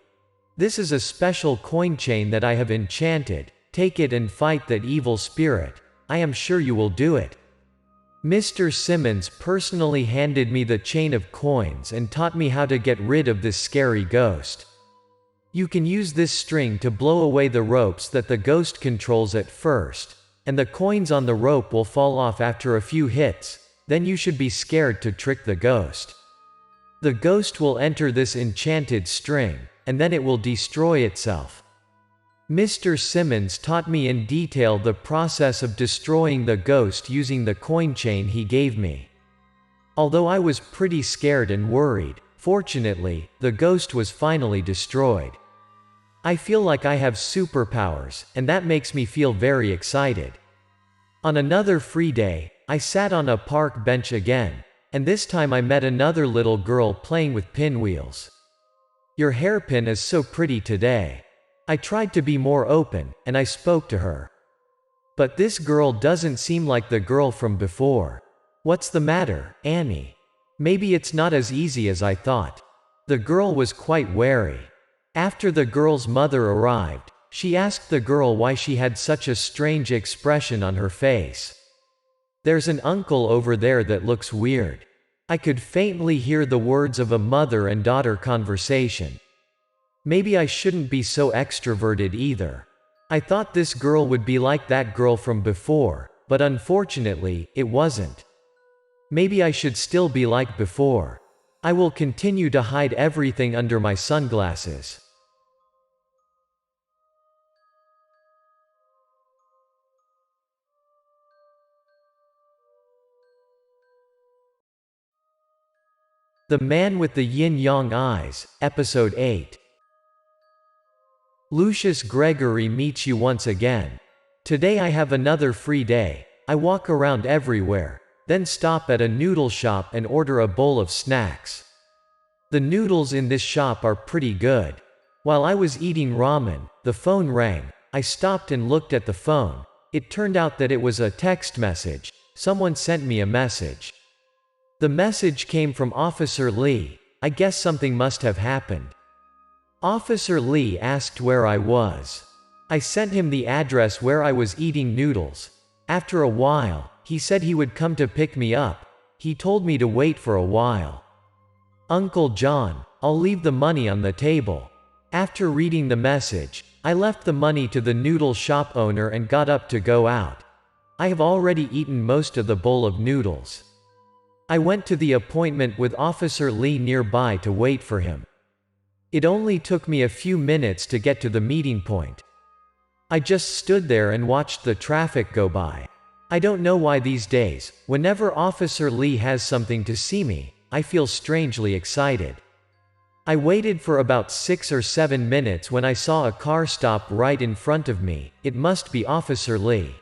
This is a special coin chain that I have enchanted. Take it and fight that evil spirit. I am sure you will do it." Mr. Simmons personally handed me the chain of coins and taught me how to get rid of this scary ghost. You can use this string to blow away the ropes that the ghost controls at first, and the coins on the rope will fall off after a few hits. Then you should be scared to trick the ghost. The ghost will enter this enchanted string, and then it will destroy itself. Mr. Simmons taught me in detail the process of destroying the ghost using the coin chain he gave me. Although I was pretty scared and worried, fortunately, the ghost was finally destroyed. I feel like I have superpowers, and that makes me feel very excited. On another free day, I sat on a park bench again, and this time I met another little girl playing with pinwheels. "Your hairpin is so pretty today." I tried to be more open, and I spoke to her. "But this girl doesn't seem like the girl from before. What's the matter, Annie? Maybe it's not as easy as I thought." The girl was quite wary. After the girl's mother arrived, she asked the girl why she had such a strange expression on her face. "There's an uncle over there that looks weird." I could faintly hear the words of a mother and daughter conversation. Maybe I shouldn't be so extroverted either. I thought this girl would be like that girl from before, but unfortunately, it wasn't. Maybe I should still be like before. I will continue to hide everything under my sunglasses. The Man with the Yin-Yang Eyes, Episode 8. Lucius Gregory meets you once again. Today I have another free day. I walk around everywhere, then stop at a noodle shop and order a bowl of snacks. The noodles in this shop are pretty good. While I was eating ramen, the phone rang. I stopped and looked at the phone. It turned out that it was a text message. Someone sent me a message. The message came from Officer Lee. I guess something must have happened. Officer Lee asked where I was. I sent him the address where I was eating noodles. After a while, he said he would come to pick me up. He told me to wait for a while. "Uncle John, I'll leave the money on the table." After reading the message, I left the money to the noodle shop owner and got up to go out. I have already eaten most of the bowl of noodles. I went to the appointment with Officer Lee nearby to wait for him. It only took me a few minutes to get to the meeting point. I just stood there and watched the traffic go by. I don't know why these days, whenever Officer Lee has something to see me, I feel strangely excited. I waited for about 6 or 7 minutes when I saw a car stop right in front of me. It must be Officer Lee.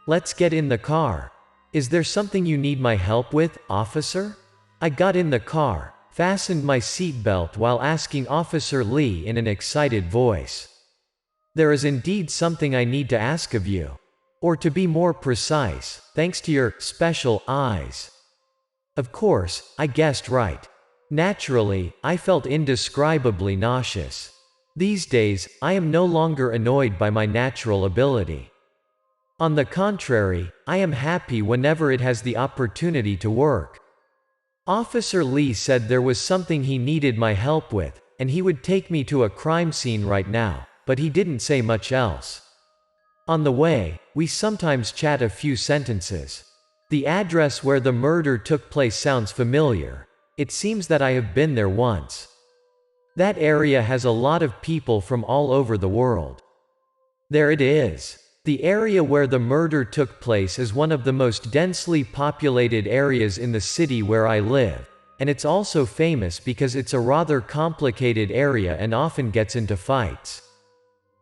"Let's get in the car. Is there something you need my help with, officer?" I got in the car, fastened my seatbelt while asking Officer Lee in an excited voice. "There is indeed something I need to ask of you. Or to be more precise, thanks to your special eyes." Of course, I guessed right. Naturally, I felt indescribably nauseous. These days, I am no longer annoyed by my natural ability. On the contrary, I am happy whenever it has the opportunity to work. Officer Lee said there was something he needed my help with, and he would take me to a crime scene right now, but he didn't say much else. On the way, we sometimes chat a few sentences. The address where the murder took place sounds familiar. It seems that I have been there once. That area has a lot of people from all over the world. There it is. The area where the murder took place is one of the most densely populated areas in the city where I live, and it's also famous because it's a rather complicated area and often gets into fights.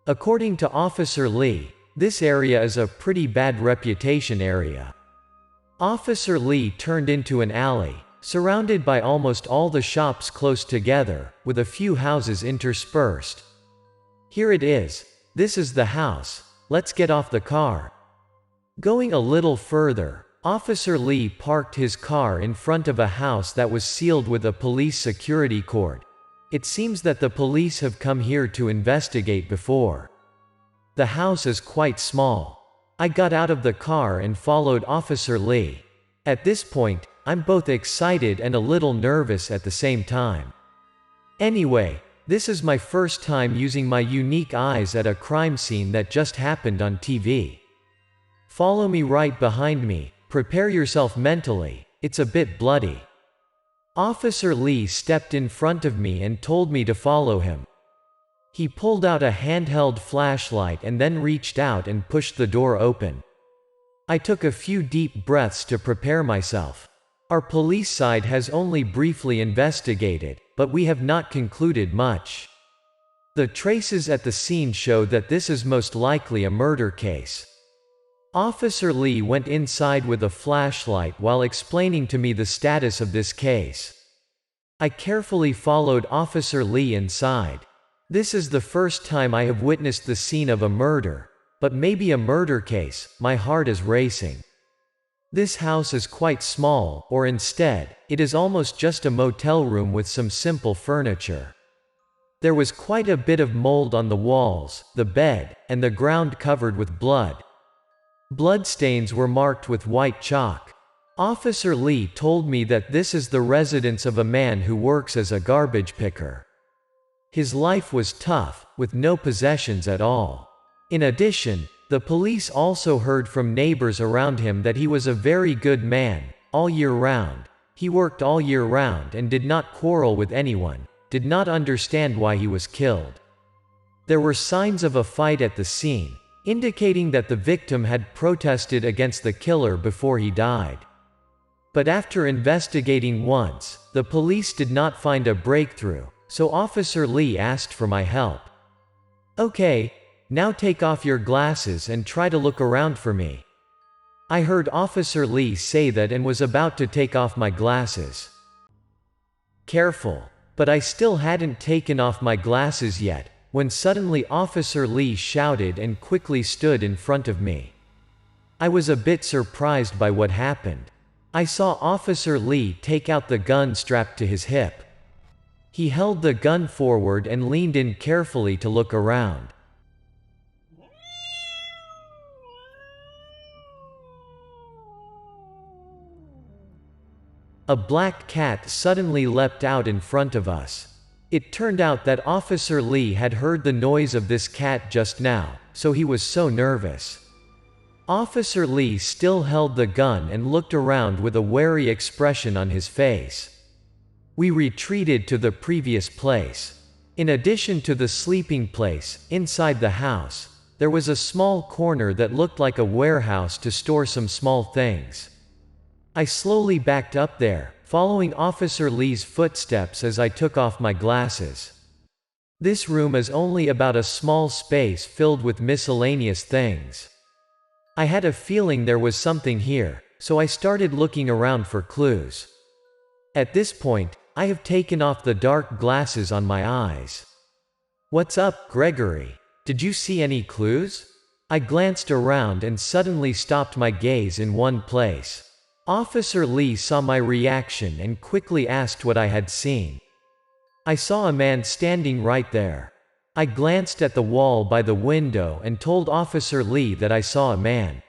According to Officer Lee, this area is a pretty bad reputation area. Officer Lee turned into an alley, surrounded by almost all the shops close together, with a few houses interspersed. "Here it is. This is the house. Let's get off the car." Going a little further, Officer Lee parked his car in front of a house that was sealed with a police security cord. It seems that the police have come here to investigate before. The house is quite small. I got out of the car and followed Officer Lee. At this point, I'm both excited and a little nervous at the same time. Anyway, this is my first time using my unique eyes at a crime scene that just happened on TV. Follow me right behind me, prepare yourself mentally, it's a bit bloody. Officer Lee stepped in front of me and told me to follow him. He pulled out a handheld flashlight and then reached out and pushed the door open. I took a few deep breaths to prepare myself. Our police side has only briefly investigated, but we have not concluded much. The traces at the scene show that this is most likely a murder case. Officer Lee went inside with a flashlight while explaining to me the status of this case. I carefully followed Officer Lee inside. This is the first time I have witnessed the scene of a murder, but maybe a murder case. My heart is racing. This house is quite small, or instead, it is almost just a motel room with some simple furniture. There was quite a bit of mold on the walls, the bed, and the ground covered with blood. Bloodstains were marked with white chalk. Officer Lee told me that this is the residence of a man who works as a garbage picker. His life was tough, with no possessions at all. In addition, the police also heard from neighbors around him that he was a very good man, all year round. He worked all year round and did not quarrel with anyone, did not understand why he was killed. There were signs of a fight at the scene, indicating that the victim had protested against the killer before he died. But after investigating once, the police did not find a breakthrough, so Officer Lee asked for my help. Okay, now take off your glasses and try to look around for me. I heard Officer Lee say that and was about to take off my glasses. Careful, but I still hadn't taken off my glasses yet, when suddenly Officer Lee shouted and quickly stood in front of me. I was a bit surprised by what happened. I saw Officer Lee take out the gun strapped to his hip. He held the gun forward and leaned in carefully to look around. A black cat suddenly leapt out in front of us. It turned out that Officer Lee had heard the noise of this cat just now, so he was so nervous. Officer Lee still held the gun and looked around with a wary expression on his face. We retreated to the previous place. In addition to the sleeping place, inside the house, there was a small corner that looked like a warehouse to store some small things. I slowly backed up there, following Officer Lee's footsteps as I took off my glasses. This room is only about a small space filled with miscellaneous things. I had a feeling there was something here, so I started looking around for clues. At this point, I have taken off the dark glasses on my eyes. What's up, Gregory? Did you see any clues? I glanced around and suddenly stopped my gaze in one place. Officer Lee saw my reaction and quickly asked what I had seen. I saw a man standing right there. I glanced at the wall by the window and told Officer Lee that I saw a man.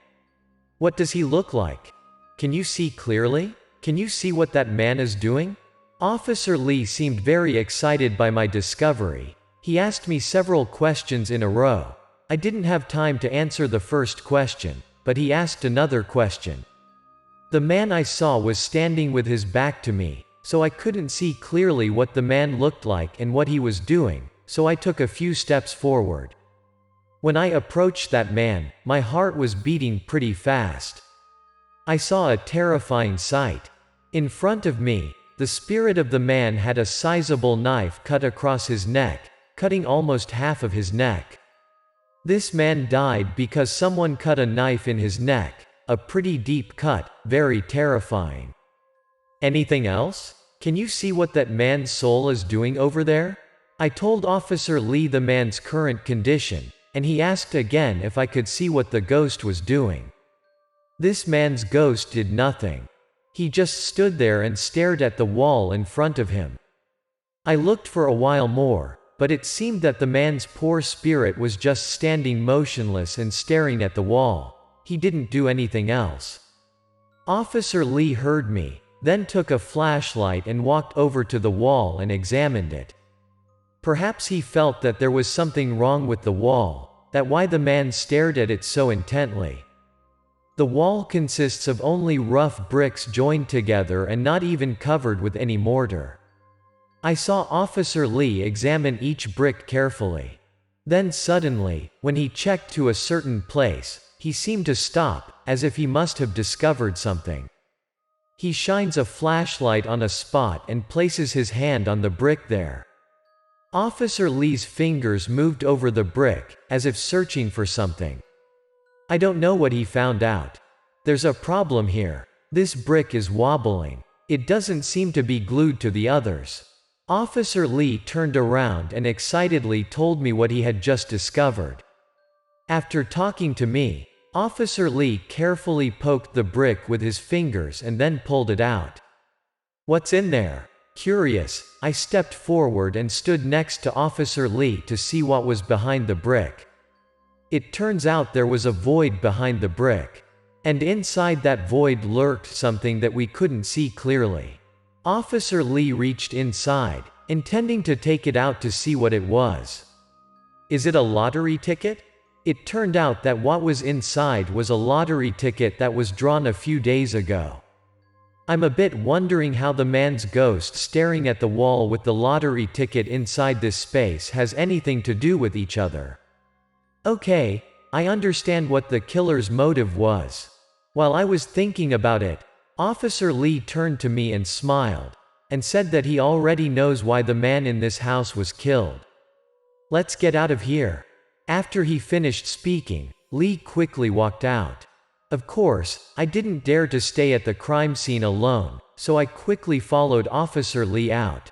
What does he look like? Can you see clearly? Can you see what that man is doing? Officer Lee seemed very excited by my discovery. He asked me several questions in a row. I didn't have time to answer the first question, but he asked another question. The man I saw was standing with his back to me, so I couldn't see clearly what the man looked like and what he was doing, so I took a few steps forward. When I approached that man, my heart was beating pretty fast. I saw a terrifying sight. In front of me, the spirit of the man had a sizable knife cut across his neck, cutting almost half of his neck. This man died because someone cut a knife in his neck. A pretty deep cut, very terrifying. Anything else? Can you see what that man's soul is doing over there? I told Officer Lee the man's current condition, and he asked again if I could see what the ghost was doing. This man's ghost did nothing. He just stood there and stared at the wall in front of him. I looked for a while more, but it seemed that the man's poor spirit was just standing motionless and staring at the wall. He didn't do anything else. Officer Lee heard me, then took a flashlight and walked over to the wall and examined it. Perhaps he felt that there was something wrong with the wall, that's why the man stared at it so intently. The wall consists of only rough bricks joined together and not even covered with any mortar. I saw Officer Lee examine each brick carefully. Then suddenly, when he checked to a certain place, he seemed to stop, as if he must have discovered something. He shines a flashlight on a spot and places his hand on the brick there. Officer Lee's fingers moved over the brick, as if searching for something. I don't know what he found out. There's a problem here. This brick is wobbling. It doesn't seem to be glued to the others. Officer Lee turned around and excitedly told me what he had just discovered. After talking to me, Officer Lee carefully poked the brick with his fingers and then pulled it out. "What's in there?" Curious, I stepped forward and stood next to Officer Lee to see what was behind the brick. It turns out there was a void behind the brick. And inside that void lurked something that we couldn't see clearly. Officer Lee reached inside, intending to take it out to see what it was. "Is it a lottery ticket?" It turned out that what was inside was a lottery ticket that was drawn a few days ago. I'm a bit wondering how the man's ghost staring at the wall with the lottery ticket inside this space has anything to do with each other. Okay, I understand what the killer's motive was. While I was thinking about it, Officer Lee turned to me and smiled, and said that he already knows why the man in this house was killed. "Let's get out of here." After he finished speaking, Lee quickly walked out. Of course, I didn't dare to stay at the crime scene alone, so I quickly followed Officer Lee out.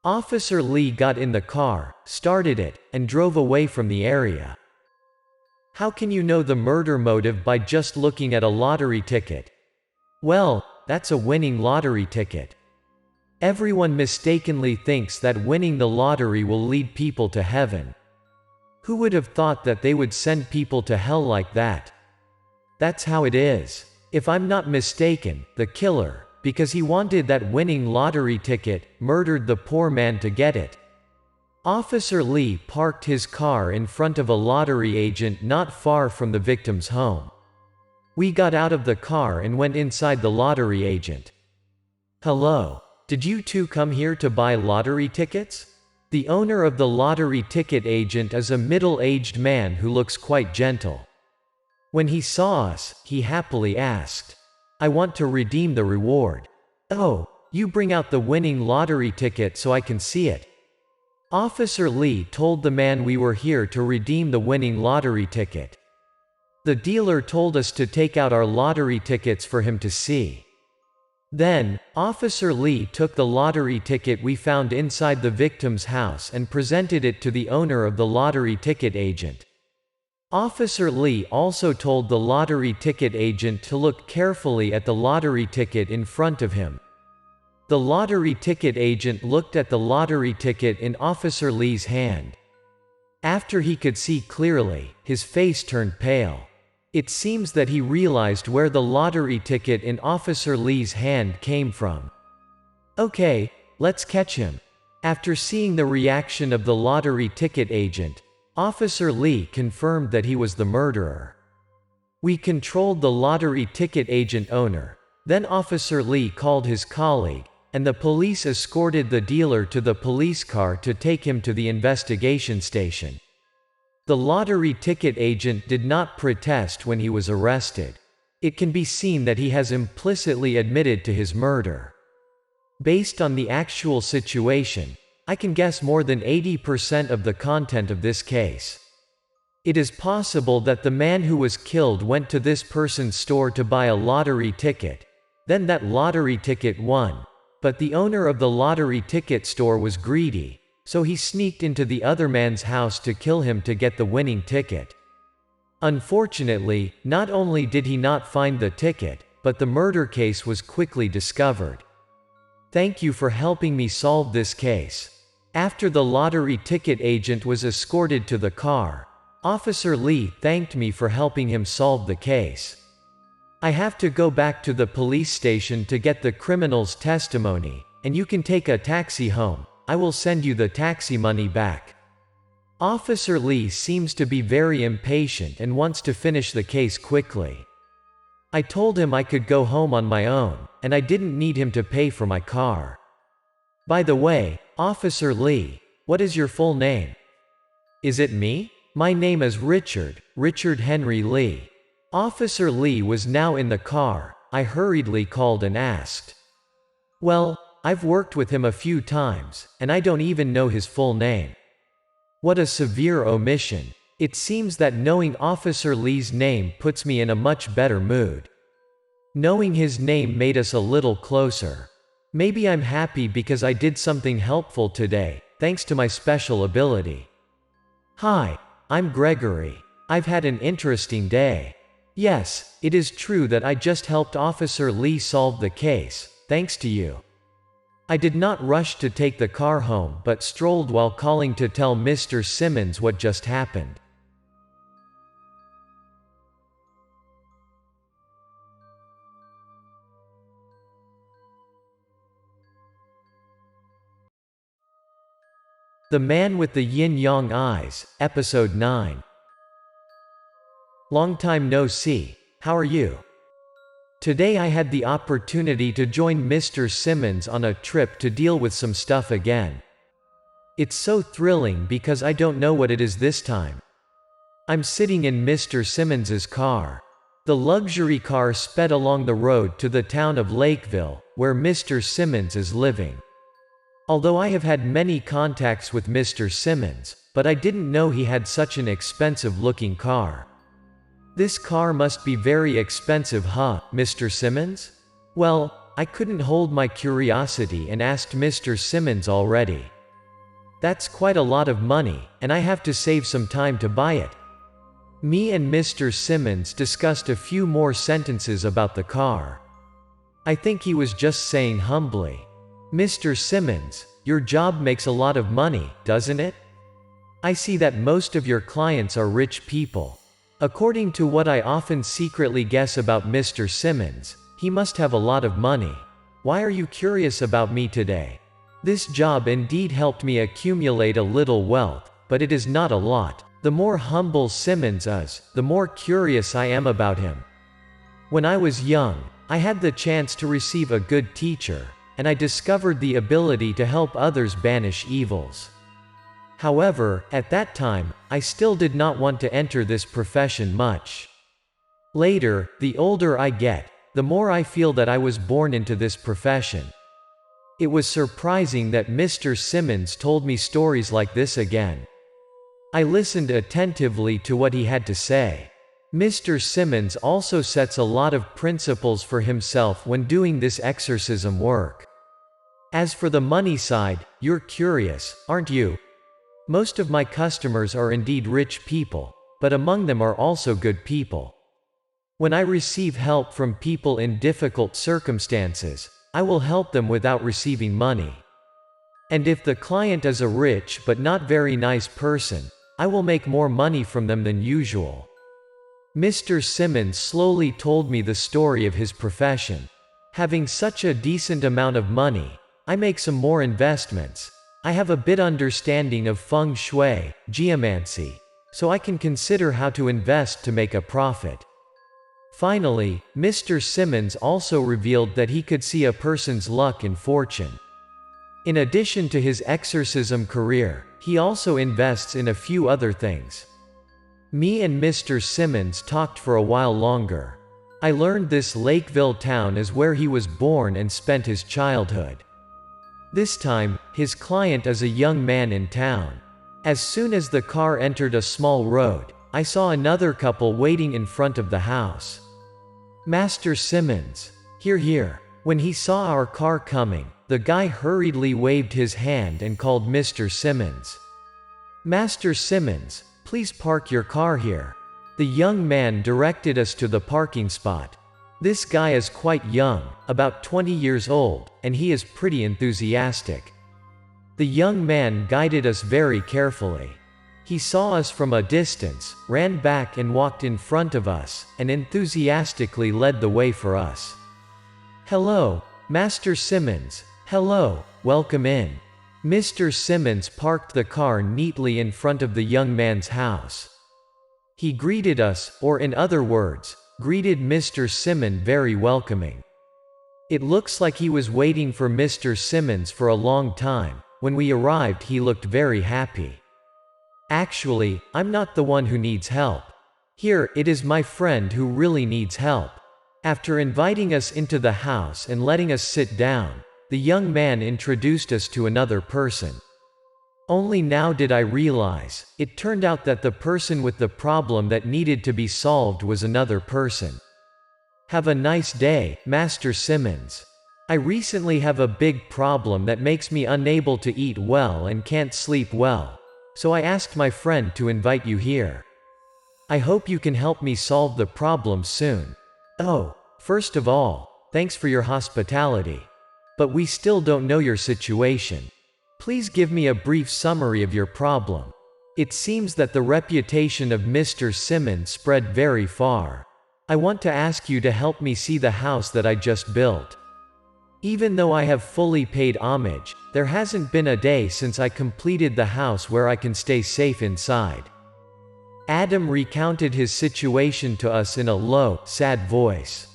Officer Lee got in the car, started it, and drove away from the area. How can you know the murder motive by just looking at a lottery ticket? Well, that's a winning lottery ticket. Everyone mistakenly thinks that winning the lottery will lead people to heaven. Who would have thought that they would send people to hell like that? That's how it is. If I'm not mistaken, the killer, because he wanted that winning lottery ticket, murdered the poor man to get it. Officer Lee parked his car in front of a lottery agent not far from the victim's home. We got out of the car and went inside the lottery agent. "Hello. Did you two come here to buy lottery tickets?" The owner of the lottery ticket agent is a middle-aged man who looks quite gentle. When he saw us, he happily asked, "I want to redeem the reward." "Oh, you bring out the winning lottery ticket so I can see it." Officer Lee told the man we were here to redeem the winning lottery ticket. The dealer told us to take out our lottery tickets for him to see. Then, Officer Lee took the lottery ticket we found inside the victim's house and presented it to the owner of the lottery ticket agent. Officer Lee also told the lottery ticket agent to look carefully at the lottery ticket in front of him. The lottery ticket agent looked at the lottery ticket in Officer Lee's hand. After he could see clearly, his face turned pale. It seems that he realized where the lottery ticket in Officer Lee's hand came from. "Okay, let's catch him." After seeing the reaction of the lottery ticket agent, Officer Lee confirmed that he was the murderer. We controlled the lottery ticket agent owner. Then Officer Lee called his colleague, and the police escorted the dealer to the police car to take him to the investigation station. The lottery ticket agent did not protest when he was arrested. It can be seen that he has implicitly admitted to his murder. Based on the actual situation, I can guess more than 80% of the content of this case. It is possible that the man who was killed went to this person's store to buy a lottery ticket, then that lottery ticket won, but the owner of the lottery ticket store was greedy, so he sneaked into the other man's house to kill him to get the winning ticket. Unfortunately, not only did he not find the ticket, but the murder case was quickly discovered. Thank you for helping me solve this case." After the lottery ticket agent was escorted to the car, Officer Lee thanked me for helping him solve the case. "I have to go back to the police station to get the criminal's testimony, and you can take a taxi home. I will send you the taxi money back." Officer Lee seems to be very impatient and wants to finish the case quickly. I told him I could go home on my own, and I didn't need him to pay for my car. "By the way, Officer Lee, what is your full name?" "Is it me? My name is Richard Henry Lee." Officer Lee was now in the car. I hurriedly called and asked. "Well, I've worked with him a few times, and I don't even know his full name." What a severe omission. It seems that knowing Officer Lee's name puts me in a much better mood. Knowing his name made us a little closer. Maybe I'm happy because I did something helpful today, thanks to my special ability. "Hi, I'm Gregory. I've had an interesting day." "Yes, it is true that I just helped Officer Lee solve the case, thanks to you." I did not rush to take the car home but strolled while calling to tell Mr. Simmons what just happened. The Man with the Yin-Yang Eyes, Episode 9. Long time no see. How are you? Today I had the opportunity to join Mr. Simmons on a trip to deal with some stuff again. It's so thrilling because I don't know what it is this time. I'm sitting in Mr. Simmons's car. The luxury car sped along the road to the town of Lakeville, where Mr. Simmons is living. Although I have had many contacts with Mr. Simmons, but I didn't know he had such an expensive-looking car. "This car must be very expensive, huh, Mr. Simmons?" Well, I couldn't hold my curiosity and asked Mr. Simmons already. "That's quite a lot of money, and I have to save some time to buy it." Me and Mr. Simmons discussed a few more sentences about the car. I think he was just saying humbly, "Mr. Simmons, your job makes a lot of money, doesn't it? I see that most of your clients are rich people." According to what I often secretly guess about Mr. Simmons, he must have a lot of money. Why are you curious about me today? This job indeed helped me accumulate a little wealth, but it is not a lot. The more humble Simmons is, the more curious I am about him. When I was young, I had the chance to receive a good teacher, and I discovered the ability to help others banish evils. However, at that time, I still did not want to enter this profession much. Later, the older I get, the more I feel that I was born into this profession. It was surprising that Mr. Simmons told me stories like this again. I listened attentively to what he had to say. Mr. Simmons also sets a lot of principles for himself when doing this exorcism work. As for the money side, you're curious, aren't you? Most of my customers are indeed rich people, but among them are also good people. When I receive help from people in difficult circumstances, I will help them without receiving money. And if the client is a rich but not very nice person, I will make more money from them than usual. Mr. Simmons slowly told me the story of his profession. Having such a decent amount of money, I make some more investments. I have a bit understanding of feng shui, geomancy, so I can consider how to invest to make a profit. Finally, Mr. Simmons also revealed that he could see a person's luck and fortune. In addition to his exorcism career, he also invests in a few other things. Me and Mr. Simmons talked for a while longer. I learned this Lakeville town is where he was born and spent his childhood. This time, his client is a young man in town. As soon as the car entered a small road, I saw another couple waiting in front of the house. "Master Simmons, here." When he saw our car coming, the guy hurriedly waved his hand and called Mr. Simmons. "Master Simmons, please park your car here." The young man directed us to the parking spot. This guy is quite young, about 20 years old, and he is pretty enthusiastic. The young man guided us very carefully. He saw us from a distance, ran back and walked in front of us, and enthusiastically led the way for us. "Hello, Master Simmons. Hello, welcome in." Mr. Simmons parked the car neatly in front of the young man's house. He greeted us, or in other words, greeted Mr. Simmons very welcoming. It looks like he was waiting for Mr. Simmons for a long time. When we arrived, he looked very happy. "Actually, I'm not the one who needs help. Here, it is my friend who really needs help." After inviting us into the house and letting us sit down, the young man introduced us to another person. Only now did I realize, it turned out that the person with the problem that needed to be solved was another person. "Have a nice day, Master Simmons. I recently have a big problem that makes me unable to eat well and can't sleep well, so I asked my friend to invite you here. I hope you can help me solve the problem soon. Oh, first of all, thanks for your hospitality. But we still don't know your situation. Please give me a brief summary of your problem. It seems that the reputation of Mr. Simmons spread very far. I want to ask you to help me see the house that I just built. Even though I have fully paid homage, there hasn't been a day since I completed the house where I can stay safe inside." Adam recounted his situation to us in a low, sad voice.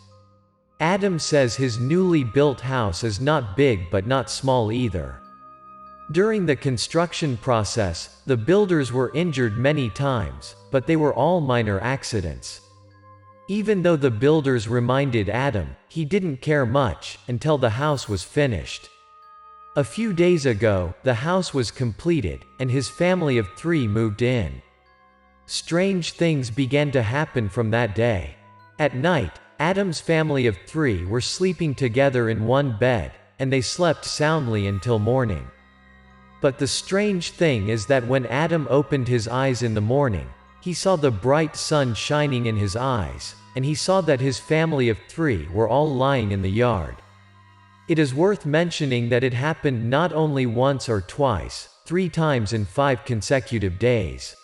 Adam says his newly built house is not big but not small either. During the construction process, the builders were injured many times, but they were all minor accidents. Even though the builders reminded Adam, he didn't care much, until the house was finished. A few days ago, the house was completed, and his family of 3 moved in. Strange things began to happen from that day. At night, Adam's family of 3 were sleeping together in one bed, and they slept soundly until morning. But the strange thing is that when Adam opened his eyes in the morning, he saw the bright sun shining in his eyes, and he saw that his family of 3 were all lying in the yard. It is worth mentioning that it happened not only once or twice, 3 times in 5 consecutive days.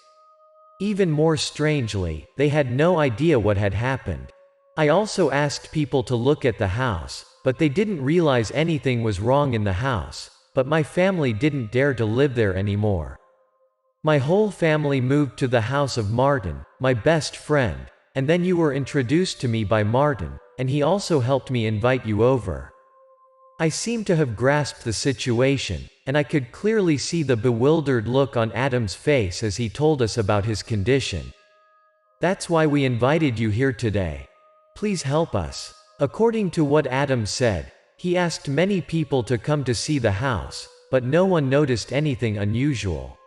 Even more strangely, they had no idea what had happened. I also asked people to look at the house, but they didn't realize anything was wrong in the house, but my family didn't dare to live there anymore. My whole family moved to the house of Martin, my best friend, and then you were introduced to me by Martin, and he also helped me invite you over. I seem to have grasped the situation, and I could clearly see the bewildered look on Adam's face as he told us about his condition. That's why we invited you here today. Please help us. According to what Adam said, he asked many people to come to see the house, but no one noticed anything unusual.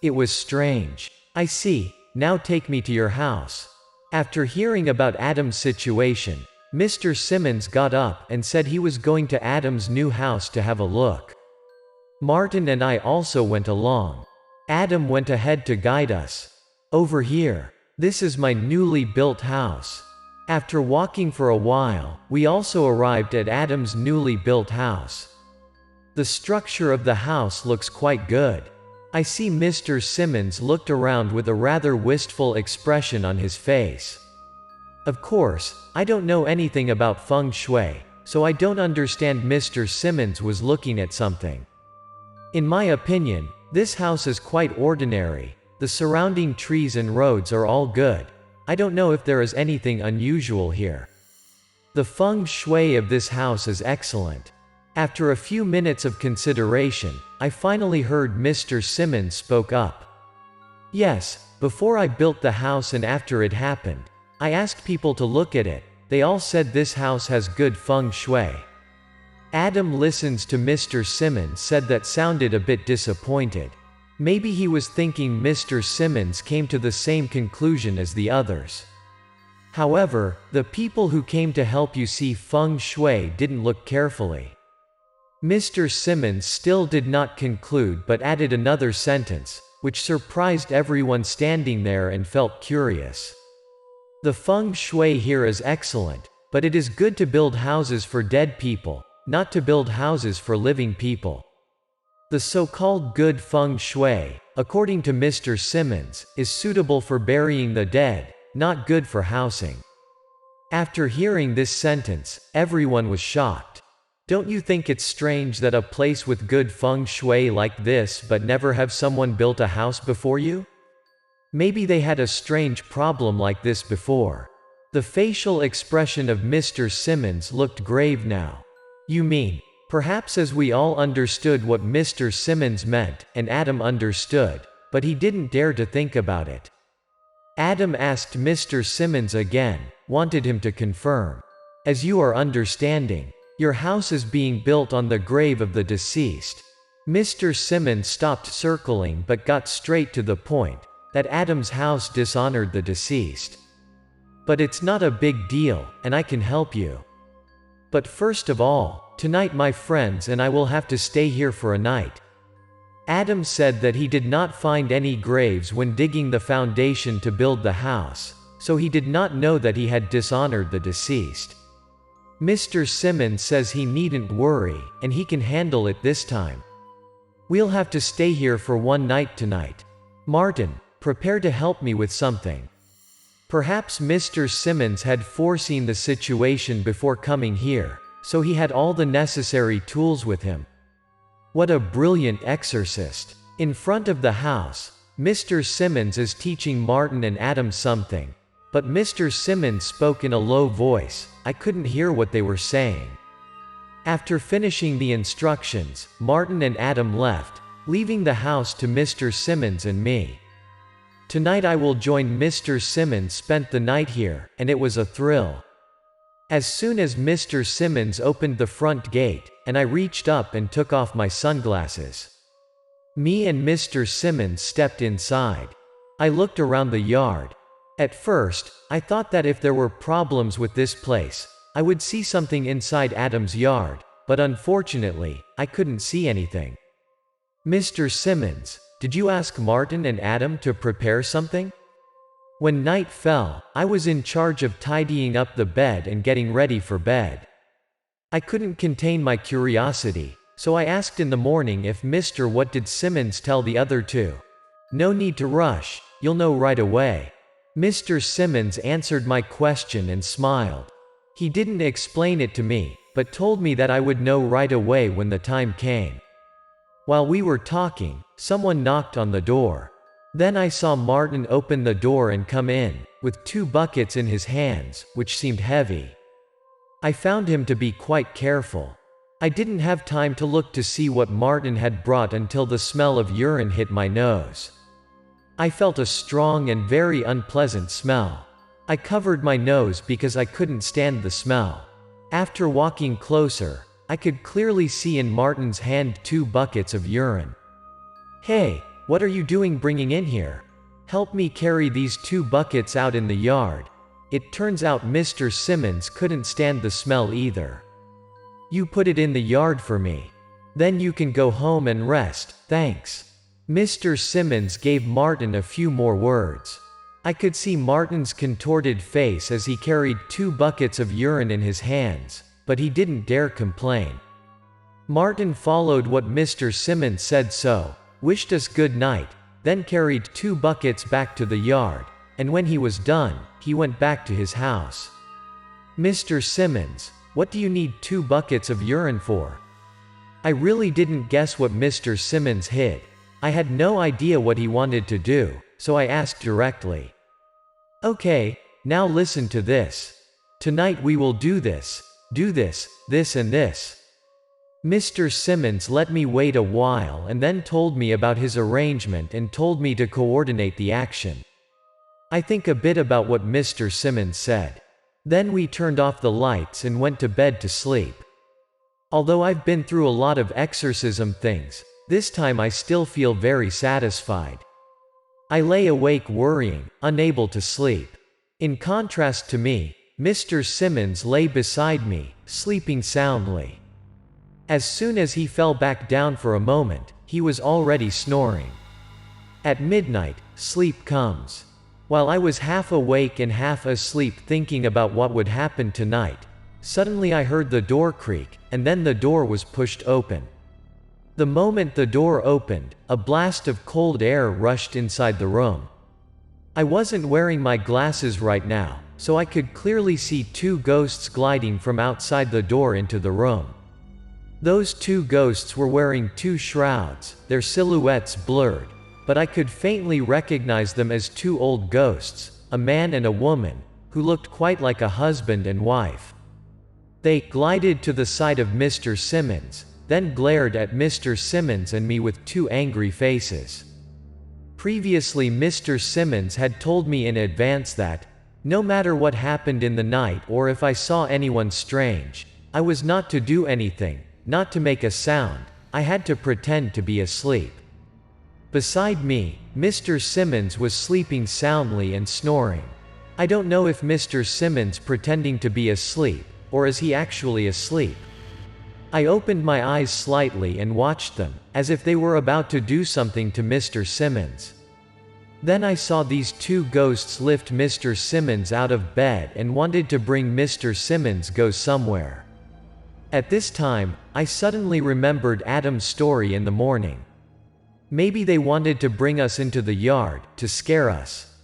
It was strange. "I see, now take me to your house." After hearing about Adam's situation, Mr. Simmons got up and said he was going to Adam's new house to have a look. Martin and I also went along. Adam went ahead to guide us. "Over here. This is my newly built house." After walking for a while, we also arrived at Adam's newly built house. The structure of the house looks quite good. I see Mr. Simmons looked around with a rather wistful expression on his face. Of course, I don't know anything about feng shui, so I don't understand Mr. Simmons was looking at something. In my opinion, this house is quite ordinary. The surrounding trees and roads are all good. I don't know if there is anything unusual here. The feng shui of this house is excellent. After a few minutes of consideration, I finally heard Mr. Simmons spoke up. "Yes, before I built the house and after it happened, I asked people to look at it. They all said this house has good feng shui." Adam listens to Mr. Simmons said that sounded a bit disappointed. Maybe he was thinking Mr. Simmons came to the same conclusion as the others. However, the people who came to help you see feng shui didn't look carefully. Mr. Simmons still did not conclude but added another sentence, which surprised everyone standing there and felt curious. "The feng shui here is excellent. but it is good to build houses for dead people, not to build houses for living people. The so-called good feng shui, according to Mr. Simmons, is suitable for burying the dead, not good for housing. After hearing this sentence, everyone was shocked. Don't you think it's strange that a place with good feng shui like this but never have someone built a house before you? Maybe they had a strange problem like this before. The facial expression of Mr. Simmons looked grave now. You mean, perhaps as we all understood what Mr. Simmons meant, and Adam understood, but he didn't dare to think about it. Adam asked Mr. Simmons again, wanted him to confirm. As you are understanding, your house is being built on the grave of the deceased. Mr. Simmons stopped circling but got straight to the point, that Adam's house dishonored the deceased. But it's not a big deal, and I can help you. But first of all, tonight my friends and I will have to stay here for a night. Adam said that he did not find any graves when digging the foundation to build the house, so he did not know that he had dishonored the deceased. Mr. Simmons says he needn't worry, and he can handle it this time. We'll have to stay here for one night tonight. Martin, prepare to help me with something. Perhaps Mr. Simmons had foreseen the situation before coming here, so he had all the necessary tools with him. What a brilliant exorcist. In front of the house, Mr. Simmons is teaching Martin and Adam something, but Mr. Simmons spoke in a low voice. I couldn't hear what they were saying. After finishing the instructions, Martin and Adam left, leaving the house to Mr. Simmons and me. Tonight I will join Mr. Simmons spent the night here, and it was a thrill. As soon as Mr. Simmons opened the front gate, and I reached up and took off my sunglasses. Me and Mr. Simmons stepped inside. I looked around the yard. At first, I thought that if there were problems with this place, I would see something inside Adam's yard, but unfortunately, I couldn't see anything. Mr. Simmons, did you ask Martin and Adam to prepare something? When night fell, I was in charge of tidying up the bed and getting ready for bed. I couldn't contain my curiosity, so I asked in the morning if what did Simmons tell the other two? No need to rush, you'll know right away. Mr. Simmons answered my question and smiled. He didn't explain it to me, but told me that I would know right away when the time came. While we were talking, someone knocked on the door. Then I saw Martin open the door and come in, with 2 buckets in his hands, which seemed heavy. I found him to be quite careful. I didn't have time to look to see what Martin had brought until the smell of urine hit my nose. I felt a strong and very unpleasant smell. I covered my nose because I couldn't stand the smell. After walking closer, I could clearly see in Martin's hand 2 buckets of urine. Hey, what are you doing bringing in here? Help me carry these 2 buckets out in the yard. It turns out Mr. Simmons couldn't stand the smell either. You put it in the yard for me. Then you can go home and rest, thanks. Mr. Simmons gave Martin a few more words. I could see Martin's contorted face as he carried 2 buckets of urine in his hands, but he didn't dare complain. Martin followed what Mr. Simmons said, wished us good night, then carried 2 buckets back to the yard, and when he was done, he went back to his house. Mr. Simmons, what do you need 2 buckets of urine for? I really didn't guess what Mr. Simmons hid. I had no idea what he wanted to do, so I asked directly. Okay, now listen to this. Tonight we will do this, this and this. Mr. Simmons let me wait a while and then told me about his arrangement and told me to coordinate the action. I think a bit about what Mr. Simmons said. Then we turned off the lights and went to bed to sleep. Although I've been through a lot of exorcism things, this time I still feel very satisfied. I lay awake worrying, unable to sleep. In contrast to me, Mr. Simmons lay beside me, sleeping soundly. As soon as he fell back down for a moment, he was already snoring. At midnight, sleep comes. While I was half awake and half asleep thinking about what would happen tonight, suddenly I heard the door creak, and then the door was pushed open. The moment the door opened, a blast of cold air rushed inside the room. I wasn't wearing my glasses right now, so I could clearly see two ghosts gliding from outside the door into the room. Those two ghosts were wearing two shrouds, their silhouettes blurred, but I could faintly recognize them as two old ghosts, a man and a woman, who looked quite like a husband and wife. They glided to the side of Mr. Simmons, then glared at Mr. Simmons and me with two angry faces. Previously, Mr. Simmons had told me in advance that, no matter what happened in the night or if I saw anyone strange, I was not to do anything, not to make a sound. I had to pretend to be asleep. Beside me, Mr. Simmons was sleeping soundly and snoring. I don't know if Mr. Simmons pretending to be asleep, or is he actually asleep. I opened my eyes slightly and watched them, as if they were about to do something to Mr. Simmons. Then I saw these two ghosts lift Mr. Simmons out of bed and wanted to bring Mr. Simmons go somewhere. At this time, I suddenly remembered Adam's story in the morning. Maybe they wanted to bring us into the yard, to scare us.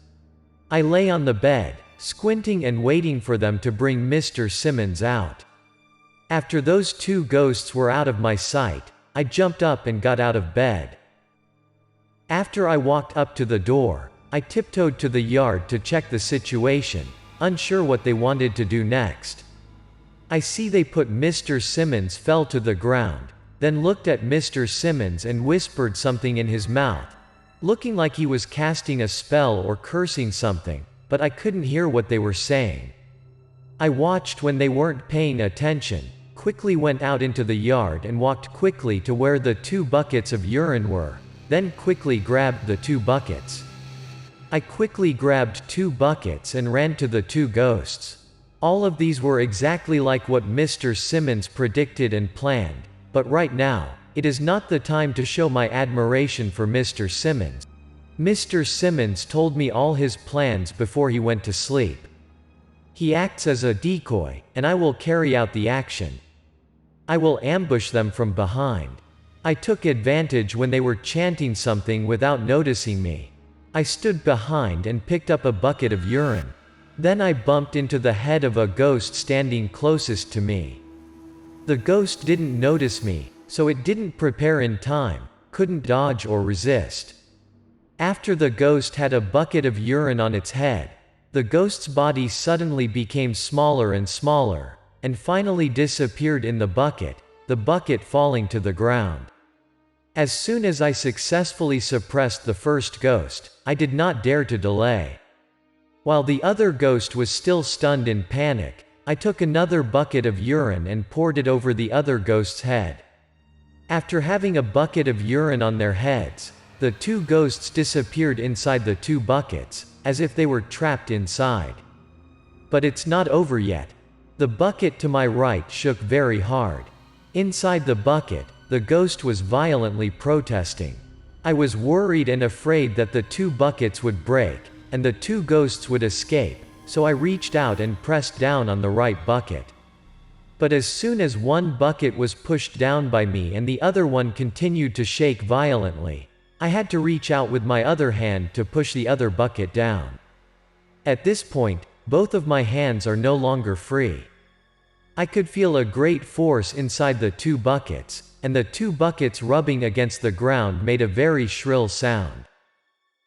I lay on the bed, squinting and waiting for them to bring Mr. Simmons out. After those two ghosts were out of my sight, I jumped up and got out of bed. After I walked up to the door, I tiptoed to the yard to check the situation, unsure what they wanted to do next. I see they put Mr. Simmons fell to the ground, then looked at Mr. Simmons and whispered something in his mouth, looking like he was casting a spell or cursing something, but I couldn't hear what they were saying. I watched when they weren't paying attention, quickly went out into the yard and walked quickly to where the two buckets of urine were, then quickly grabbed the two buckets. I quickly grabbed two buckets and ran to the two ghosts. All of these were exactly like what Mr. Simmons predicted and planned. But right now, it is not the time to show my admiration for Mr. Simmons. Mr. Simmons told me all his plans before he went to sleep. He acts as a decoy, and I will carry out the action. I will ambush them from behind. I took advantage when they were chanting something without noticing me. I stood behind and picked up a bucket of urine. Then I bumped into the head of a ghost standing closest to me. The ghost didn't notice me, so it didn't prepare in time, couldn't dodge or resist. After the ghost had a bucket of urine on its head, the ghost's body suddenly became smaller and smaller, and finally disappeared in the bucket falling to the ground. As soon as I successfully suppressed the first ghost, I did not dare to delay. While the other ghost was still stunned in panic, I took another bucket of urine and poured it over the other ghost's head. After having a bucket of urine on their heads, the two ghosts disappeared inside the two buckets, as if they were trapped inside. But it's not over yet. The bucket to my right shook very hard. Inside the bucket, the ghost was violently protesting. I was worried and afraid that the two buckets would break, and the two ghosts would escape, so I reached out and pressed down on the right bucket. But as soon as one bucket was pushed down by me and the other one continued to shake violently, I had to reach out with my other hand to push the other bucket down. At this point, both of my hands are no longer free. I could feel a great force inside the two buckets, and the two buckets rubbing against the ground made a very shrill sound.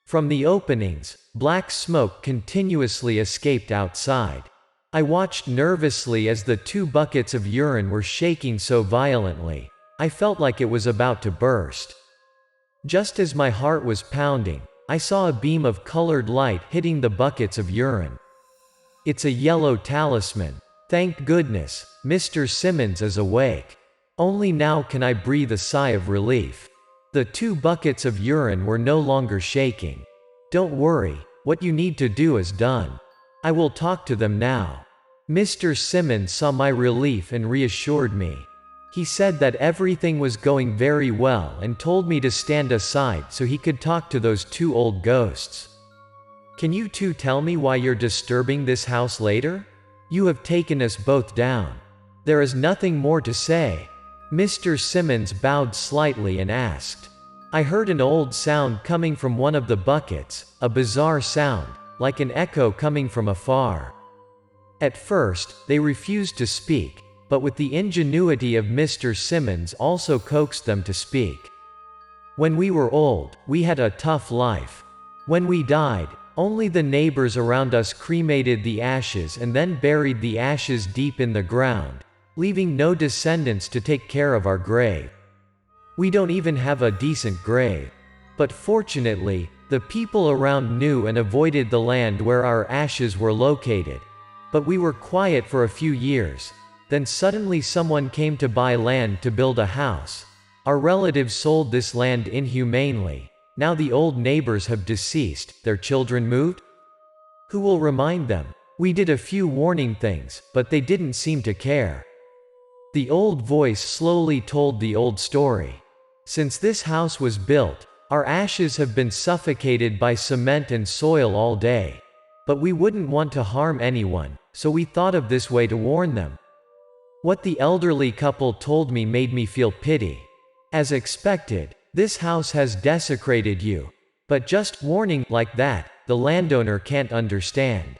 From the openings, black smoke continuously escaped outside. I watched nervously as the two buckets of urine were shaking so violently, I felt like it was about to burst. Just as my heart was pounding, I saw a beam of colored light hitting the buckets of urine. It's a yellow talisman. Thank goodness, Mr. Simmons is awake. Only now can I breathe a sigh of relief. The two buckets of urine were no longer shaking. Don't worry, what you need to do is done. I will talk to them now. Mr. Simmons saw my relief and reassured me. He said that everything was going very well and told me to stand aside so he could talk to those two old ghosts. Can you two tell me why you're disturbing this house later? You have taken us both down. There is nothing more to say. Mr. Simmons bowed slightly and asked. I heard an old sound coming from one of the buckets, a bizarre sound, like an echo coming from afar. At first, they refused to speak, but with the ingenuity of Mr. Simmons also coaxed them to speak. When we were old, we had a tough life. When we died, only the neighbors around us cremated the ashes and then buried the ashes deep in the ground, leaving no descendants to take care of our grave. We don't even have a decent grave. But fortunately, the people around knew and avoided the land where our ashes were located. But we were quiet for a few years. Then suddenly someone came to buy land to build a house. Our relatives sold this land inhumanely. Now the old neighbors have deceased, their children moved? Who will remind them? We did a few warning things, but they didn't seem to care. The old voice slowly told the old story. Since this house was built, our ashes have been suffocated by cement and soil all day. But we wouldn't want to harm anyone, so we thought of this way to warn them. What the elderly couple told me made me feel pity. As expected, this house has desecrated you. But just warning like that, the landowner can't understand.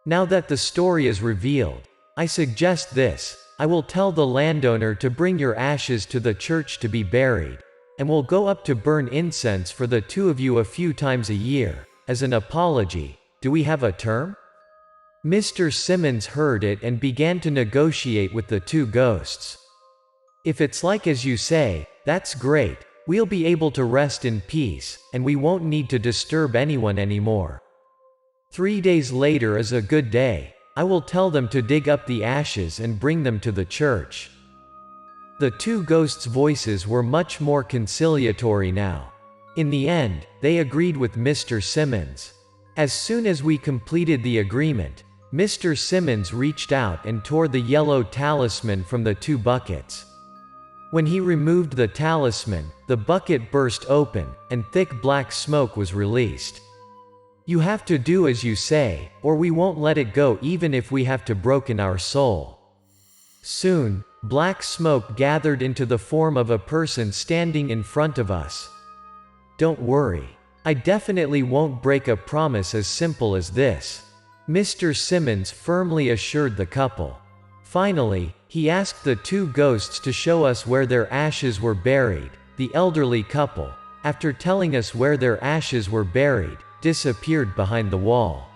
Now that the story is revealed, I suggest this. I will tell the landowner to bring your ashes to the church to be buried, and we'll go up to burn incense for the two of you a few times a year, as an apology. Do we have a term? Mr. Simmons heard it and began to negotiate with the two ghosts. If it's like as you say, that's great. We'll be able to rest in peace, and we won't need to disturb anyone anymore. 3 days later is a good day. I will tell them to dig up the ashes and bring them to the church. The two ghosts' voices were much more conciliatory now. In the end, they agreed with Mr. Simmons. As soon as we completed the agreement, Mr. Simmons reached out and tore the yellow talisman from the two buckets. When he removed the talisman, the bucket burst open, and thick black smoke was released. You have to do as you say, or we won't let it go even if we have to broken our soul. Soon, black smoke gathered into the form of a person standing in front of us. Don't worry. I definitely won't break a promise as simple as this. Mr. Simmons firmly assured the couple. Finally, he asked the two ghosts to show us where their ashes were buried. The elderly couple, after telling us where their ashes were buried, disappeared behind the wall.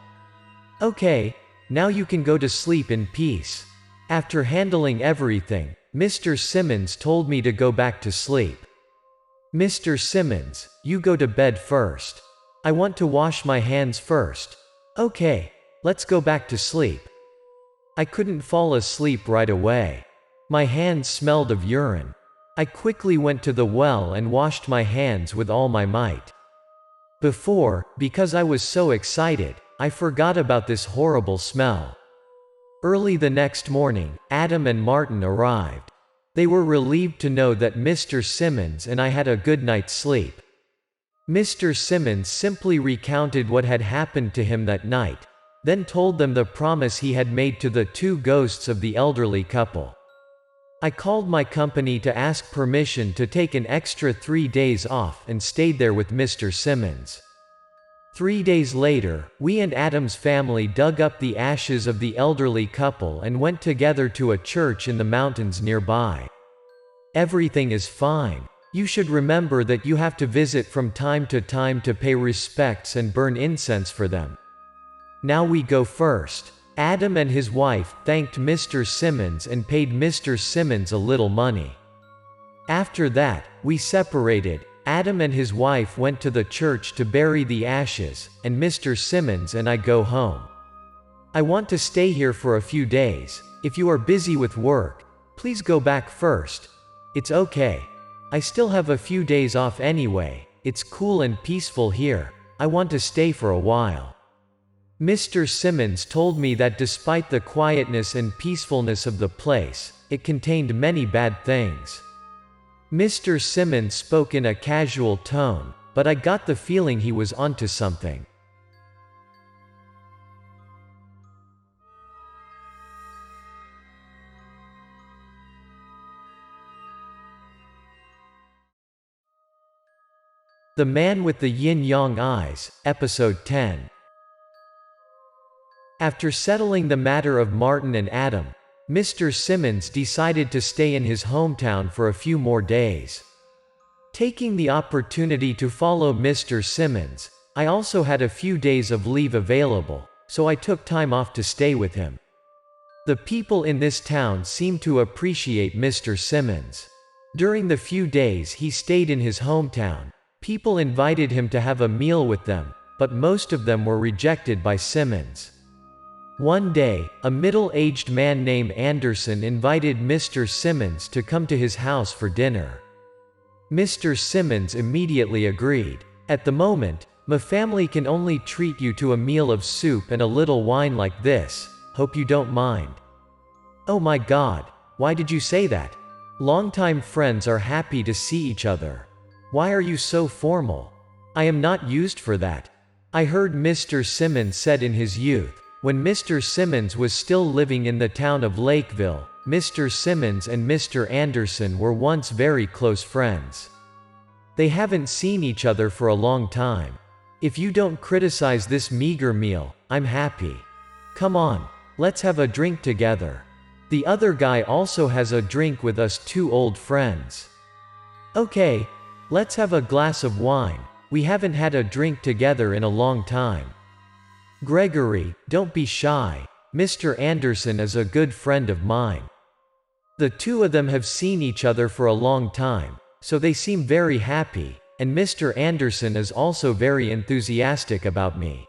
Okay, now you can go to sleep in peace. After handling everything, Mr. Simmons told me to go back to sleep. Mr. Simmons, you go to bed first. I want to wash my hands first. Okay, let's go back to sleep. I couldn't fall asleep right away. My hands smelled of urine. I quickly went to the well and washed my hands with all my might. Because I was so excited, I forgot about this horrible smell. Early the next morning, Adam and Martin arrived. They were relieved to know that Mr. Simmons and I had a good night's sleep. Mr. Simmons simply recounted what had happened to him that night, then told them the promise he had made to the two ghosts of the elderly couple. I called my company to ask permission to take an extra 3 days off and stayed there with Mr. Simmons. 3 days later, we and Adam's family dug up the ashes of the elderly couple and went together to a church in the mountains nearby. Everything is fine. You should remember that you have to visit from time to pay respects and burn incense for them. Now we go first. Adam and his wife thanked Mr. Simmons and paid Mr. Simmons a little money. After that, we separated. Adam and his wife went to the church to bury the ashes, and Mr. Simmons and I go home. I want to stay here for a few days. If you are busy with work, please go back first. It's okay. I still have a few days off anyway. It's cool and peaceful here. I want to stay for a while. Mr. Simmons told me that despite the quietness and peacefulness of the place, it contained many bad things. Mr. Simmons spoke in a casual tone, but I got the feeling he was onto something. The Man with the Yin-Yang Eyes, Episode 10. After settling the matter of Martin and Adam, Mr. Simmons decided to stay in his hometown for a few more days. Taking the opportunity to follow Mr. Simmons, I also had a few days of leave available, so I took time off to stay with him. The people in this town seemed to appreciate Mr. Simmons. During the few days he stayed in his hometown, people invited him to have a meal with them, but most of them were rejected by Simmons. One day, a middle-aged man named Anderson invited Mr. Simmons to come to his house for dinner. Mr. Simmons immediately agreed. At the moment, my family can only treat you to a meal of soup and a little wine like this, hope you don't mind. Oh my God, why did you say that? Longtime friends are happy to see each other. Why are you so formal? I am not used for that. I heard Mr. Simmons said in his youth, when Mr. Simmons was still living in the town of Lakeville, Mr. Simmons and Mr. Anderson were once very close friends. They haven't seen each other for a long time. If you don't criticize this meager meal, I'm happy. Come on, let's have a drink together. The other guy also has a drink with us two old friends. Okay, let's have a glass of wine. We haven't had a drink together in a long time. Gregory, don't be shy. Mr. Anderson is a good friend of mine. The two of them have seen each other for a long time, so they seem very happy, and Mr. Anderson is also very enthusiastic about me.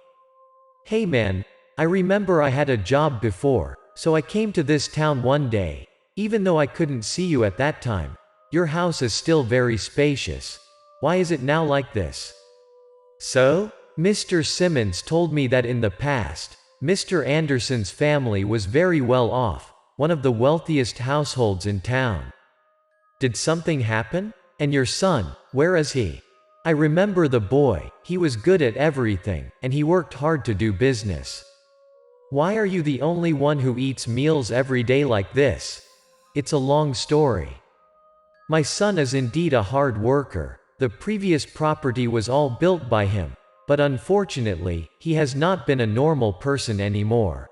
Hey man, I remember I had a job before, so I came to this town one day. Even though I couldn't see you at that time, your house is still very spacious. Why is it now like this? So? Mr. Simmons told me that in the past, Mr. Anderson's family was very well off, one of the wealthiest households in town. Did something happen? And your son, where is he? I remember the boy, he was good at everything, and he worked hard to do business. Why are you the only one who eats meals every day like this? It's a long story. My son is indeed a hard worker. The previous property was all built by him, but unfortunately, he has not been a normal person anymore.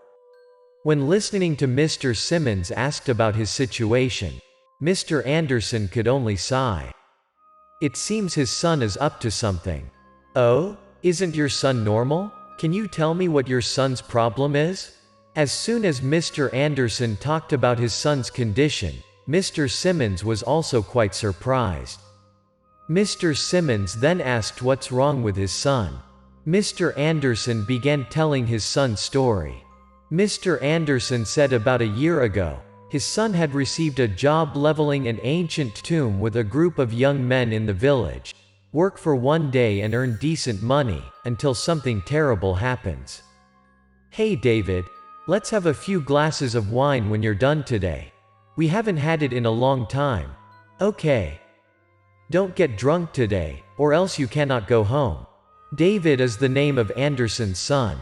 When listening to Mr. Simmons asked about his situation, Mr. Anderson could only sigh. It seems his son is up to something. Oh, isn't your son normal? Can you tell me what your son's problem is? As soon as Mr. Anderson talked about his son's condition, Mr. Simmons was also quite surprised. Mr. Simmons then asked what's wrong with his son. Mr. Anderson began telling his son's story. Mr. Anderson said about a year ago, his son had received a job leveling an ancient tomb with a group of young men in the village. Work for one day and earn decent money, until something terrible happens. Hey David, let's have a few glasses of wine when you're done today. We haven't had it in a long time. Okay. Don't get drunk today, or else you cannot go home. David is the name of Anderson's son.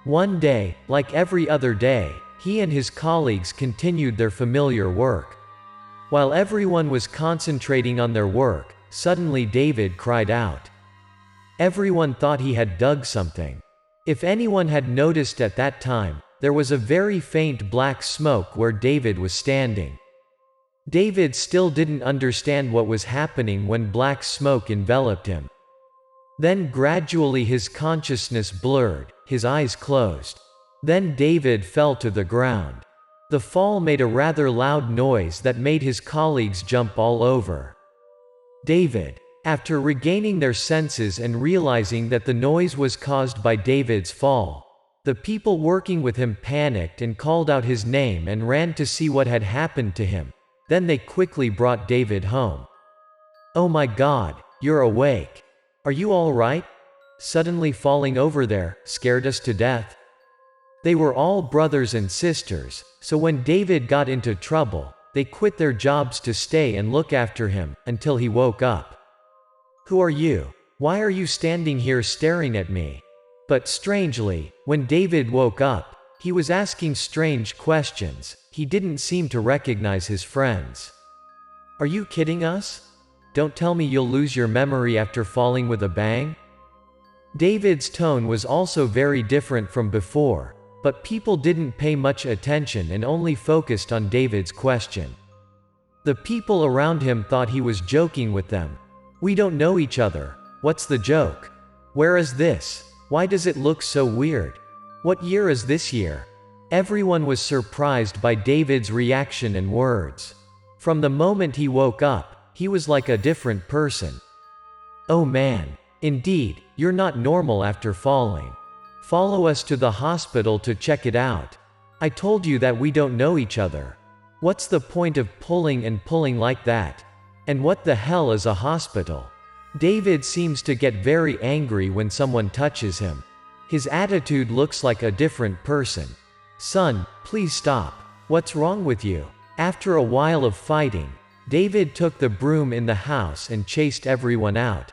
One day, like every other day, he and his colleagues continued their familiar work. While everyone was concentrating on their work, suddenly David cried out. Everyone thought he had dug something. If anyone had noticed at that time, there was a very faint black smoke where David was standing. David still didn't understand what was happening when black smoke enveloped him. Then gradually his consciousness blurred, his eyes closed. Then David fell to the ground. The fall made a rather loud noise that made his colleagues jump all over. David, after regaining their senses and realizing that the noise was caused by David's fall, the people working with him panicked and called out his name and ran to see what had happened to him. Then they quickly brought David home. Oh my God, you're awake. Are you all right? Suddenly falling over there scared us to death. They were all brothers and sisters, so when David got into trouble, they quit their jobs to stay and look after him, until he woke up. Who are you? Why are you standing here staring at me? But strangely, when David woke up, he was asking strange questions. He didn't seem to recognize his friends. Are you kidding us? don't tell me you'll lose your memory after falling with a bang?" David's tone was also very different from before, but people didn't pay much attention and only focused on David's question. The people around him thought he was joking with them. "We don't know each other. What's the joke? Where is this? Why does it look so weird? What year is this year?" Everyone was surprised by David's reaction and words. From the moment he woke up, he was like a different person. "Oh man. Indeed, you're not normal after falling. Follow us to the hospital to check it out. I told you that we don't know each other. What's the point of pulling and pulling like that? And what the hell is a hospital?" David seems to get very angry when someone touches him. His attitude looks like a different person. "Son, please stop. What's wrong with you?" After a while of fighting, David took the broom in the house and chased everyone out.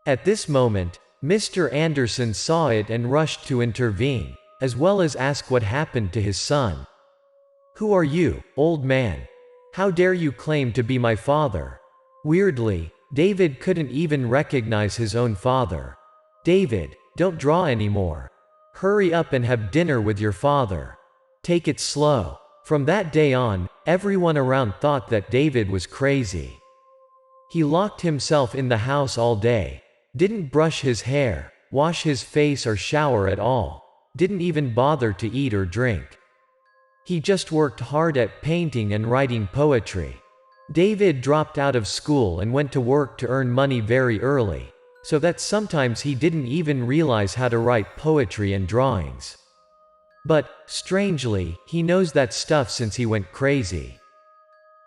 At this moment, Mr. Anderson saw it and rushed to intervene, as well as ask what happened to his son. "Who are you, old man? How dare you claim to be my father?" Weirdly, David couldn't even recognize his own father. "David, don't draw anymore. Hurry up and have dinner with your father. Take it slow." From that day on, everyone around thought that David was crazy. He locked himself in the house all day, didn't brush his hair, wash his face or shower at all, didn't even bother to eat or drink. He just worked hard at painting and writing poetry. David dropped out of school and went to work to earn money very early, so that sometimes he didn't even realize how to write poetry and drawings. But, strangely, he knows that stuff since he went crazy.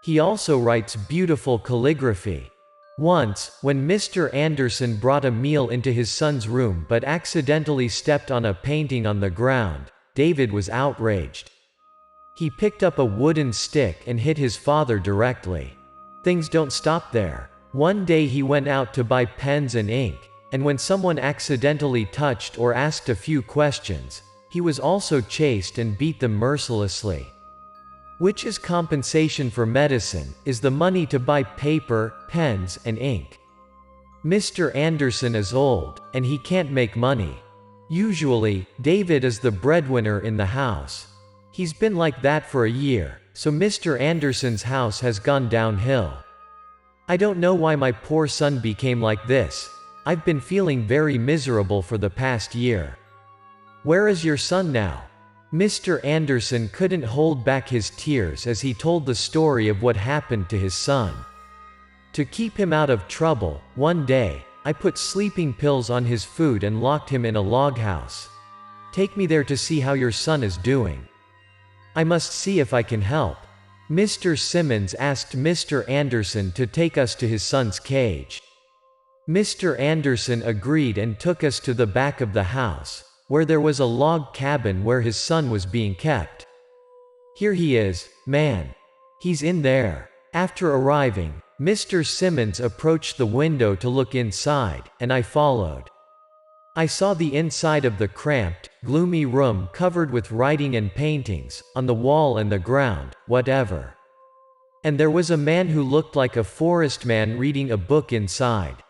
He also writes beautiful calligraphy. Once, when Mr. Anderson brought a meal into his son's room but accidentally stepped on a painting on the ground, David was outraged. He picked up a wooden stick and hit his father directly. Things don't stop there. One day he went out to buy pens and ink, and when someone accidentally touched or asked a few questions, he was also chased and beat them mercilessly. Which is compensation for medicine, is the money to buy paper, pens, and ink. Mr. Anderson is old, and he can't make money. Usually, David is the breadwinner in the house. He's been like that for a year, so Mr. Anderson's house has gone downhill. "I don't know why my poor son became like this. I've been feeling very miserable for the past year." "Where is your son now?" Mr. Anderson couldn't hold back his tears as he told the story of what happened to his son. To keep him out of trouble, one day, I put sleeping pills on his food and locked him in a log house. "Take me there to see how your son is doing. I must see if I can help." Mr. Simmons asked Mr. Anderson to take us to his son's cage. Mr. Anderson agreed and took us to the back of the house, where there was a log cabin where his son was being kept. "Here he is, man. He's in there." After arriving, Mr. Simmons approached the window to look inside, and I followed. I saw the inside of the cramped, gloomy room covered with writing and paintings, on the wall and the ground, whatever. And there was a man who looked like a forest man reading a book inside.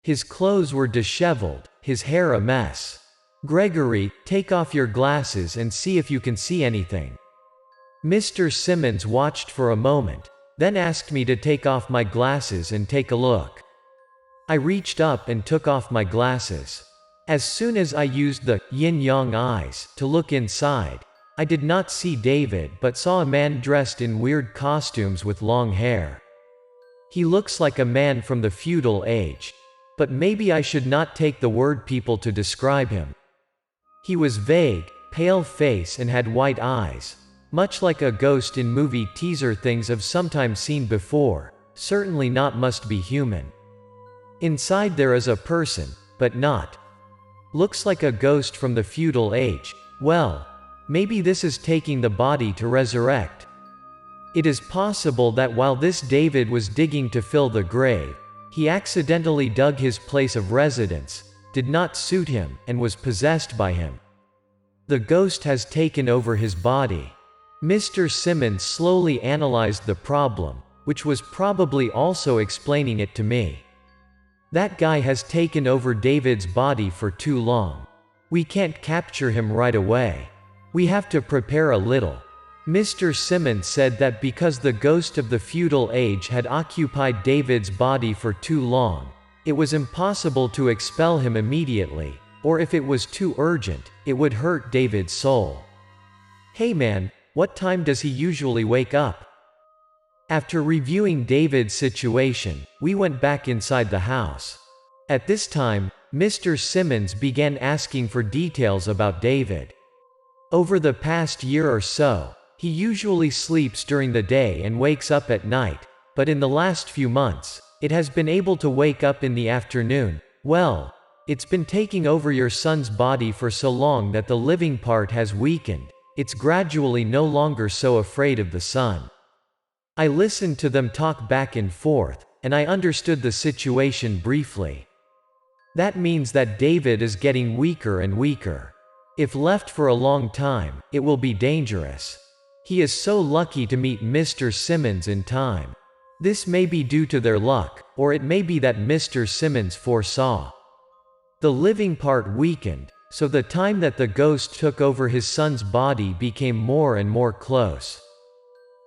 His clothes were disheveled, his hair a mess. "Gregory, take off your glasses and see if you can see anything." Mr. Simmons watched for a moment, then asked me to take off my glasses and take a look. I reached up and took off my glasses. As soon as I used the yin-yang eyes to look inside, I did not see David but saw a man dressed in weird costumes with long hair. He looks like a man from the feudal age, but maybe I should not take the word people to describe him. He was vague, pale face and had white eyes, much like a ghost in movie teaser things I've sometimes seen before, certainly not must be human. Inside there is a person, but not. Looks like a ghost from the feudal age. Well, maybe this is taking the body to resurrect. It is possible that while this David was digging to fill the grave, he accidentally dug his place of residence, did not suit him, and was possessed by him. The ghost has taken over his body. Mr. Simmons slowly analyzed the problem, which was probably also explaining it to me. That guy has taken over David's body for too long. We can't capture him right away. We have to prepare a little. Mr. Simmons said that because the ghost of the feudal age had occupied David's body for too long, it was impossible to expel him immediately, or if it was too urgent, it would hurt David's soul. Hey man, what time does he usually wake up? After reviewing David's situation, we went back inside the house. At this time, Mr. Simmons began asking for details about David. Over the past year or so, he usually sleeps during the day and wakes up at night, but in the last few months, it has been able to wake up in the afternoon. Well, it's been taking over your son's body for so long that the living part has weakened. It's gradually no longer so afraid of the sun. I listened to them talk back and forth, and I understood the situation briefly. That means that David is getting weaker and weaker. If left for a long time, it will be dangerous. He is so lucky to meet Mr. Simmons in time. This may be due to their luck, or it may be that Mr. Simmons foresaw. The living part weakened, so the time that the ghost took over his son's body became more and more close.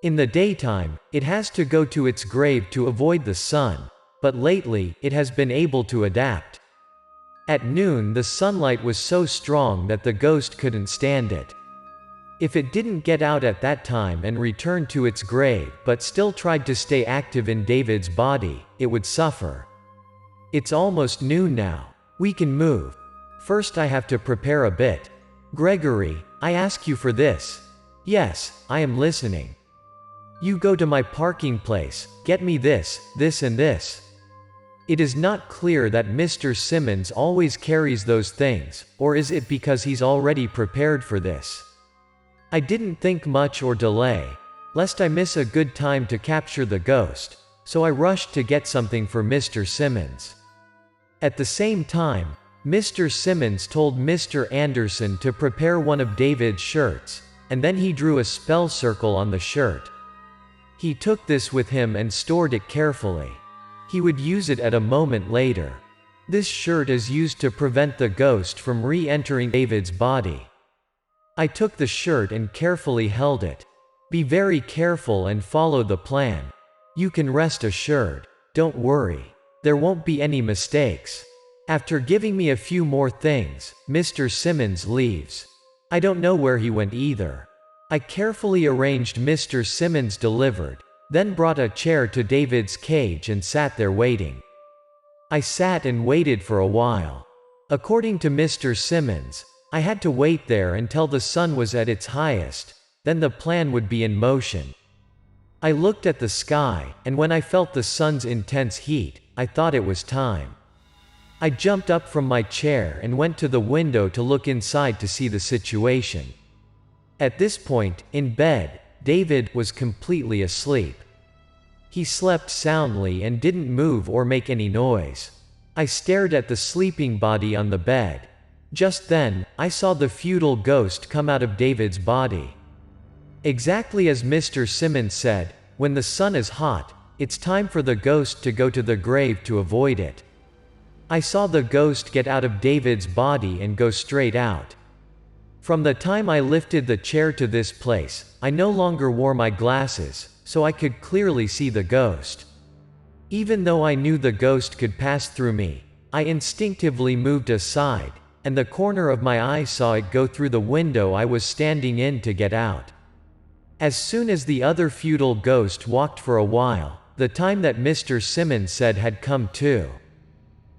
In the daytime, it has to go to its grave to avoid the sun, but lately, it has been able to adapt. At noon, the sunlight was so strong that the ghost couldn't stand it. If it didn't get out at that time and return to its grave but still tried to stay active in David's body, it would suffer. It's almost noon now. We can move. First I have to prepare a bit. Gregory, I ask you for this. Yes, I am listening. You go to my parking place, get me this, this and this. It is not clear that Mr. Simmons always carries those things, or is it because he's already prepared for this? I didn't think much or delay, lest I miss a good time to capture the ghost, so I rushed to get something for Mr. Simmons. At the same time, Mr. Simmons told Mr. Anderson to prepare one of David's shirts, and then he drew a spell circle on the shirt. He took this with him and stored it carefully. He would use it at a moment later. This shirt is used to prevent the ghost from re-entering David's body. I took the shirt and carefully held it. Be very careful and follow the plan. You can rest assured. Don't worry. There won't be any mistakes. After giving me a few more things, Mr. Simmons leaves. I don't know where he went either. I carefully arranged Mr. Simmons delivered, then brought a chair to David's cage and sat there waiting. I sat and waited for a while. According to Mr. Simmons, I had to wait there until the sun was at its highest, then the plan would be in motion. I looked at the sky, and when I felt the sun's intense heat, I thought it was time. I jumped up from my chair and went to the window to look inside to see the situation. At this point, in bed, David was completely asleep. He slept soundly and didn't move or make any noise. I stared at the sleeping body on the bed. Just then, I saw the feudal ghost come out of David's body. Exactly as Mr. Simmons said, when the sun is hot, it's time for the ghost to go to the grave to avoid it. I saw the ghost get out of David's body and go straight out. From the time I lifted the chair to this place, I no longer wore my glasses, so I could clearly see the ghost. Even though I knew the ghost could pass through me, I instinctively moved aside, and the corner of my eye saw it go through the window I was standing in to get out. As soon as the other feudal ghost walked for a while, the time that Mr. Simmons said had come too.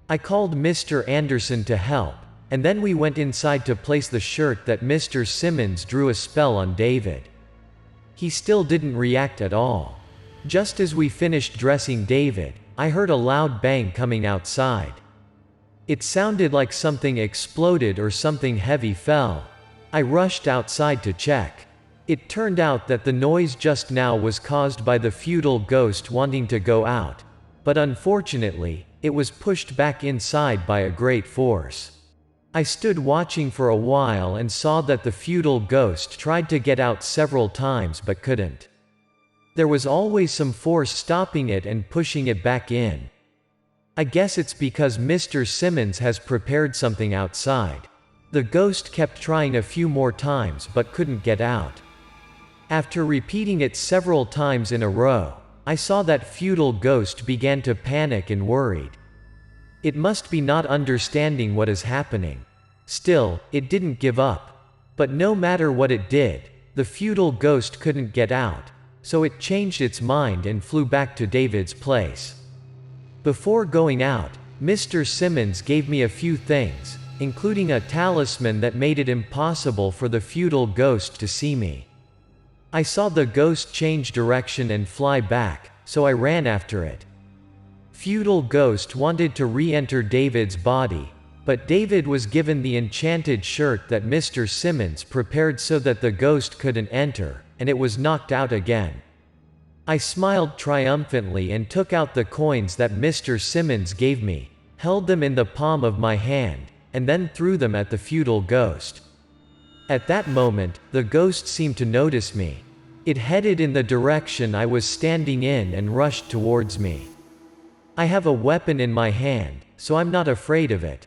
I called Mr. Anderson to help, and then we went inside to place the shirt that Mr. Simmons drew a spell on David. He still didn't react at all. Just as we finished dressing David, I heard a loud bang coming outside. It sounded like something exploded or something heavy fell. I rushed outside to check. It turned out that the noise just now was caused by the feudal ghost wanting to go out, but unfortunately, it was pushed back inside by a great force. I stood watching for a while and saw that the feudal ghost tried to get out several times but couldn't. There was always some force stopping it and pushing it back in. I guess it's because Mr. Simmons has prepared something outside. The ghost kept trying a few more times but couldn't get out. After repeating it several times in a row, I saw that feudal ghost began to panic and worried. It must be not understanding what is happening. Still, it didn't give up. But no matter what it did, the feudal ghost couldn't get out, so it changed its mind and flew back to David's place. Before going out, Mr. Simmons gave me a few things, including a talisman that made it impossible for the feudal ghost to see me. I saw the ghost change direction and fly back, so I ran after it. Feudal ghost wanted to re-enter David's body, but David was given the enchanted shirt that Mr. Simmons prepared so that the ghost couldn't enter, and it was knocked out again. I smiled triumphantly and took out the coins that Mr. Simmons gave me, held them in the palm of my hand, and then threw them at the feudal ghost. At that moment, the ghost seemed to notice me. It headed in the direction I was standing in and rushed towards me. I have a weapon in my hand, so I'm not afraid of it.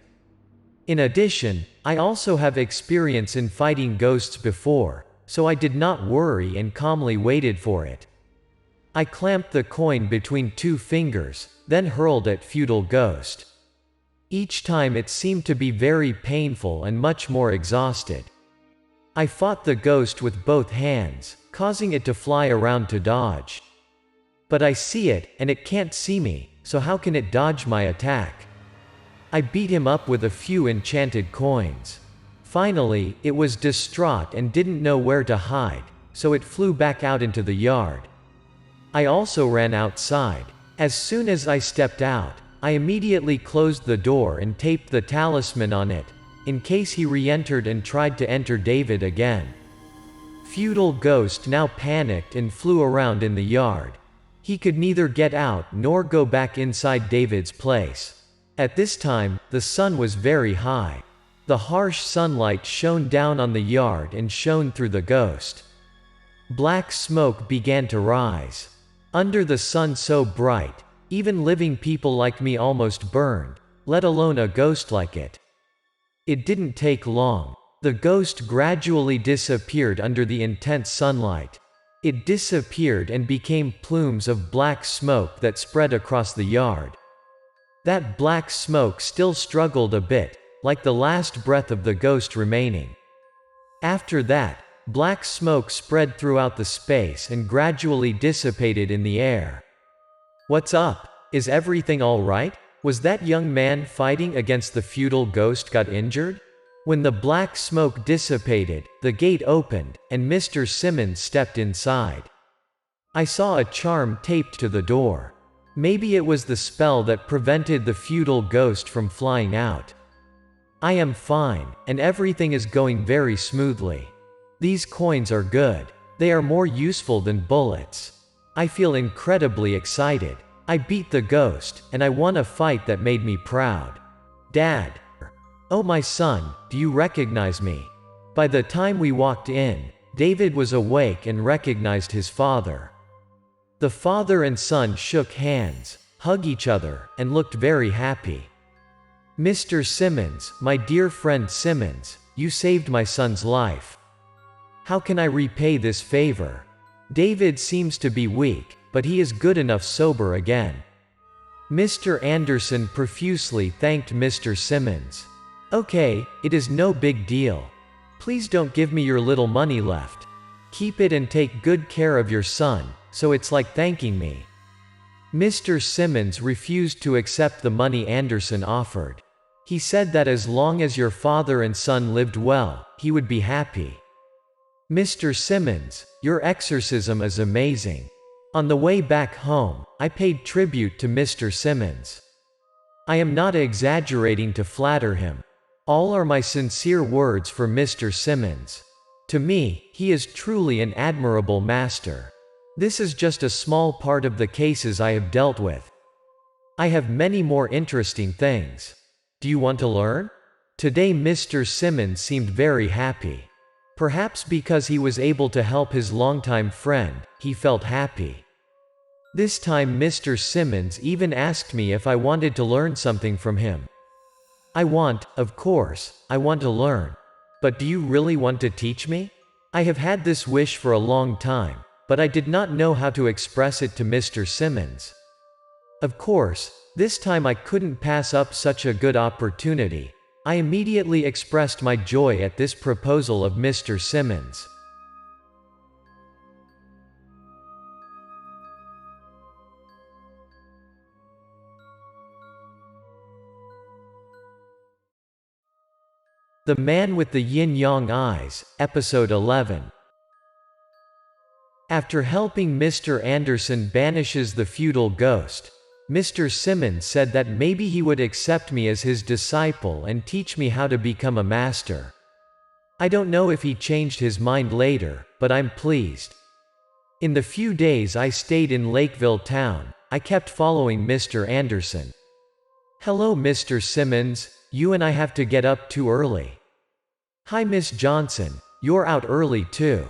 In addition, I also have experience in fighting ghosts before, so I did not worry and calmly waited for it. I clamped the coin between 2 fingers, then hurled at feudal ghost. Each time it seemed to be very painful and much more exhausted. I fought the ghost with both hands, causing it to fly around to dodge. But I see it, and it can't see me, so how can it dodge my attack? I beat him up with a few enchanted coins. Finally, it was distraught and didn't know where to hide, so it flew back out into the yard. I also ran outside. As soon as I stepped out, I immediately closed the door and taped the talisman on it, in case he re-entered and tried to enter David again. Feudal ghost now panicked and flew around in the yard. He could neither get out nor go back inside David's place. At this time, the sun was very high. The harsh sunlight shone down on the yard and shone through the ghost. Black smoke began to rise. Under the sun so bright, even living people like me almost burned, let alone a ghost like it. It didn't take long. The ghost gradually disappeared under the intense sunlight. It disappeared and became plumes of black smoke that spread across the yard. That black smoke still struggled a bit, like the last breath of the ghost remaining. After that, black smoke spread throughout the space and gradually dissipated in the air. "What's up? Is everything all right? Was that young man fighting against the feudal ghost got injured?" When the black smoke dissipated, the gate opened, and Mr. Simmons stepped inside. I saw a charm taped to the door. Maybe it was the spell that prevented the feudal ghost from flying out. I am fine, and everything is going very smoothly. These coins are good. They are more useful than bullets. I feel incredibly excited. I beat the ghost, and I won a fight that made me proud. Dad. Oh my son, do you recognize me? By the time we walked in, David was awake and recognized his father. The father and son shook hands, hugged each other, and looked very happy. "Mr. Simmons, my dear friend Simmons, you saved my son's life. How can I repay this favor? David seems to be weak, but he is good enough sober again." Mr. Anderson profusely thanked Mr. Simmons. "Okay, it is no big deal. Please don't give me your little money left. Keep it and take good care of your son, so it's like thanking me." Mr. Simmons refused to accept the money Anderson offered. He said that as long as your father and son lived well, he would be happy. "Mr. Simmons, your exorcism is amazing." On the way back home, I paid tribute to Mr. Simmons. I am not exaggerating to flatter him. All are my sincere words for Mr. Simmons. To me, he is truly an admirable master. This is just a small part of the cases I have dealt with. I have many more interesting things. Do you want to learn? Today Mr. Simmons seemed very happy. Perhaps because he was able to help his longtime friend, he felt happy. This time Mr. Simmons even asked me if I wanted to learn something from him. Of course, I want to learn. But do you really want to teach me? I have had this wish for a long time, but I did not know how to express it to Mr. Simmons. Of course, this time I couldn't pass up such a good opportunity. I immediately expressed my joy at this proposal of Mr. Simmons. The Man with the Yin-Yang Eyes, Episode 11. After helping Mr. Anderson banishes the feudal ghost, Mr. Simmons said that maybe he would accept me as his disciple and teach me how to become a master. I don't know if he changed his mind later, but I'm pleased. In the few days I stayed in Lakeville town, I kept following Mr. Anderson. Hello Mr. Simmons, you and I have to get up too early. Hi Miss Johnson, you're out early too.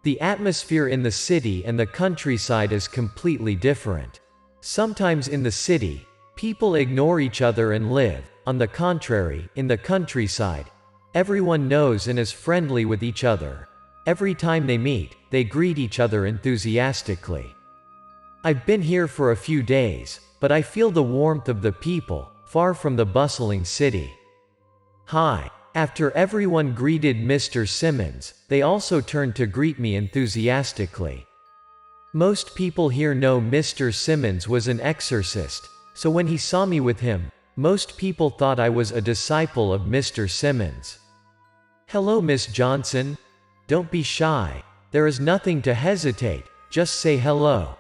The atmosphere in the city and the countryside is completely different. Sometimes in the city, people ignore each other and live. On the contrary, in the countryside, everyone knows and is friendly with each other. Every time they meet, they greet each other enthusiastically. I've been here for a few days, but I feel the warmth of the people, far from the bustling city. Hi. After everyone greeted Mr. Simmons, they also turned to greet me enthusiastically. Most people here know Mr. Simmons was an exorcist, so when he saw me with him, most people thought I was a disciple of Mr. Simmons. Hello Miss Johnson. Don't be shy. There is nothing to hesitate, just say hello.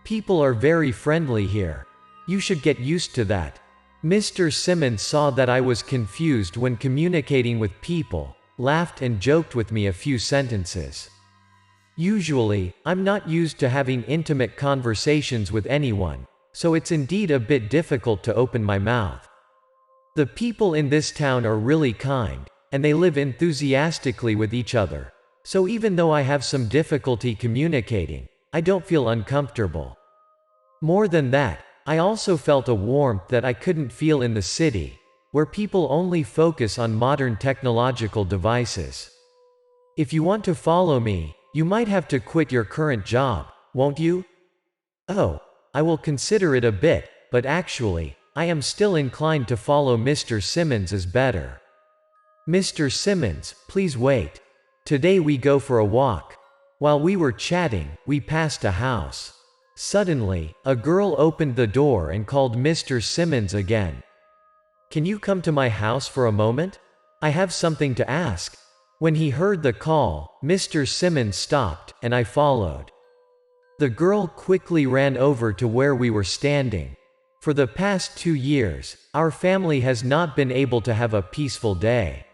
People are very friendly here. You should get used to that. Mr. Simmons saw that I was confused when communicating with people, laughed and joked with me a few sentences. Usually, I'm not used to having intimate conversations with anyone, so it's indeed a bit difficult to open my mouth. The people in this town are really kind, and they live enthusiastically with each other, so even though I have some difficulty communicating, I don't feel uncomfortable. More than that, I also felt a warmth that I couldn't feel in the city, where people only focus on modern technological devices. If you want to follow me, you might have to quit your current job, won't you? Oh, I will consider it a bit, but actually, I am still inclined to follow Mr. Simmons as better. Mr. Simmons, please wait. Today we go for a walk. While we were chatting, we passed a house. Suddenly, a girl opened the door and called Mr. Simmons again. Can you come to my house for a moment? I have something to ask. When he heard the call, Mr. Simmons stopped, and I followed. The girl quickly ran over to where we were standing. For the past 2 years, our family has not been able to have a peaceful day.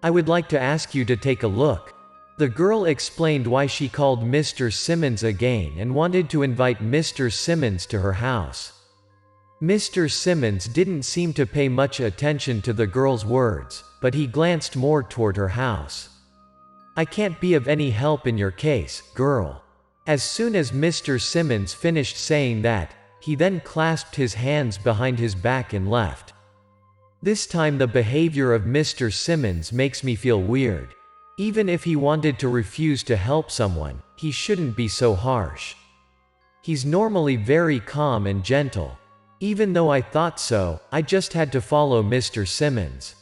I would like to ask you to take a look. The girl explained why she called Mr. Simmons again and wanted to invite Mr. Simmons to her house. Mr. Simmons didn't seem to pay much attention to the girl's words, but he glanced more toward her house. I can't be of any help in your case, girl. As soon as Mr. Simmons finished saying that, he then clasped his hands behind his back and left. This time the behavior of Mr. Simmons makes me feel weird. Even if he wanted to refuse to help someone, he shouldn't be so harsh. He's normally very calm and gentle. Even though I thought so, I just had to follow Mr. Simmons.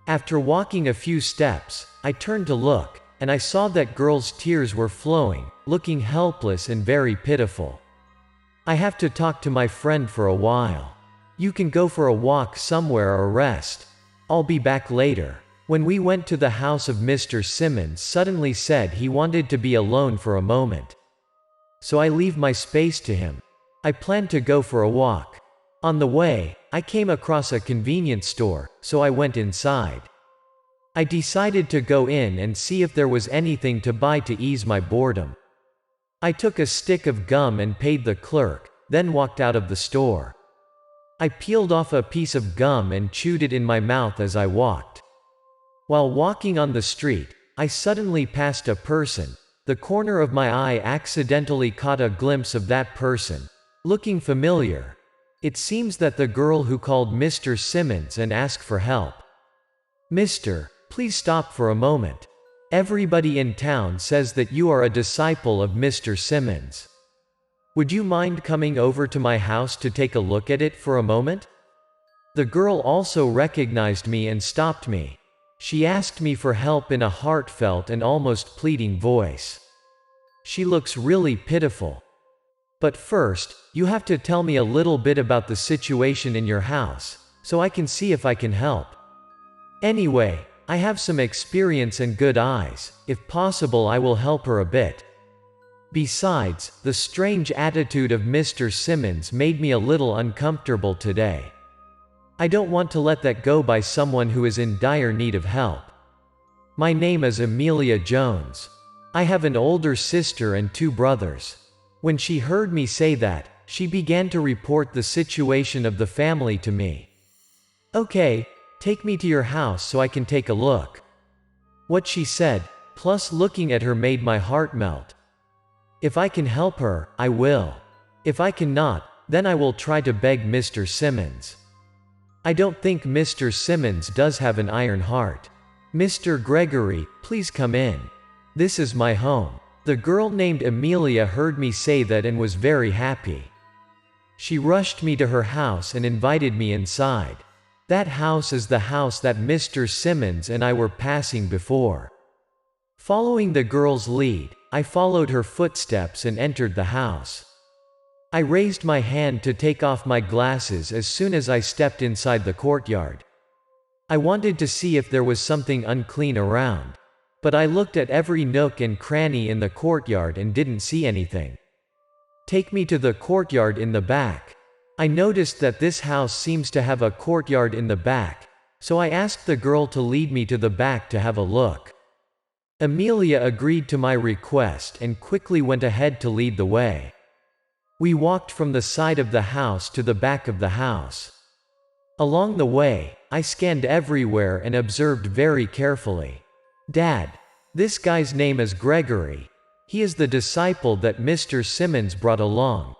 After walking a few steps, I turned to look, and I saw that girl's tears were flowing, looking helpless and very pitiful. I have to talk to my friend for a while. You can go for a walk somewhere or rest. I'll be back later. When we went to the house of Mr. Simmons suddenly said he wanted to be alone for a moment. So I leave my space to him. I planned to go for a walk. On the way, I came across a convenience store, so I went inside. I decided to go in and see if there was anything to buy to ease my boredom. I took a stick of gum and paid the clerk, then walked out of the store. I peeled off a piece of gum and chewed it in my mouth as I walked. While walking on the street, I suddenly passed a person. The corner of my eye accidentally caught a glimpse of that person, looking familiar. It seems that the girl who called Mr. Simmons and asked for help. Mister, please stop for a moment. Everybody in town says that you are a disciple of Mr. Simmons. Would you mind coming over to my house to take a look at it for a moment? The girl also recognized me and stopped me. She asked me for help in a heartfelt and almost pleading voice. She looks really pitiful. But first, you have to tell me a little bit about the situation in your house, so I can see if I can help. Anyway, I have some experience and good eyes. If possible, I will help her a bit. Besides, the strange attitude of Mr. Simmons made me a little uncomfortable today. I don't want to let that go by someone who is in dire need of help. My name is Amelia Jones. I have an older sister and 2 brothers. When she heard me say that, she began to report the situation of the family to me. Okay, take me to your house so I can take a look. What she said, plus looking at her, made my heart melt. If I can help her, I will. If I cannot, then I will try to beg Mr. Simmons. I don't think Mr. Simmons does have an iron heart. Mr. Gregory, please come in. This is my home. The girl named Amelia heard me say that and was very happy. She rushed me to her house and invited me inside. That house is the house that Mr. Simmons and I were passing before. Following the girl's lead, I followed her footsteps and entered the house. I raised my hand to take off my glasses as soon as I stepped inside the courtyard. I wanted to see if there was something unclean around. But I looked at every nook and cranny in the courtyard and didn't see anything. Take me to the courtyard in the back. I noticed that this house seems to have a courtyard in the back, so I asked the girl to lead me to the back to have a look. Amelia agreed to my request and quickly went ahead to lead the way. We walked from the side of the house to the back of the house. Along the way, I scanned everywhere and observed very carefully. Dad, this guy's name is Gregory. He is the disciple that Mr. Simmons brought along.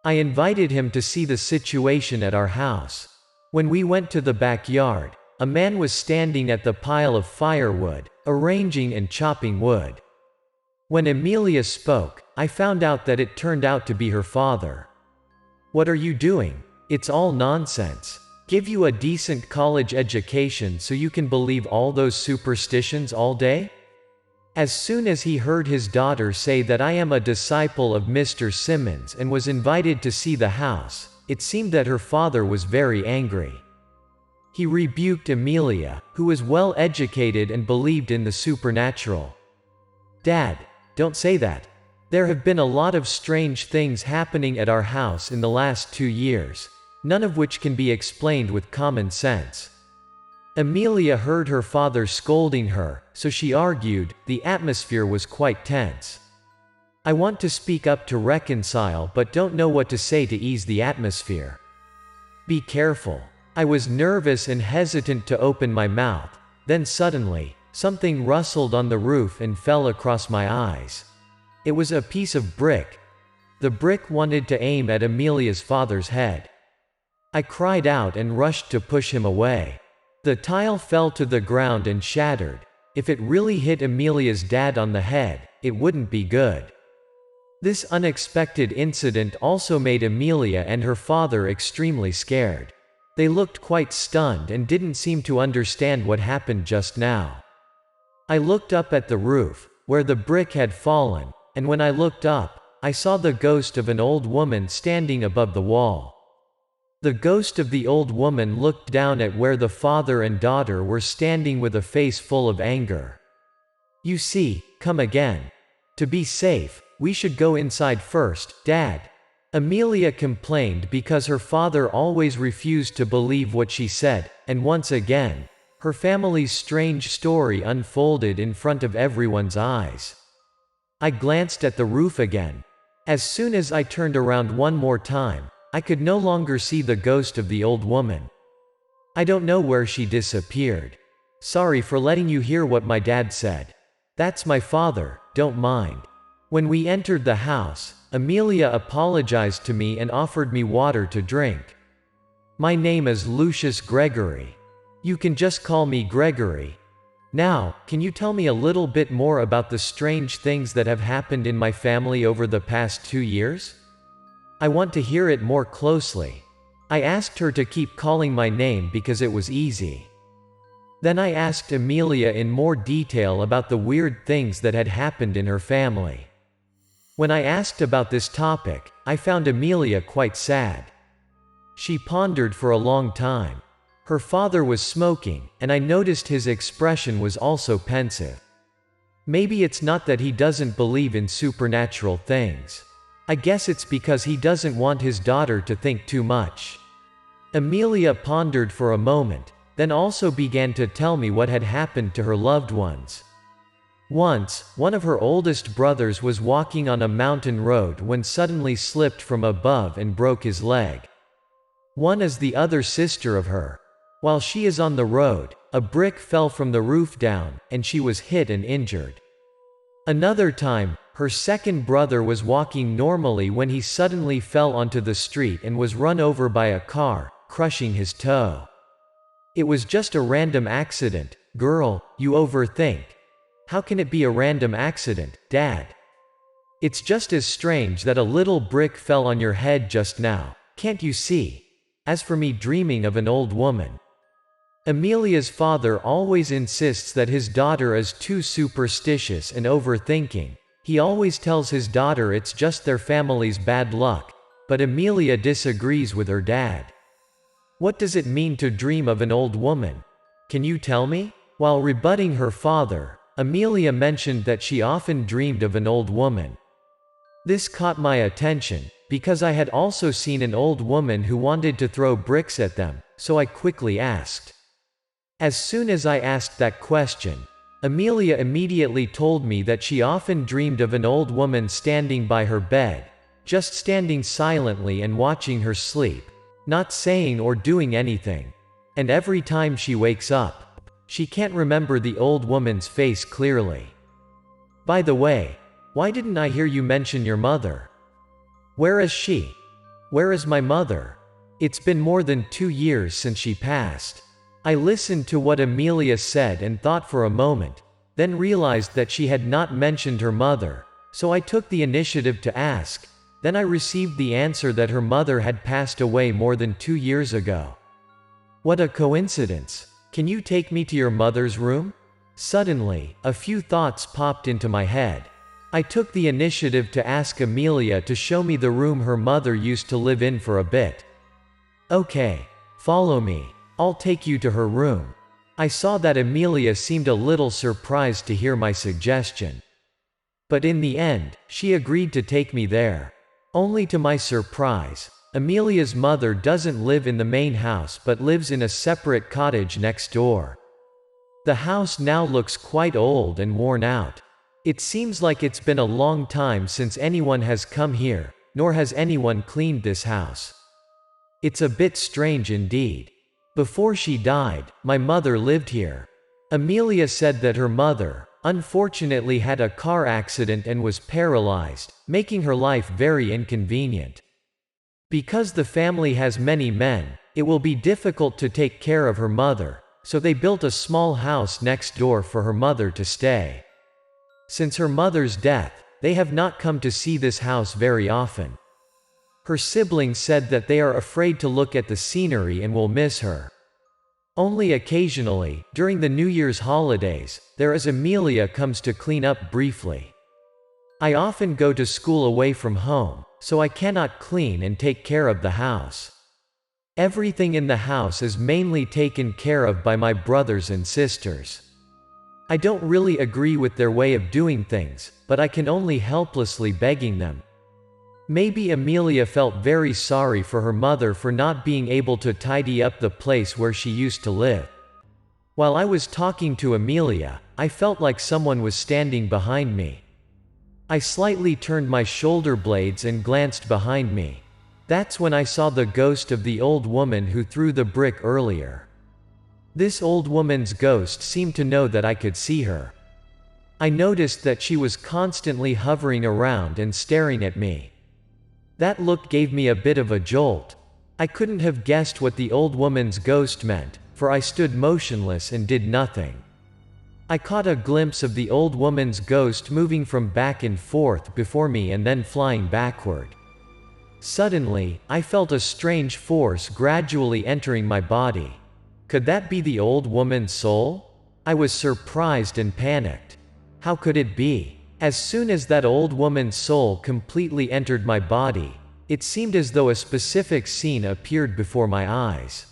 I invited him to see the situation at our house. When we went to the backyard, a man was standing at the pile of firewood, arranging and chopping wood. When Amelia spoke, I found out that it turned out to be her father. What are you doing? It's all nonsense. Give you a decent college education so you can believe all those superstitions all day? As soon as he heard his daughter say that I am a disciple of Mr. Simmons and was invited to see the house, it seemed that her father was very angry. He rebuked Amelia, who was well educated and believed in the supernatural. Dad, don't say that. There have been a lot of strange things happening at our house in the last 2 years. None of which can be explained with common sense. Amelia heard her father scolding her, so she argued. The atmosphere was quite tense. I want to speak up to reconcile but don't know what to say to ease the atmosphere. Be careful. I was nervous and hesitant to open my mouth, then suddenly, something rustled on the roof and fell across my eyes. It was a piece of brick. The brick wanted to aim at Amelia's father's head. I cried out and rushed to push him away. The tile fell to the ground and shattered. If it really hit Amelia's dad on the head, it wouldn't be good. This unexpected incident also made Amelia and her father extremely scared. They looked quite stunned and didn't seem to understand what happened just now. I looked up at the roof, where the brick had fallen, and when I looked up, I saw the ghost of an old woman standing above the wall. The ghost of the old woman looked down at where the father and daughter were standing with a face full of anger. You see, come again. To be safe, we should go inside first, Dad. Amelia complained because her father always refused to believe what she said, and once again, her family's strange story unfolded in front of everyone's eyes. I glanced at the roof again. As soon as I turned around one more time, I could no longer see the ghost of the old woman. I don't know where she disappeared. Sorry for letting you hear what my dad said. That's my father, don't mind. When we entered the house, Amelia apologized to me and offered me water to drink. My name is Lucius Gregory. You can just call me Gregory. Now, can you tell me a little bit more about the strange things that have happened in my family over the past 2 years? I want to hear it more closely. I asked her to keep calling my name because it was easy. Then I asked Amelia in more detail about the weird things that had happened in her family. When I asked about this topic, I found Amelia quite sad. She pondered for a long time. Her father was smoking, and I noticed his expression was also pensive. Maybe it's not that he doesn't believe in supernatural things. I guess it's because he doesn't want his daughter to think too much. Amelia pondered for a moment, then also began to tell me what had happened to her loved ones. Once, one of her oldest brothers was walking on a mountain road when suddenly slipped from above and broke his leg. One is the other sister of her. While she is on the road, a brick fell from the roof down, and she was hit and injured. Another time, her second brother was walking normally when he suddenly fell onto the street and was run over by a car, crushing his toe. It was just a random accident. Girl, you overthink. How can it be a random accident, Dad? It's just as strange that a little brick fell on your head just now, can't you see? As for me dreaming of an old woman. Amelia's father always insists that his daughter is too superstitious and overthinking. He always tells his daughter it's just their family's bad luck, but Amelia disagrees with her dad. What does it mean to dream of an old woman? Can you tell me? While rebutting her father, Amelia mentioned that she often dreamed of an old woman. This caught my attention, because I had also seen an old woman who wanted to throw bricks at them, so I quickly asked. As soon as I asked that question, Amelia immediately told me that she often dreamed of an old woman standing by her bed, just standing silently and watching her sleep, not saying or doing anything. And every time she wakes up, she can't remember the old woman's face clearly. By the way, why didn't I hear you mention your mother? Where is she? Where is my mother? It's been more than 2 years since she passed. I listened to what Amelia said and thought for a moment, then realized that she had not mentioned her mother, so I took the initiative to ask. Then I received the answer that her mother had passed away more than 2 years ago. What a coincidence. Can you take me to your mother's room? Suddenly, a few thoughts popped into my head. I took the initiative to ask Amelia to show me the room her mother used to live in for a bit. Okay, follow me. I'll take you to her room. I saw that Amelia seemed a little surprised to hear my suggestion. But in the end, she agreed to take me there. Only to my surprise, Amelia's mother doesn't live in the main house but lives in a separate cottage next door. The house now looks quite old and worn out. It seems like it's been a long time since anyone has come here, nor has anyone cleaned this house. It's a bit strange indeed. Before she died, my mother lived here. Amelia said that her mother, unfortunately, had a car accident and was paralyzed, making her life very inconvenient. Because the family has many men, it will be difficult to take care of her mother, so they built a small house next door for her mother to stay. Since her mother's death, they have not come to see this house very often. Her siblings said that they are afraid to look at the scenery and will miss her. Only occasionally, during the New Year's holidays, there is Amelia comes to clean up briefly. I often go to school away from home, so I cannot clean and take care of the house. Everything in the house is mainly taken care of by my brothers and sisters. I don't really agree with their way of doing things, but I can only helplessly begging them. Maybe Amelia felt very sorry for her mother for not being able to tidy up the place where she used to live. While I was talking to Amelia, I felt like someone was standing behind me. I slightly turned my shoulder blades and glanced behind me. That's when I saw the ghost of the old woman who threw the brick earlier. This old woman's ghost seemed to know that I could see her. I noticed that she was constantly hovering around and staring at me. That look gave me a bit of a jolt. I couldn't have guessed what the old woman's ghost meant, for I stood motionless and did nothing. I caught a glimpse of the old woman's ghost moving from back and forth before me and then flying backward. Suddenly, I felt a strange force gradually entering my body. Could that be the old woman's soul? I was surprised and panicked. How could it be? As soon as that old woman's soul completely entered my body, it seemed as though a specific scene appeared before my eyes.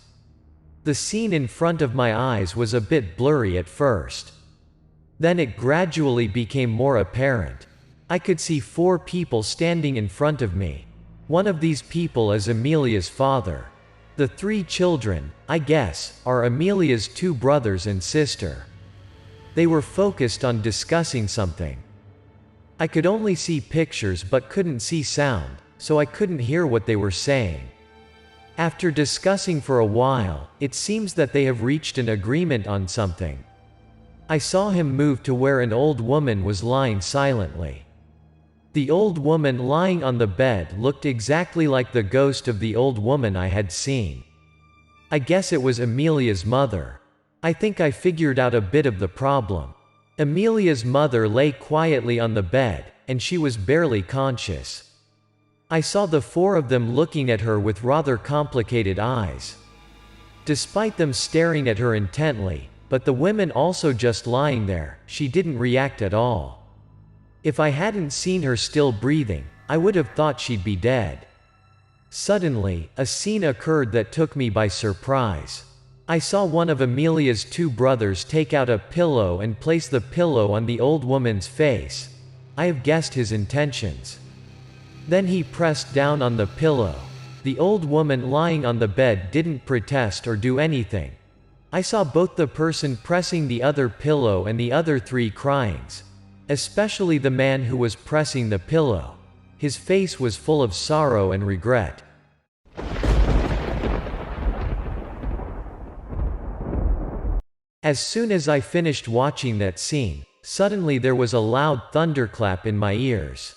The scene in front of my eyes was a bit blurry at first. Then it gradually became more apparent. I could see 4 people standing in front of me. One of these people is Amelia's father. The 3 children, I guess, are Amelia's 2 brothers and sister. They were focused on discussing something. I could only see pictures but couldn't see sound, so I couldn't hear what they were saying. After discussing for a while, it seems that they have reached an agreement on something. I saw him move to where an old woman was lying silently. The old woman lying on the bed looked exactly like the ghost of the old woman I had seen. I guess it was Amelia's mother. I think I figured out a bit of the problem. Amelia's mother lay quietly on the bed, and she was barely conscious. I saw the 4 of them looking at her with rather complicated eyes. Despite them staring at her intently, but the women also just lying there, she didn't react at all. If I hadn't seen her still breathing, I would have thought she'd be dead. Suddenly, a scene occurred that took me by surprise. I saw one of Amelia's 2 brothers take out a pillow and place the pillow on the old woman's face. I have guessed his intentions. Then he pressed down on the pillow. The old woman lying on the bed didn't protest or do anything. I saw both the person pressing the other pillow and the other 3 crying. Especially the man who was pressing the pillow. His face was full of sorrow and regret. As soon as I finished watching that scene, suddenly there was a loud thunderclap in my ears.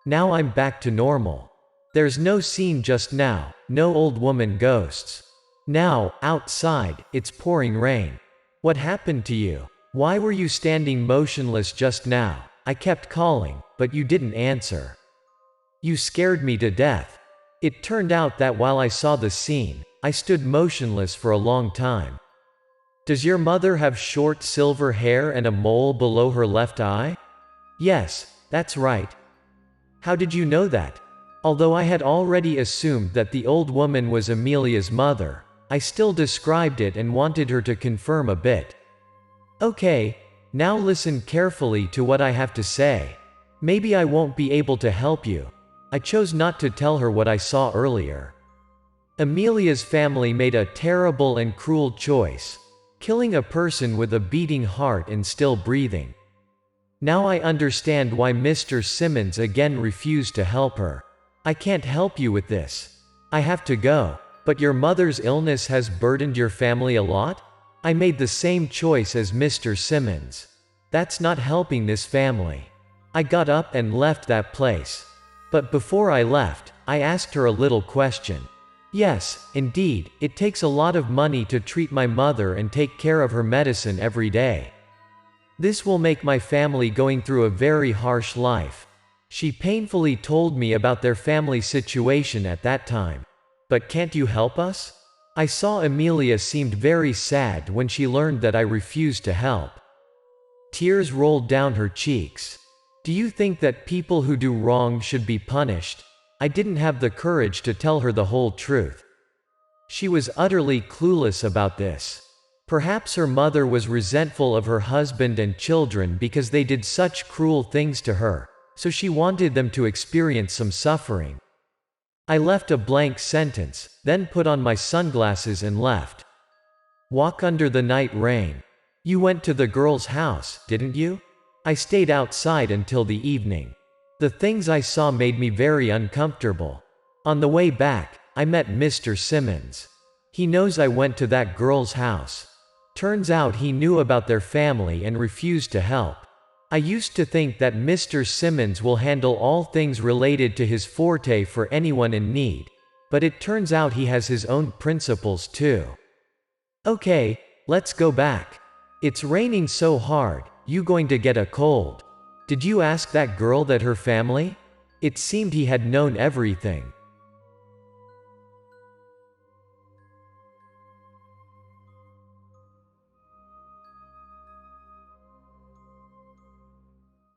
Now I'm back to normal. There's no scene just now, no old woman ghosts. Now, outside, it's pouring rain. What happened to you? Why were you standing motionless just now? I kept calling, but you didn't answer. You scared me to death. It turned out that while I saw the scene, I stood motionless for a long time. Does your mother have short silver hair and a mole below her left eye? Yes, that's right. How did you know that? Although I had already assumed that the old woman was Amelia's mother, I still described it and wanted her to confirm a bit. Okay, now listen carefully to what I have to say. Maybe I won't be able to help you. I chose not to tell her what I saw earlier. Amelia's family made a terrible and cruel choice. Killing a person with a beating heart and still breathing. Now I understand why Mr. Simmons again refused to help her. I can't help you with this. I have to go. But your mother's illness has burdened your family a lot? I made the same choice as Mr. Simmons. That's not helping this family. I got up and left that place. But before I left, I asked her a little question. Yes, indeed, it takes a lot of money to treat my mother and take care of her medicine every day. This will make my family going through a very harsh life. She painfully told me about their family situation at that time. But can't you help us? I saw Amelia seemed very sad when she learned that I refused to help. Tears rolled down her cheeks. Do you think that people who do wrong should be punished? I didn't have the courage to tell her the whole truth. She was utterly clueless about this. Perhaps her mother was resentful of her husband and children because they did such cruel things to her, so she wanted them to experience some suffering. I left a blank sentence, then put on my sunglasses and left. Walk under the night rain. You went to the girl's house, didn't you? I stayed outside until the evening. The things I saw made me very uncomfortable. On the way back, I met Mr. Simmons. He knows I went to that girl's house. Turns out he knew about their family and refused to help. I used to think that Mr. Simmons will handle all things related to his forte for anyone in need, but it turns out he has his own principles too. Okay, let's go back. It's raining so hard, you going to get a cold. Did you ask that girl that her family? It seemed he had known everything.